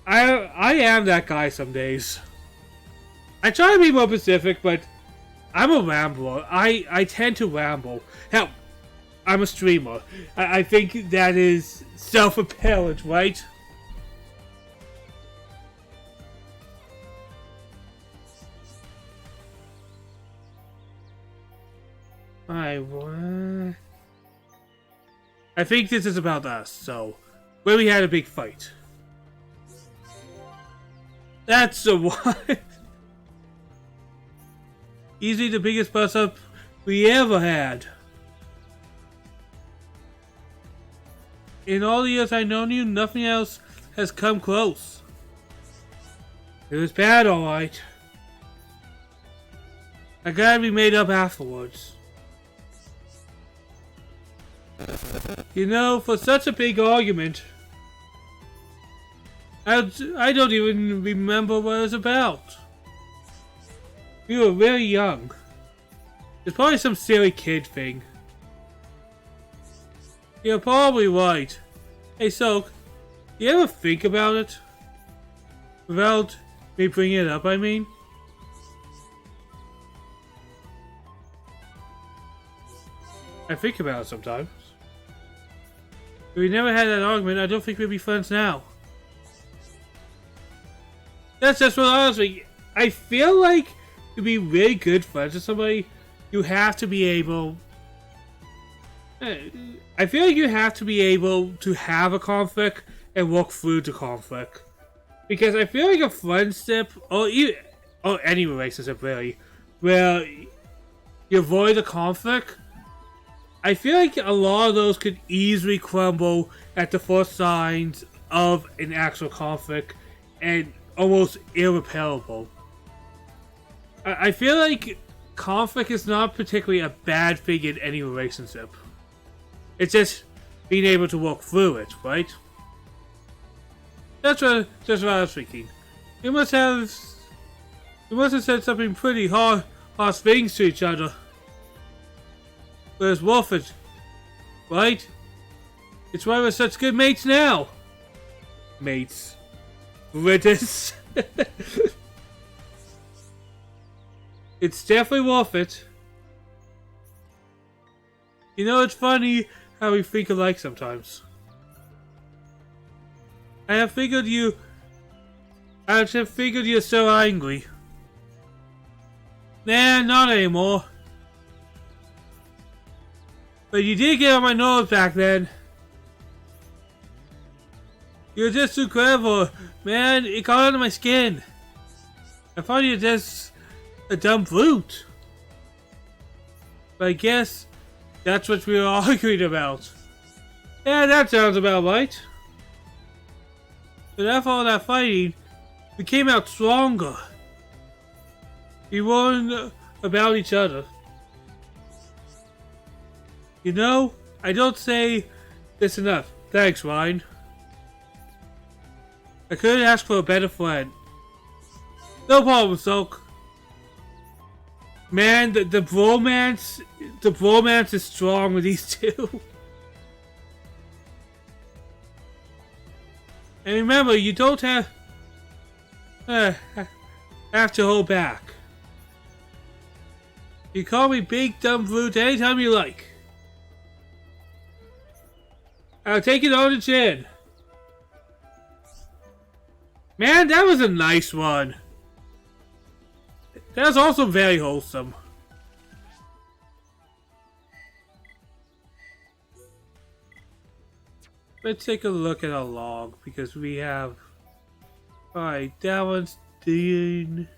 I am that guy some days. I try to be more specific, but I'm a rambler. I tend to ramble. Hell, I'm a streamer. I think that is self-apparent, right? I think this is about us, so where we had a big fight. That's the one. Easily the biggest bust up we ever had. In all the years I've known you, nothing else has come close. It was bad, alright. I gotta be made up afterwards. You know, for such a big argument, I don't even remember what it was about. We were really young. It's probably some silly kid thing. You're probably right. Hey Soak, you ever think about it? Without me bringing it up, I mean? I think about it sometimes. If we never had that argument, I don't think we'd be friends now. That's just what I was thinking. I feel like to be really good friends with somebody, you have to be able... I feel like you have to be able to have a conflict and work through the conflict. Because I feel like a friendship, or any relationship really, where you avoid a conflict, I feel like a lot of those could easily crumble at the first signs of an actual conflict and almost irreparable. I feel like conflict is not particularly a bad thing in any relationship. It's just being able to work through it, right? That's what I was thinking. You must have said something pretty harsh things to each other. But it's worth it, right? It's why we're such good mates now. Mates. British. It's definitely worth it. You know, it's funny how we think alike sometimes. I have figured you're so angry. Nah, not anymore. But you did get on my nerves back then. You're just too clever, man. It got under my skin. I thought you were just a dumb brute. But I guess that's what we were arguing about. Yeah, that sounds about right. But after all that fighting, we came out stronger. We warned about each other. You know, I don't say this enough. Thanks, Ryan. I couldn't ask for a better friend. No problem, Soak. Man, the bromance is strong with these two. And remember, you don't have to hold back. You call me big dumb brute anytime you like. I'll take it on the chin. Man, that was a nice one. That was also very wholesome. Let's take a look at our log because we have. Alright, that one's done.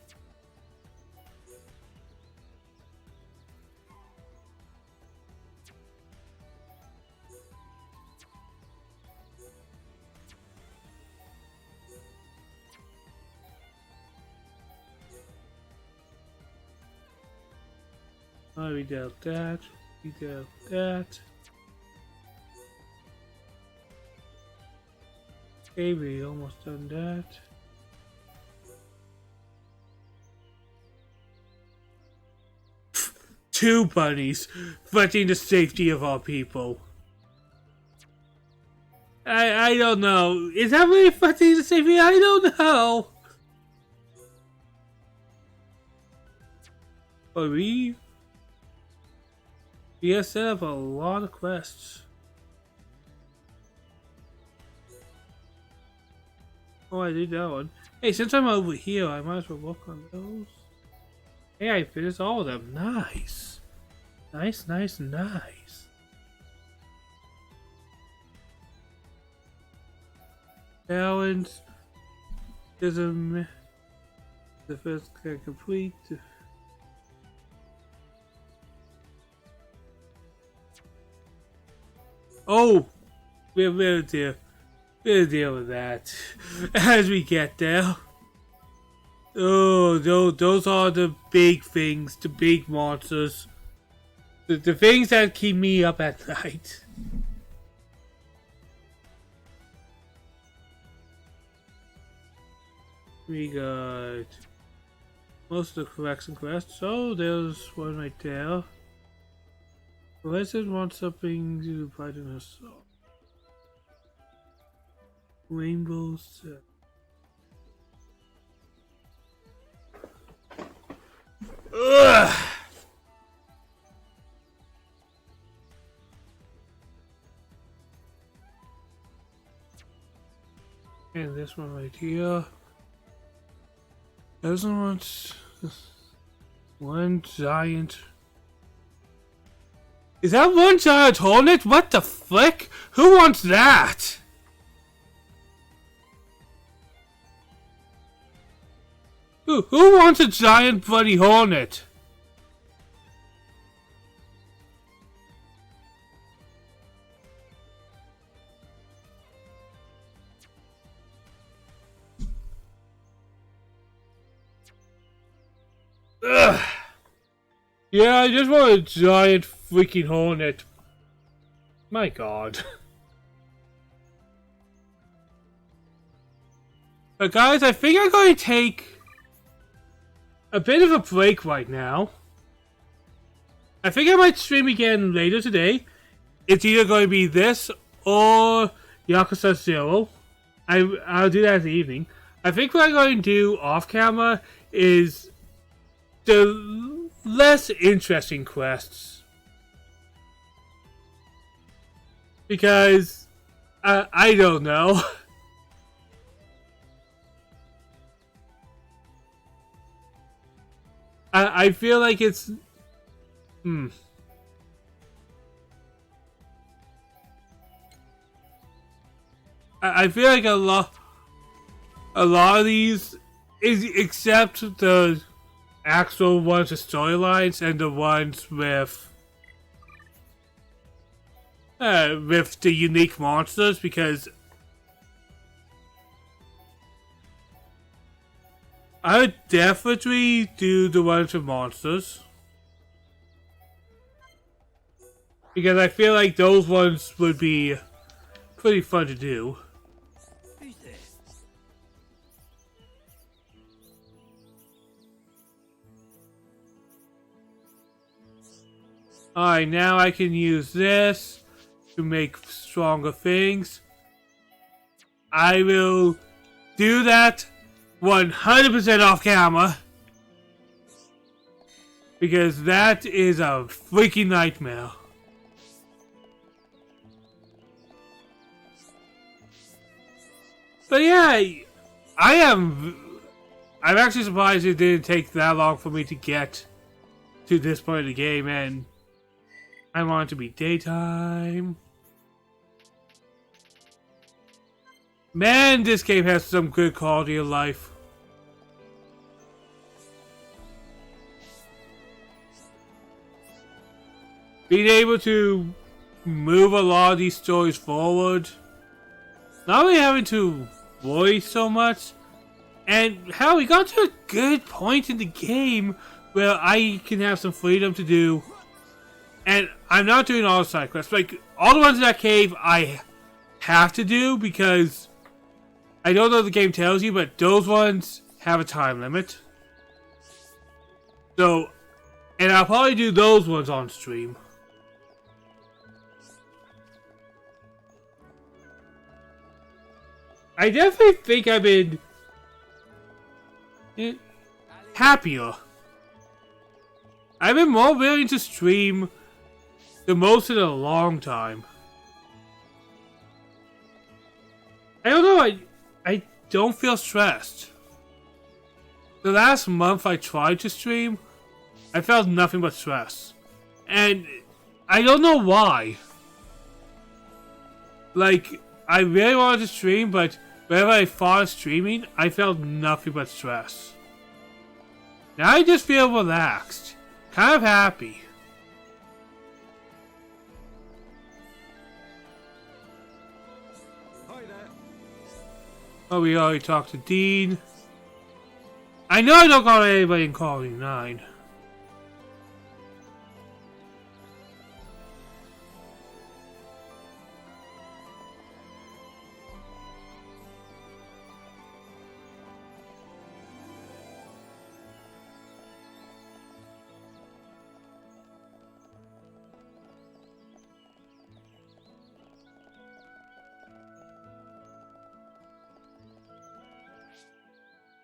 Oh, we dealt that. We dealt that. Okay, we almost done that. Two bunnies threatening the safety of our people. I don't know. Is that really threatening the safety? I don't know. But we have set up a lot of quests. Oh, I did that one. Hey, since I'm over here, I might as well work on those. Hey, I finished all of them. Nice. Nice, nice, nice. Balance. There's the first complete. Oh! We'll deal with that as we get there. Oh, those are the big things, the big monsters. The things that keep me up at night. We got most of the correction quests. Oh, there's one right there. The resident wants something to fight in her soul. Rainbows. Ugh. And this one right here. Doesn't want one giant. Is that one giant hornet? What the flick? Who wants that? Who wants a giant bloody hornet? Ugh. Yeah, I just want a giant freaking hornet. My god. But guys, I think I'm going to take a bit of a break right now. I think I might stream again later today. It's either going to be this or Yakuza 0. I'll do that in the evening. I think what I'm going to do off camera is the less interesting quests. Because I don't know. I feel like it's I feel like a lot of these is except the actual ones with storylines and the ones with the unique monsters, because I would definitely do the ones with monsters. Because I feel like those ones would be pretty fun to do. Who's there? Alright, now I can use this to make stronger things. I will do that 100% off camera. Because that is a freaking nightmare. But yeah, I'm actually surprised it didn't take that long for me to get to this point of the game, and I want it to be daytime. Man, this game has some good quality of life. Being able to move a lot of these stories forward. Not really having to worry so much. And hell, we got to a good point in the game where I can have some freedom to do. And I'm not doing all the side quests. Like, all the ones in that cave I have to do because I don't know if the game tells you, but those ones have a time limit. So, and I'll probably do those ones on stream. I definitely think I've been happier. I've been more willing to stream the most in a long time. I don't know, I don't feel stressed. The last month I tried to stream, I felt nothing but stress. And I don't know why. Like, I really wanted to stream, but whenever I thought of streaming, I felt nothing but stress. Now I just feel relaxed. Kind of happy. Hi there. Oh, we already talked to Dean. I know I don't got anybody in Colony 9.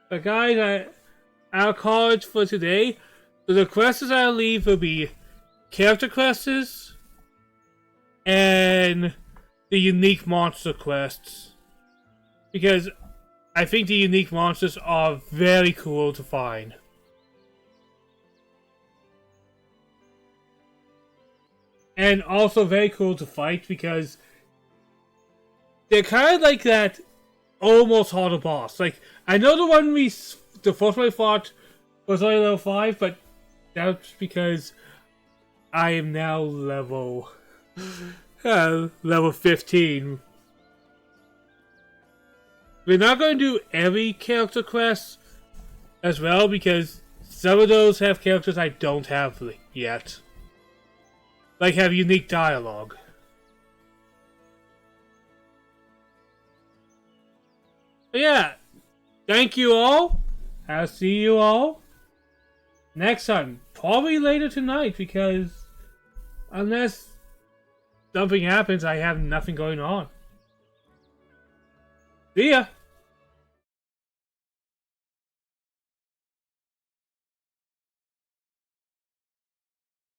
But guys, our cards for today, so the quests I'll leave will be character quests and the unique monster quests. Because I think the unique monsters are very cool to find. And also very cool to fight because they're kind of like that almost harder boss. Like, I know the first one we fought was only level 5, but that's because I am now level 15. We're not going to do every character quest as well because some of those have characters I don't have yet. Like have unique dialogue. But yeah, thank you all. I'll see you all next time. Probably later tonight because unless something happens, I have nothing going on. See ya.